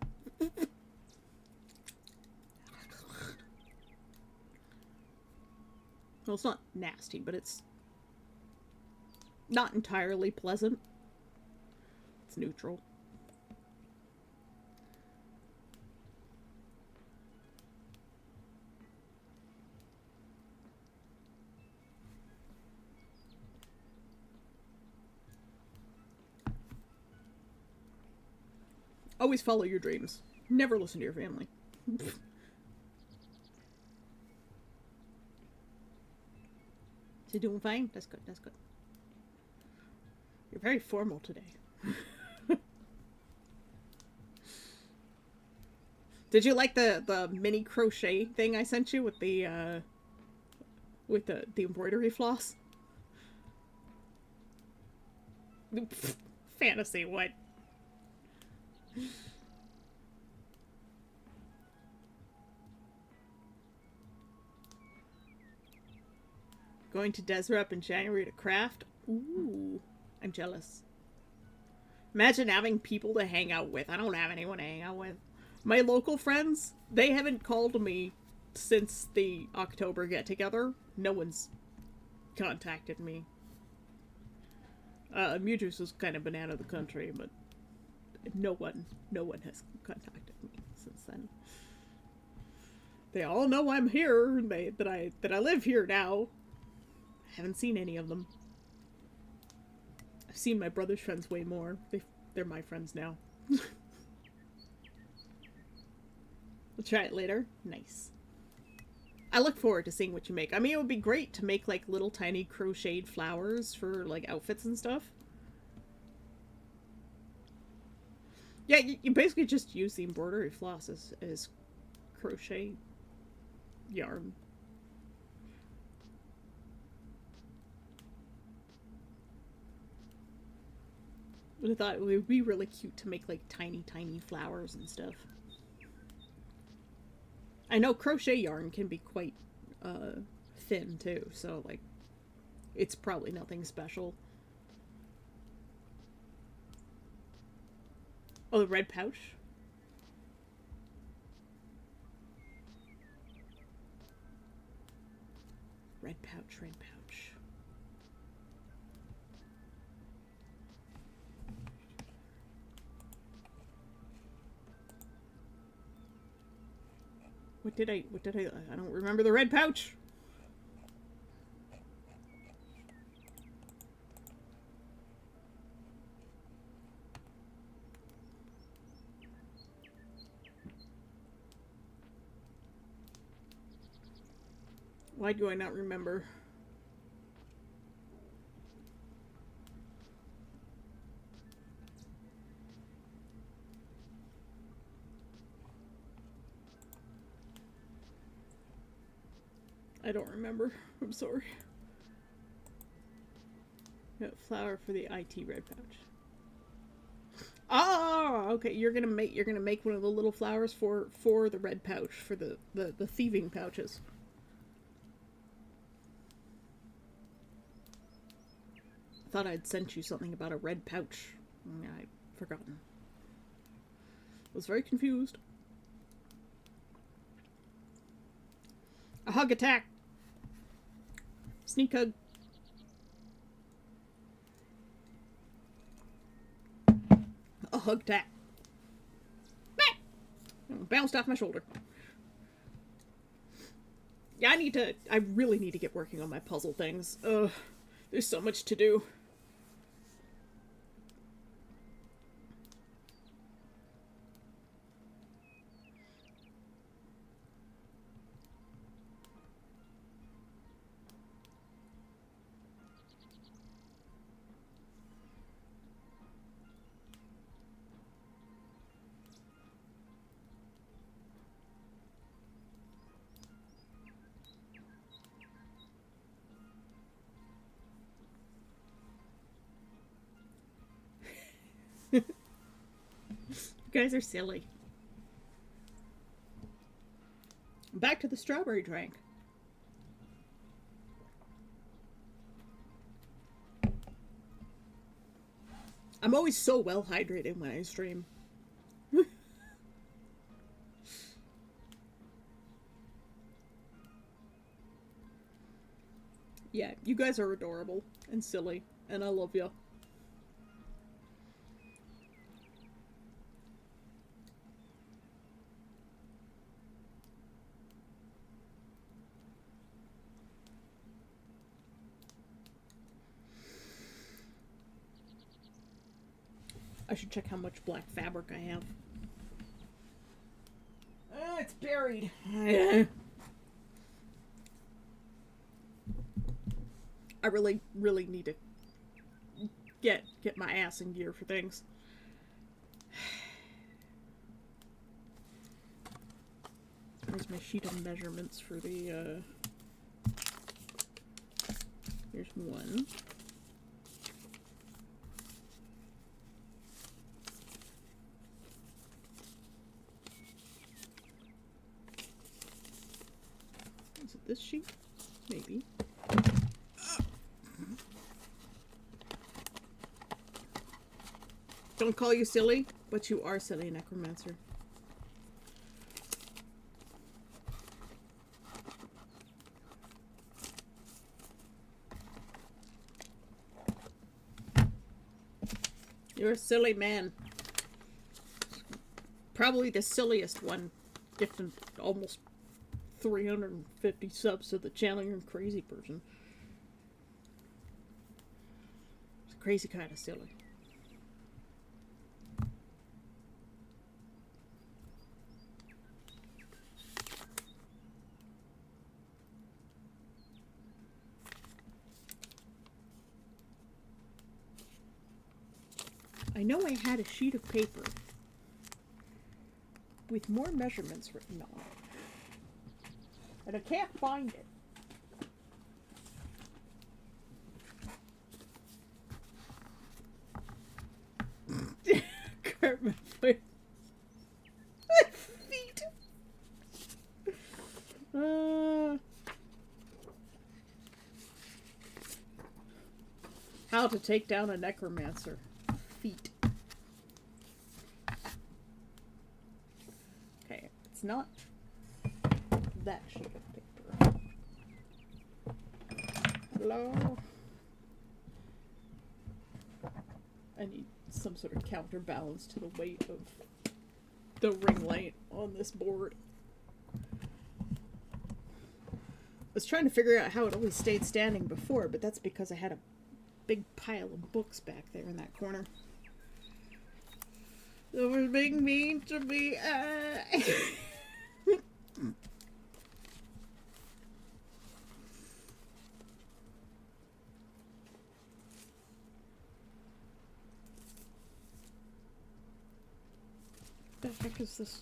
Well, it's not nasty, but it's not entirely pleasant. It's neutral. Always follow your dreams. Never listen to your family. You're doing fine? That's good, that's good. You're very formal today. Did you like the mini crochet thing I sent you with the embroidery floss? Fantasy, what? Going to Desrep in January to craft? Ooh, I'm jealous. Imagine having people to hang out with. I don't have anyone to hang out with. My local friends, they haven't called me since the October get-together. No one's contacted me. Mudrus was kind of been out of the country, but no one has contacted me since then. They all know I'm here. That I live here now. I haven't seen any of them. I've seen my brother's friends way more. They're my friends now. We'll try it later. Nice. I look forward to seeing what you make. I mean, it would be great to make, like, little tiny crocheted flowers for, like, outfits and stuff. Yeah, you basically just use the embroidery floss as crochet yarn. But I thought it would be really cute to make, like, tiny flowers and stuff. I know crochet yarn can be quite thin too, so like it's probably nothing special. Oh, the red pouch? Red pouch, red pouch. What did I don't remember the red pouch. Why do I not remember? I don't remember. I'm sorry. Got flower for the IT red pouch. Oh, okay. You're gonna make one of the little flowers for the red pouch, for the thieving pouches. I thought I'd sent you something about a red pouch. I'd forgotten. I was very confused. A hug attack. Sneak hug. A hug attack. Bounced off my shoulder. Yeah, I really need to get working on my puzzle things. Ugh, there's so much to do. You guys are silly. Back to the strawberry drink. I'm always so well hydrated when I stream. Yeah, you guys are adorable and silly, and I love you. I should check how much black fabric I have. It's buried. I really need to get my ass in gear for things. Here's my sheet of measurements for the, here's one. Is it this sheet? Maybe. Don't call you silly, but you are silly, Necromancer. You're a silly man. Probably the silliest one, if almost 350 subs to the channel. You're a crazy person. It's crazy kind of silly. I know I had a sheet of paper with more measurements written on it, and I can't find it. Cartman foot. Feet. How to take down a necromancer. Feet. Okay, it's not that sheet of paper. Hello? I need some sort of counterbalance to the weight of the ring light on this board. I was trying to figure out how it always stayed standing before, but that's because I had a big pile of books back there in that corner. It was being mean to me. The heck is this?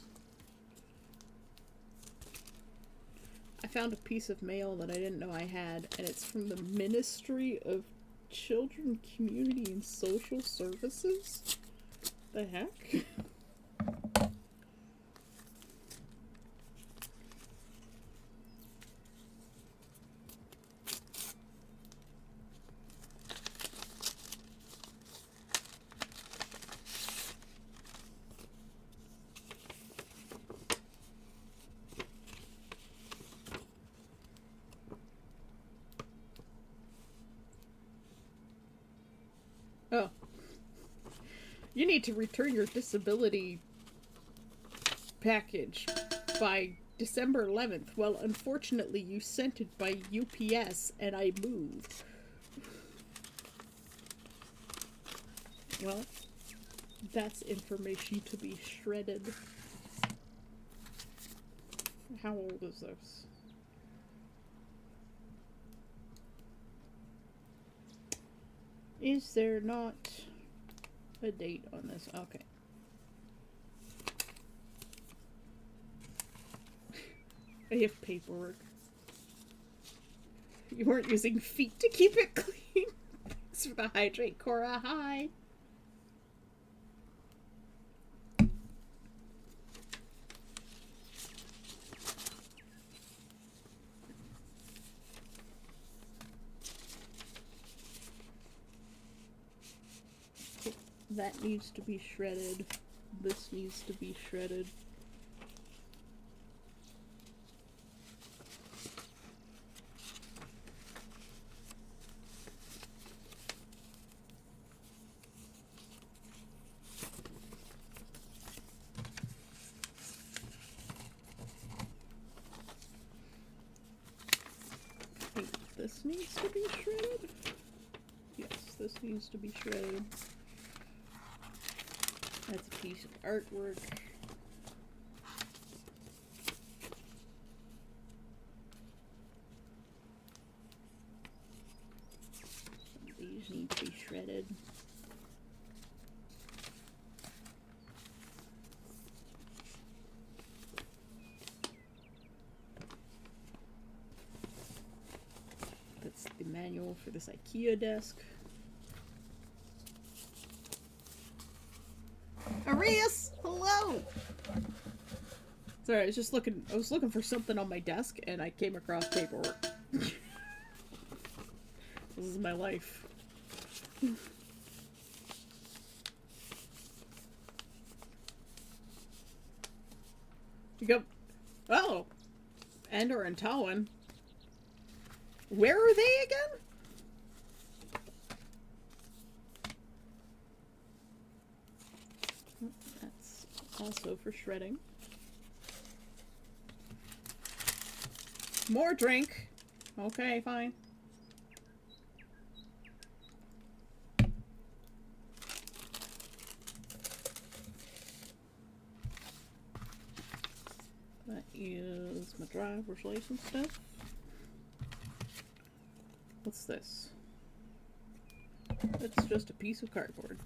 I found a piece of mail that I didn't know I had, and it's from the Ministry of Children, Community, and Social Services? The heck? Oh. You need to return your disability package by December 11th. Well, unfortunately, you sent it by UPS and I moved. Well, that's information to be shredded. How old is this? Is there not a date on this? Okay. I have paperwork. You weren't using feet to keep it clean. Thanks for the hydrate, Cora. Hi. That needs to be shredded. This needs to be shredded. I think this needs to be shredded. Yes, this needs to be shredded. That's a piece of artwork. Some of these need to be shredded. That's the manual for this IKEA desk. Arias, hello. Sorry, I was looking for something on my desk and I came across paperwork. This is my life. You go. Oh, Endor and Tawin. Where are they again? That's also for shredding. More drink. Okay, fine. That is my driver's license stuff. What's this? It's just a piece of cardboard.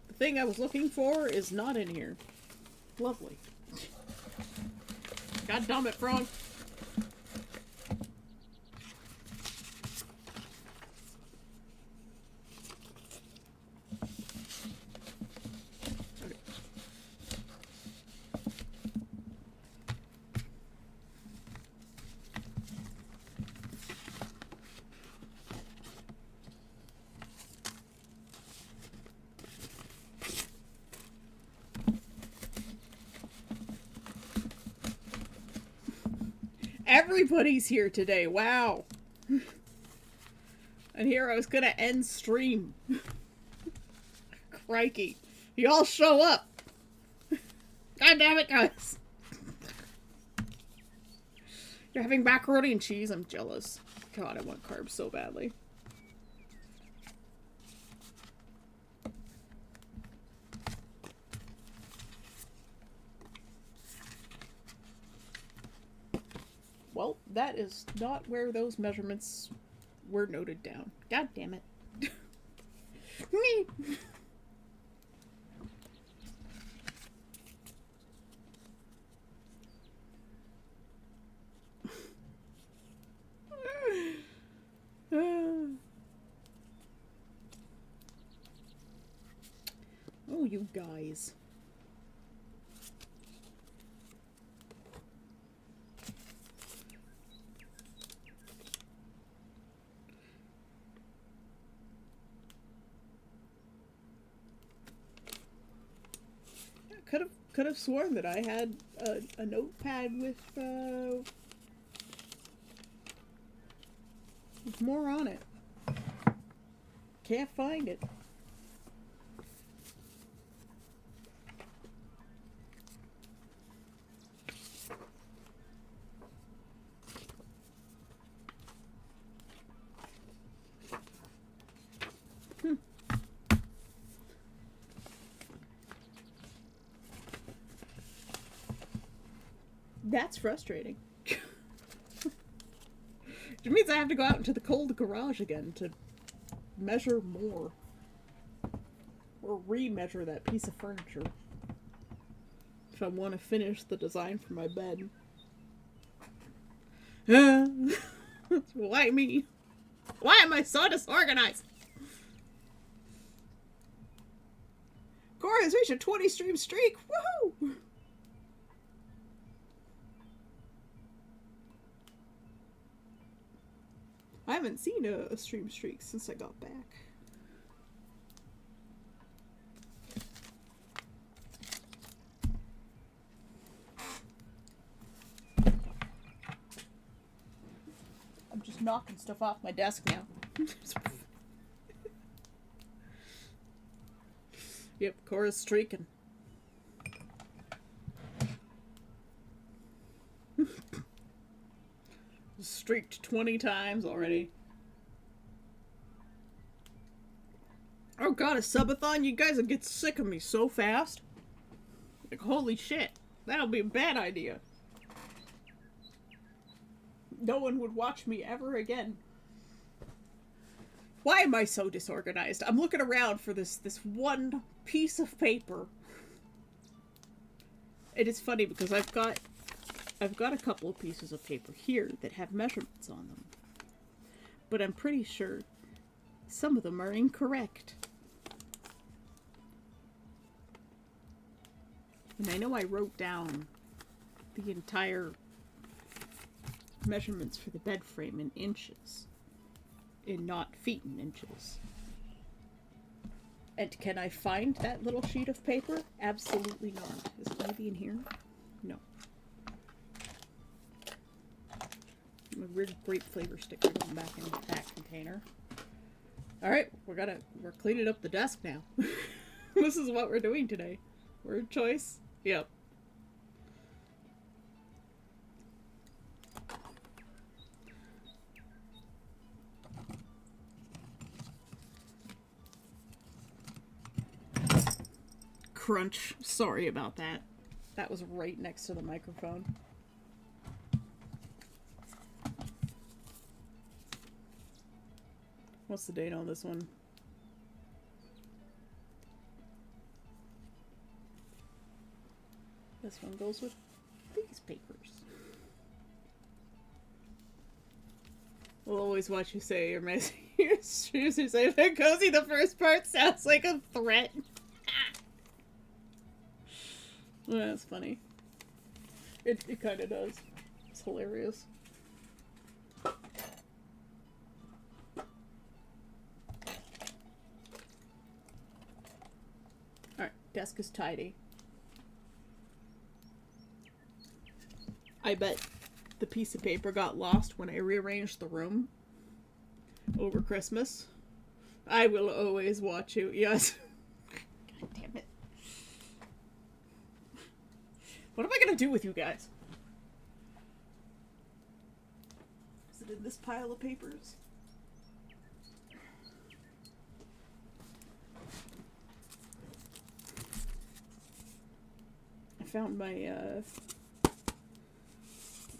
The thing I was looking for is not in here. Lovely. God damn it, Frog. Everybody's here today. Wow. And here I was gonna end stream. Crikey. You all show up. God damn it, guys. You're having macaroni and cheese? I'm jealous. God, I want carbs so badly. Well, that is not where those measurements were noted down. God damn it. Me. Oh, you guys. Could have sworn that I had a notepad with more on it. Can't find it. That's frustrating. It means I have to go out into the cold garage again to measure more. Or re-measure that piece of furniture. If I want to finish the design for my bed. Why me? Why am I so disorganized? Cora has reached a 20 stream streak. Woohoo! I haven't seen a stream streak since I got back. I'm just knocking stuff off my desk now. Yep, Cora's streaking. Streaked 20 times already. Oh god, a subathon? You guys will get sick of me so fast. Like, holy shit. That'll be a bad idea. No one would watch me ever again. Why am I so disorganized? I'm looking around for this one piece of paper. It is funny because I've got a couple of pieces of paper here that have measurements on them. But I'm pretty sure some of them are incorrect. And I know I wrote down the entire measurements for the bed frame in inches. In not feet and inches. And can I find that little sheet of paper? Absolutely not. Is it maybe in here? No. My weird grape flavor sticker going back in that container. Alright, we're cleaning up the desk now. This is what we're doing today. Word choice. Yep. Crunch. Sorry about that. That was right next to the microphone. What's the date on this one? This one goes with these papers. We'll always watch you say you're messing your shoes or say that cozy. The first part sounds like a threat. Well, that's funny. It kind of does. It's hilarious. Alright, desk is tidy. I bet the piece of paper got lost when I rearranged the room over Christmas. I will always watch you. Yes. God damn it. What am I gonna do with you guys? Is it in this pile of papers? I found my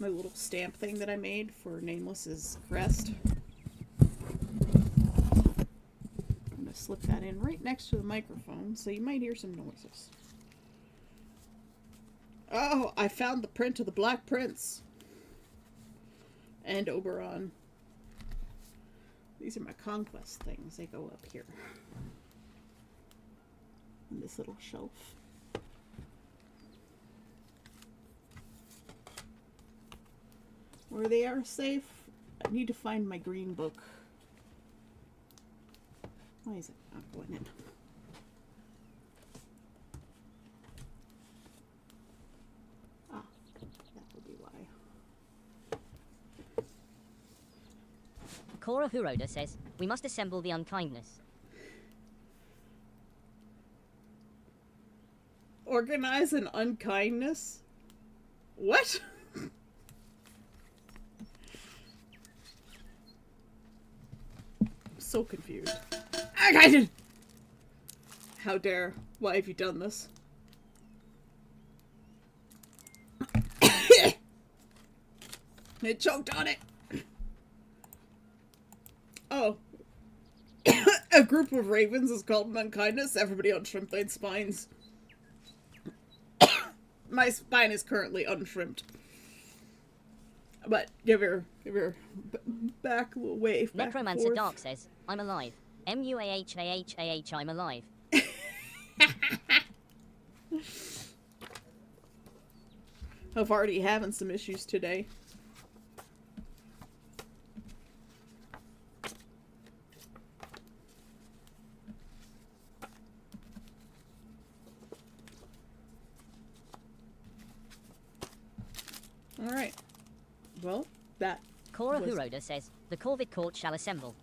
my little stamp thing that I made for Nameless's crest. I'm gonna slip that in right next to the microphone, so you might hear some noises. Oh, I found the print of the Black Prince. And Oberon. These are my conquest things. They go up here. In this little shelf. Where they are safe, I need to find my green book. Why is it not going in? Ah, that would be why. Cora Huroda says, we must assemble the unkindness. Organize an unkindness? What? So confused. How dare? Why have you done this? It choked on it. Oh. A group of ravens is called an unkindness. Everybody on Shrimpline spines. My spine is currently unshrimped. But give her back a little wave. Necromancer Dark says, I'm alive. M-U-A-H-A-H-A-H, I'm alive. I've already having some issues today. Alright. Well, that Cora Huroda says, the Corvid Court shall assemble.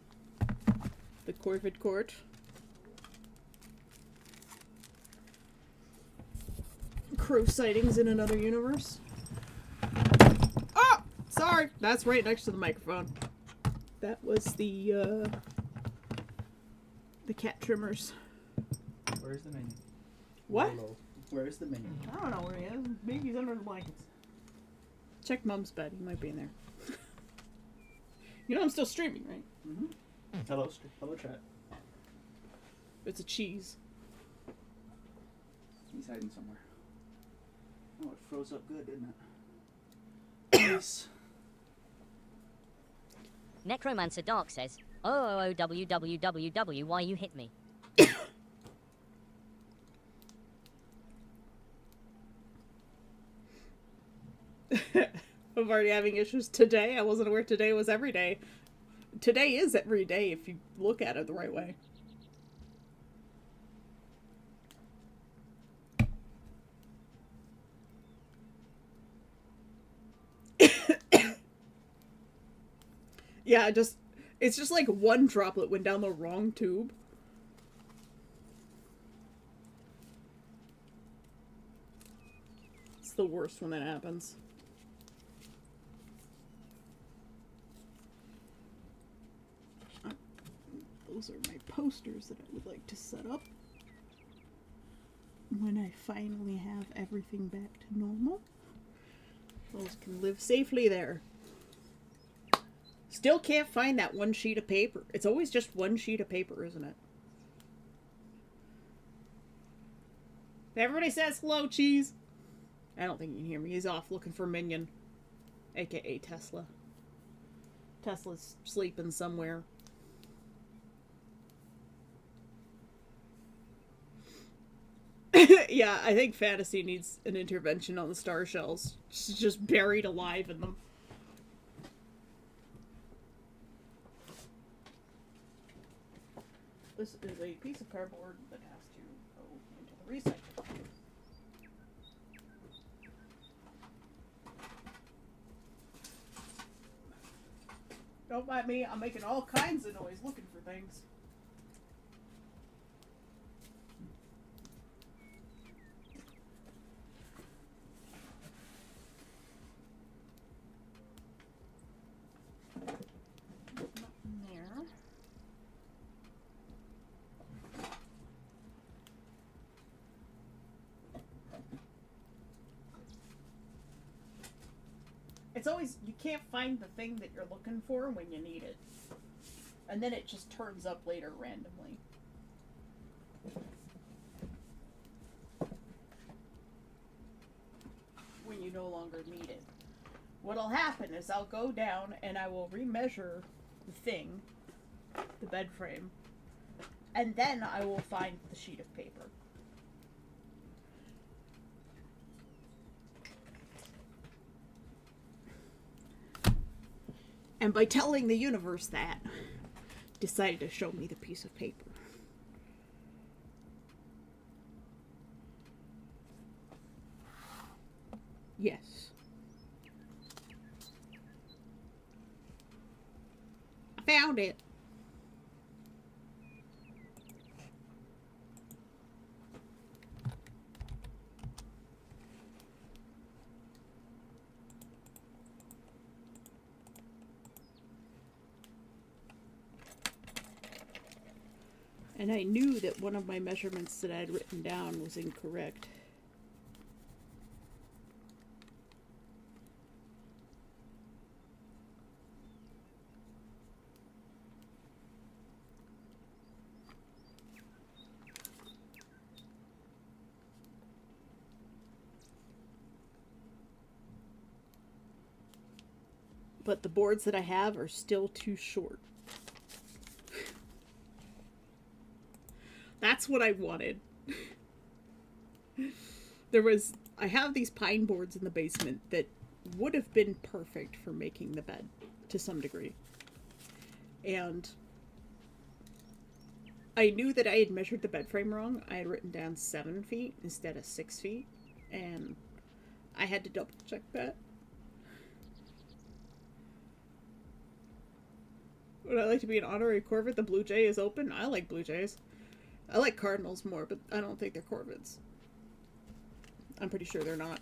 The Corvid Court. Crow sightings in another universe. Oh! Sorry! That's right next to the microphone. That was the cat trimmers. Where's the menu? What? Hello. Where's the menu? I don't know where he is. Maybe he's under the blankets. Check Mom's bed. He might be in there. You know I'm still streaming, right? Mm-hmm. Hello, hello, chat. It's a cheese. He's hiding somewhere. Oh, it froze up good, didn't it? Nice. Necromancer Dark says, why you hit me? I'm already having issues today. I wasn't aware today was every day. Today is every day if you look at it the right way. Yeah, it's just like one droplet went down the wrong tube. the worst when that happens. Those are my posters that I would like to set up when I finally have everything back to normal. Those can live safely there. Still can't find that one sheet of paper. It's always just one sheet of paper, isn't it? Everybody says hello, Cheese. I don't think you can hear me. He's off looking for Minion, aka Tesla. Tesla's sleeping somewhere. Yeah, I think Fantasy needs an intervention on the star shells. She's just buried alive in them. This is a piece of cardboard that has to go into the recycle bucket. Don't mind me, I'm making all kinds of noise looking for things. It's always, you can't find the thing that you're looking for when you need it. And then it just turns up later randomly. When you no longer need it. What'll happen is I'll go down and I will remeasure the thing, the bed frame, and then I will find the sheet of paper. And by telling the universe that, decided to show me the piece of paper. Yes. I found it. And I knew that one of my measurements that I had written down was incorrect. But the boards that I have are still too short. That's what I wanted. I have these pine boards in the basement that would have been perfect for making the bed to some degree. And I knew that I had measured the bed frame wrong. I had written down 7 feet instead of 6 feet. And I had to double check that. Would I like to be an honorary Corvid? The Blue Jay is open. I like Blue Jays. I like Cardinals more, but I don't think they're Corvids. I'm pretty sure they're not.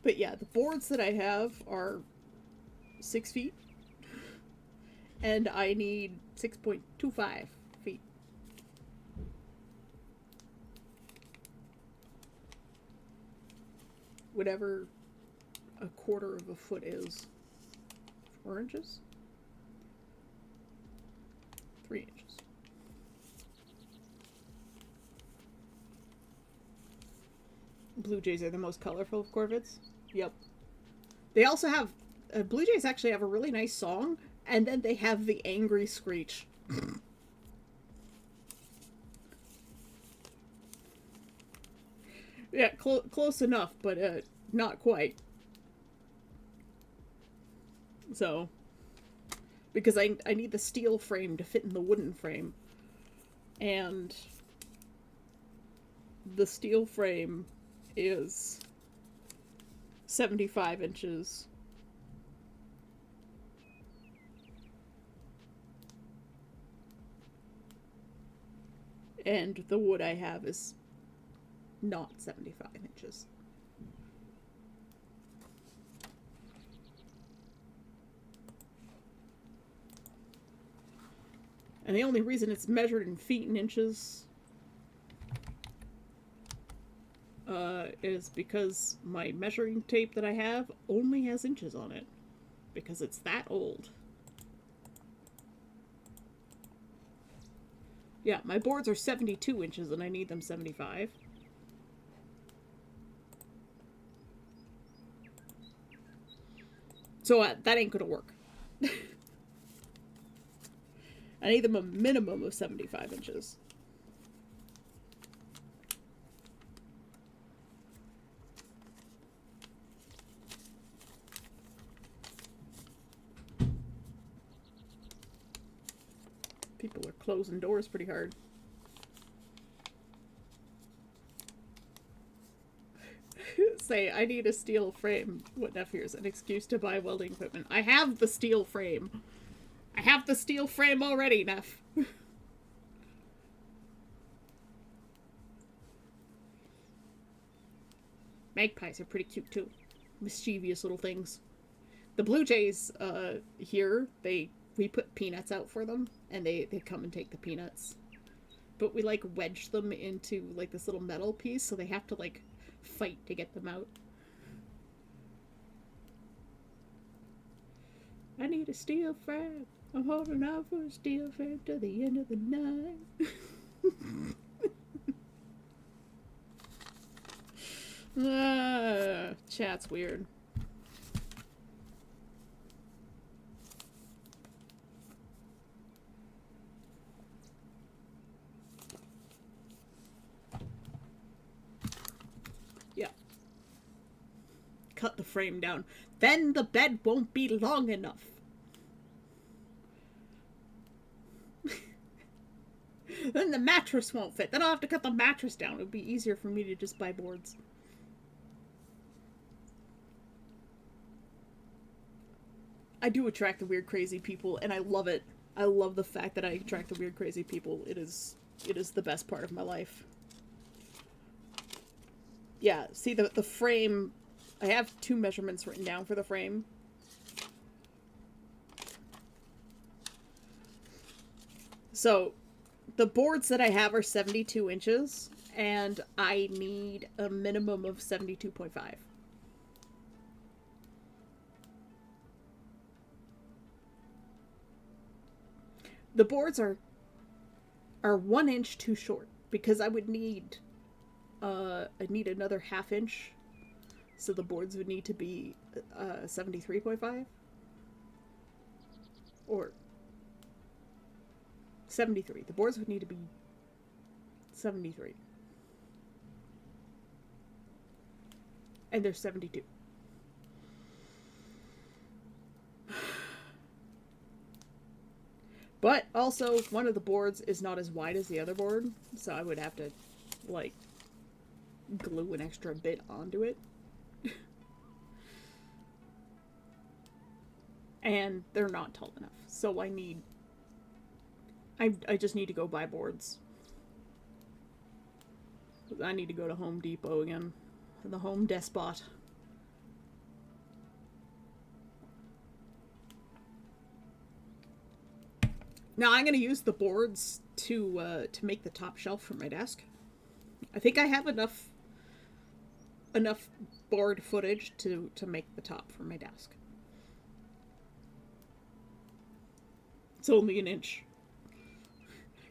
But yeah, the boards that I have are 6 feet. And I need 6.25 feet. Whatever a quarter of a foot is. 4 inches? 3 inches. Blue Jays are the most colorful of Corvids. Yep. They also have... Blue Jays actually have a really nice song, and then they have the angry screech. Yeah, close enough, but not quite. So, because I need the steel frame to fit in the wooden frame. And the steel frame is 75 inches And the wood I have is not 75 inches. And the only reason it's measured in feet and inches is because my measuring tape that I have only has inches on it. Because it's that old. Yeah, my boards are 72 inches and I need them 75. So that ain't gonna work. I need them a minimum of 75 inches. People are closing doors pretty hard. Say, I need a steel frame. What enough here's an excuse to buy welding equipment. I have the steel frame. I have the steel frame already, Neff. Magpies are pretty cute too. Mischievous little things. The blue jays here, we put peanuts out for them, and they come and take the peanuts. But we like wedge them into like this little metal piece, so they have to like fight to get them out. I need a steel frame. I'm holding out for a steel frame to the end of the night. Chat's weird. Yeah. Cut the frame down. Then the bed won't be long enough. Then the mattress won't fit. Then I'll have to cut the mattress down. It would be easier for me to just buy boards. I do attract the weird, crazy people, and I love it. I love the fact that I attract the weird, crazy people. It is the best part of my life. Yeah, see the frame. I have 2 measurements written down for the frame. So, the boards that I have are 72 inches, and I need a minimum of 72.5. The boards are 1 inch too short, because I would need another ½ inch, so the boards would need to be 73.5 or 73. The boards would need to be 73, and they're 72. But also, one of the boards is not as wide as the other board, so I would have to, like, glue an extra bit onto it. And they're not tall enough, so I just need to go buy boards. I need to go to Home Depot again. The Home Despot. Now I'm gonna use the boards to make the top shelf for my desk. I think I have enough board footage to make the top for my desk. It's only 1 inch.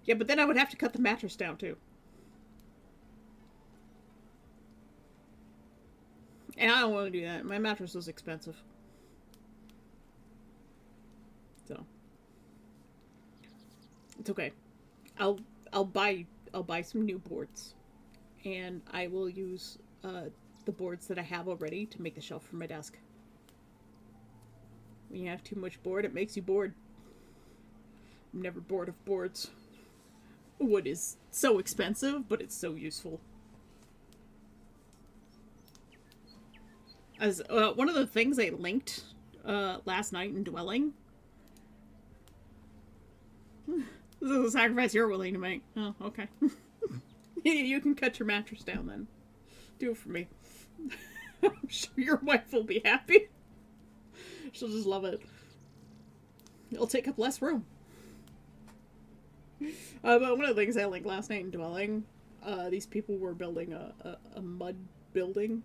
Yeah, but then I would have to cut the mattress down too. And I don't want to do that. My mattress was expensive. So it's okay. I'll buy some new boards, and I will use the boards that I have already to make the shelf for my desk. When you have too much board, it makes you bored. I'm never bored of boards. Wood is so expensive, but it's so useful. As one of the things I linked last night in Dwelling. This is a sacrifice you're willing to make. Oh, okay. You can cut your mattress down then. Do it for me. I'm sure your wife will be happy. She'll just love it. It'll take up less room. But one of the things I like last night in Dwelling, these people were building a mud building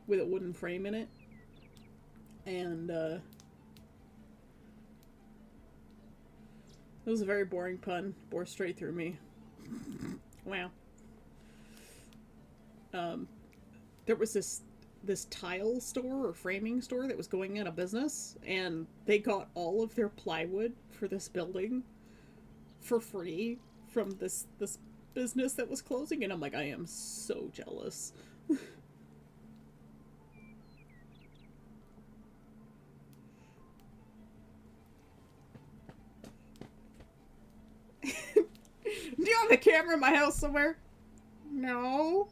with a wooden frame in it. And, it was a very boring pun. Bore straight through me. Wow. There was this tile store or framing store that was going out of business, and they got all of their plywood for this building for free from this business that was closing, and I'm like, I am so jealous. Do you have a camera in my house somewhere? No.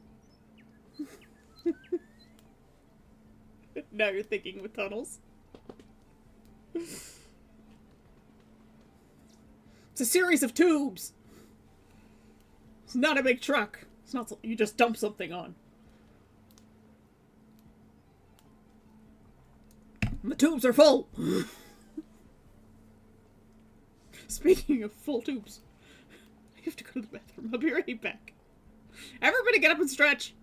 Now you're thinking with tunnels. It's a series of tubes. It's not a big truck. It's not you just dump something on. And the tubes are full. Speaking of full tubes, I have to go to the bathroom. I'll be right back. Everybody get up and stretch.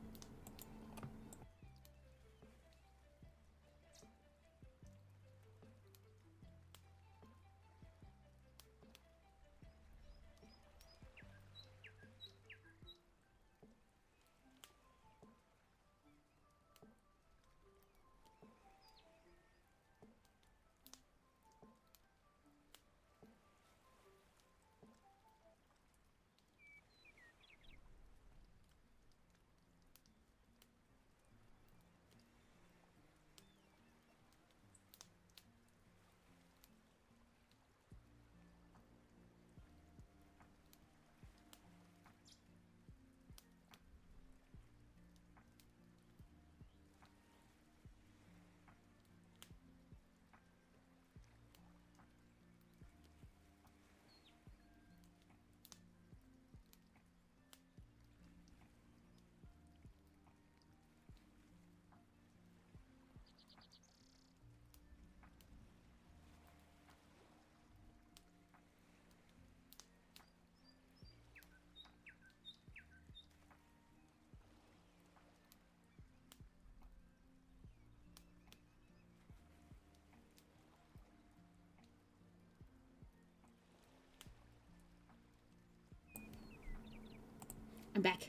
I'm back.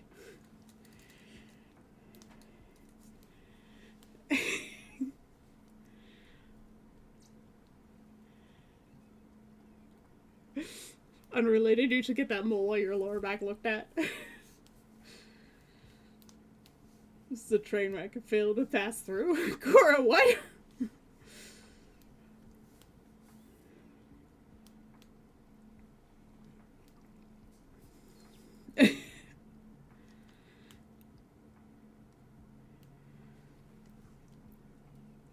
Unrelated, you should get that mole on your lower back looked at. This is a train wreck. It failed to pass through. Cora, what?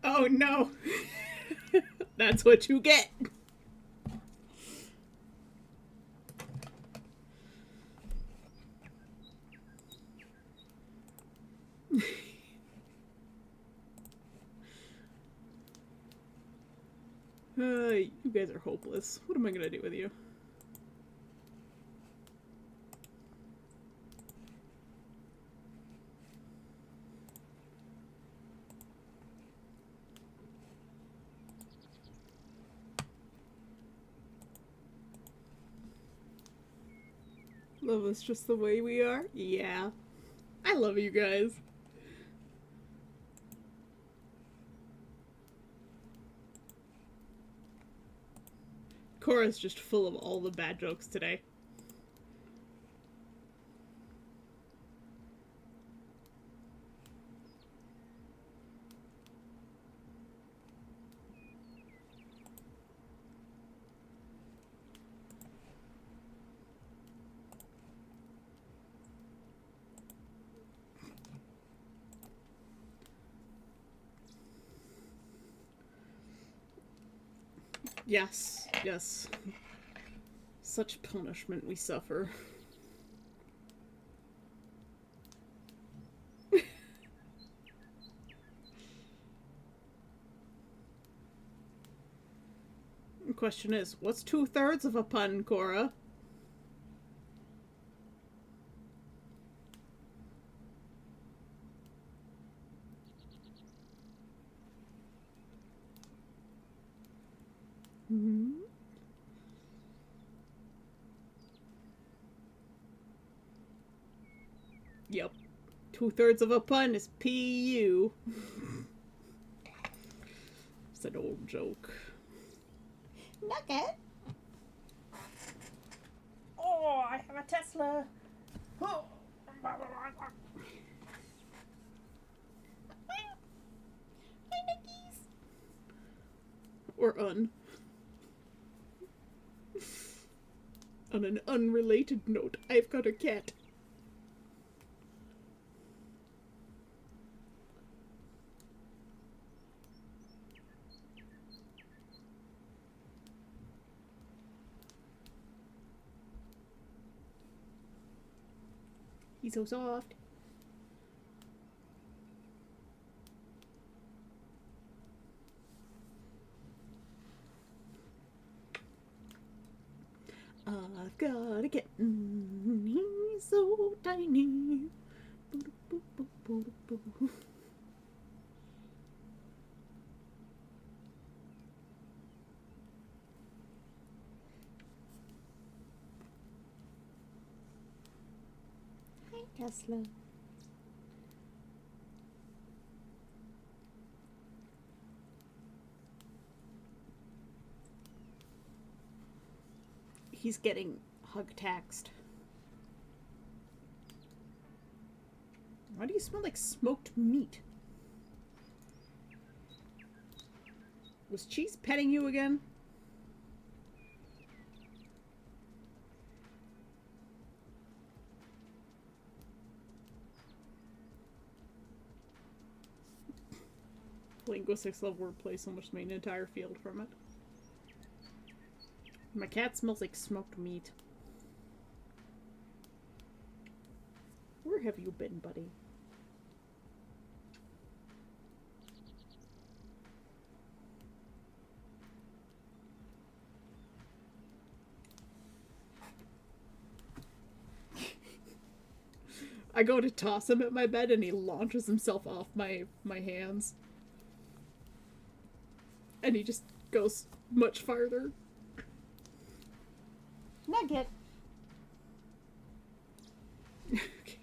Oh no. That's what you get. You guys are hopeless. What am I gonna do with you? Love us just the way we are? Yeah. I love you guys. Cora's just full of all the bad jokes today. Yes, yes. Such punishment we suffer. important question is, what's 2/3 of a pun, Cora? Hmm. Yep. 2/3 of a pun is PU. It's an old joke. Nugget. Oh, I have a Tesla. Oh. My nuggies. Or un. On an unrelated note, I've got a cat. He's so soft. I've got a kitten. He's so tiny. Hi, Tesla. He's getting hug taxed. Why do you smell like smoked meat? Was Cheese petting you again? Linguistics love wordplay so much to make an entire field from it. My cat smells like smoked meat. Where have you been, buddy? I go to toss him at my bed and he launches himself off my hands. And he just goes much farther. Nugget. Okay.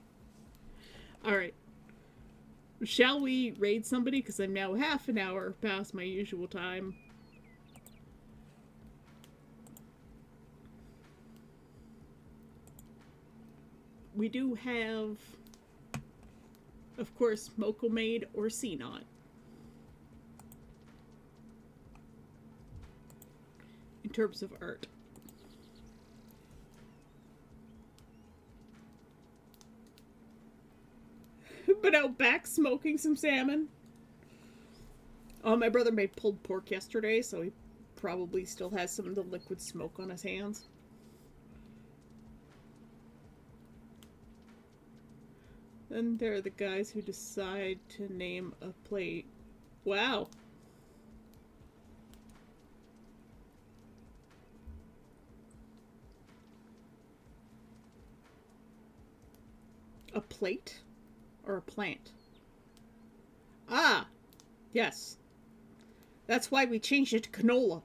Alright. Shall we raid somebody? Because I'm now half an hour past my usual time. We do have, of course, Moko Maid or CNOT. In terms of art. But out back smoking some salmon. Oh, my brother made pulled pork yesterday, so he probably still has some of the liquid smoke on his hands. Then there are the guys who decide to name a plate. Wow. A plate? Or a plant? Ah! Yes. That's why we changed it to canola.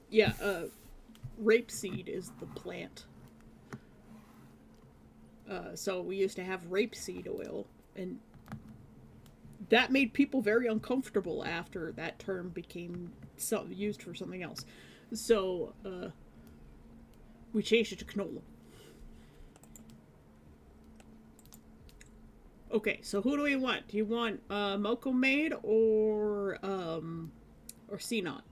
Yeah, rapeseed is the plant. So we used to have rapeseed oil, and that made people very uncomfortable after that term became used for something else. So, we changed it to canola. Okay, so who do we want? Do you want Moko Maid or CNOT?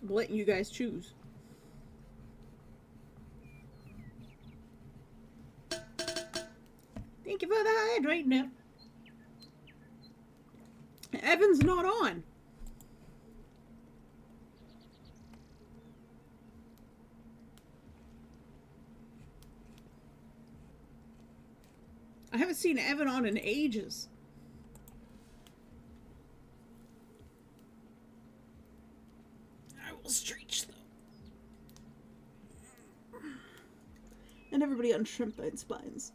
I'm letting you guys choose. Thank you for the hydrate now. Evan's not on. I haven't seen Evan on in ages. I will stretch though. And everybody on Shrimp Bite Spines.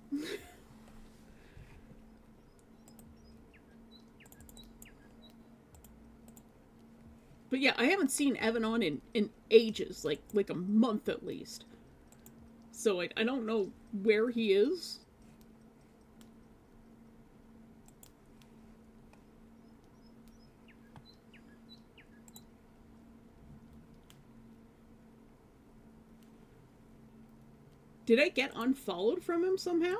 But yeah, I haven't seen Evan on in ages, like a month at least. So I don't know where he is. Did I get unfollowed from him somehow?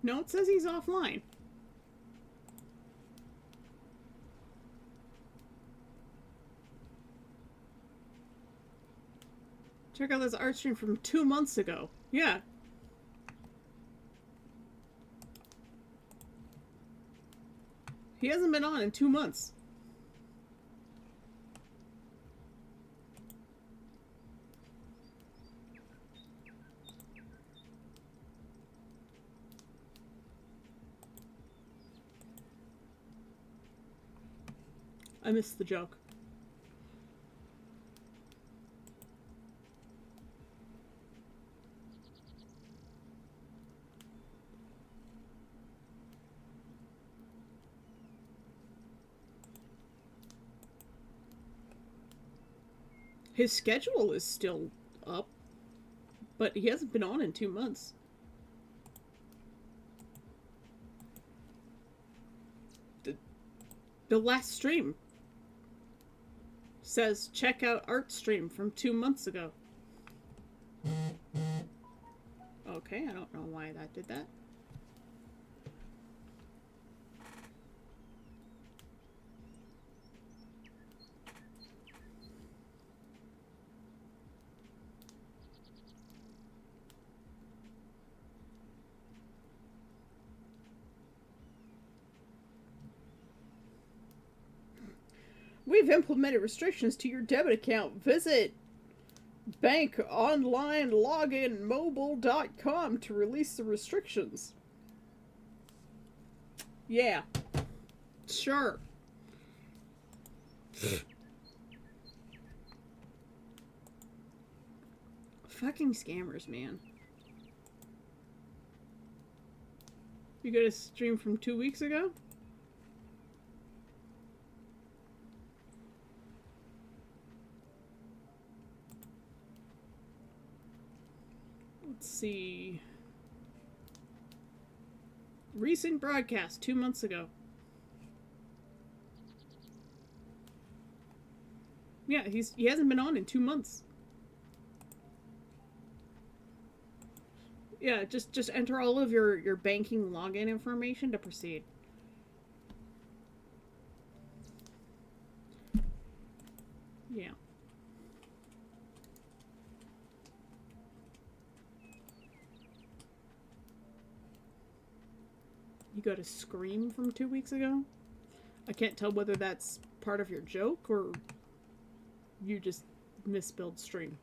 No, it says he's offline. Check out this art stream from 2 months ago. Yeah. He hasn't been on in 2 months. I missed the joke. His schedule is still up, but he hasn't been on in 2 months. The last stream says check out art stream from 2 months ago. Okay, I don't know why that did that. We've implemented restrictions to your debit account. Visit bankonlineloginmobile.com to release the restrictions. Yeah. Sure. Fucking scammers, man. You got a stream from 2 weeks ago? Let's see. Recent broadcast 2 months ago. Yeah, he hasn't been on in 2 months. Yeah, just enter all of your banking login information to proceed. Yeah. You got a scream from 2 weeks ago? I can't tell whether that's part of your joke or you just misspelled stream.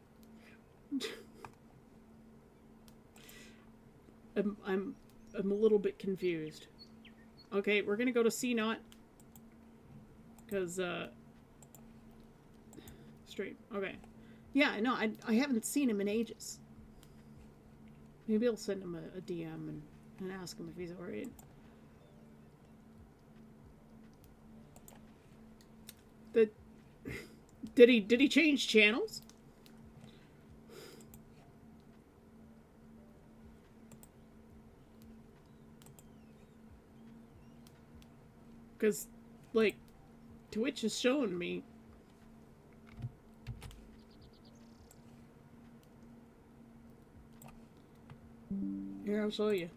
I'm a little bit confused. Okay, we're gonna go to CNOT. Because, stream. Okay. Yeah, no, I haven't seen him in ages. Maybe I'll send him a DM and ask him if he's alright. Did he change channels? Because, like, Twitch is showing me. Here, I'll show you.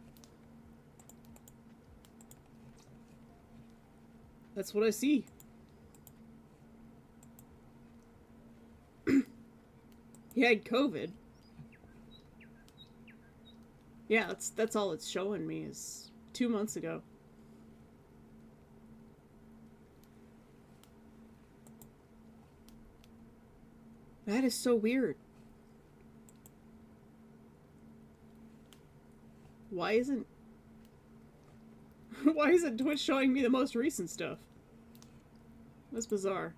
That's what I see. He had COVID. Yeah, that's all it's showing me is 2 months ago. That is so weird. Why isn't Twitch showing me the most recent stuff? That's bizarre.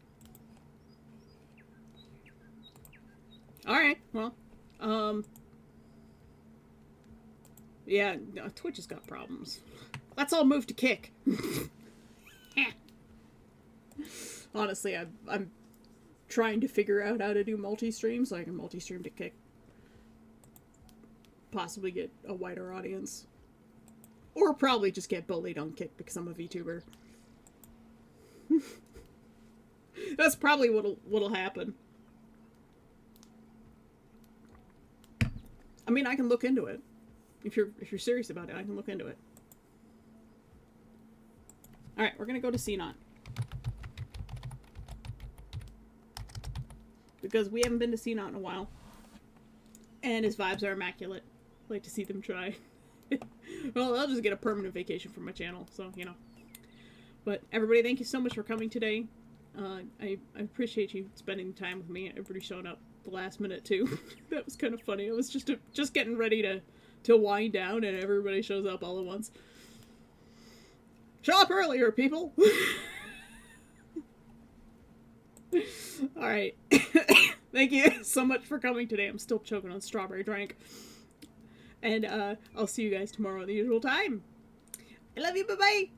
Alright, well, yeah, no, Twitch has got problems. Let's all move to Kick. Honestly, I'm trying to figure out how to do multi-stream so I can multi-stream to Kick. Possibly get a wider audience. Or probably just get bullied on Kick because I'm a VTuber. That's probably what'll happen. I mean, I can look into it. If you're serious about it, I can look into it. Alright, we're gonna go to Xenon. Because we haven't been to Xenon in a while. And his vibes are immaculate. I'd like to see them try. Well, I'll just get a permanent vacation from my channel, so, you know. But, everybody, thank you so much for coming today. I appreciate you spending time with me. Everybody showing up the last minute, too. That was kind of funny. I was just getting ready to wind down, and everybody shows up all at once. Show up earlier, people! Alright. Thank you so much for coming today. I'm still choking on strawberry drink. And I'll see you guys tomorrow at the usual time. I love you. Bye-bye.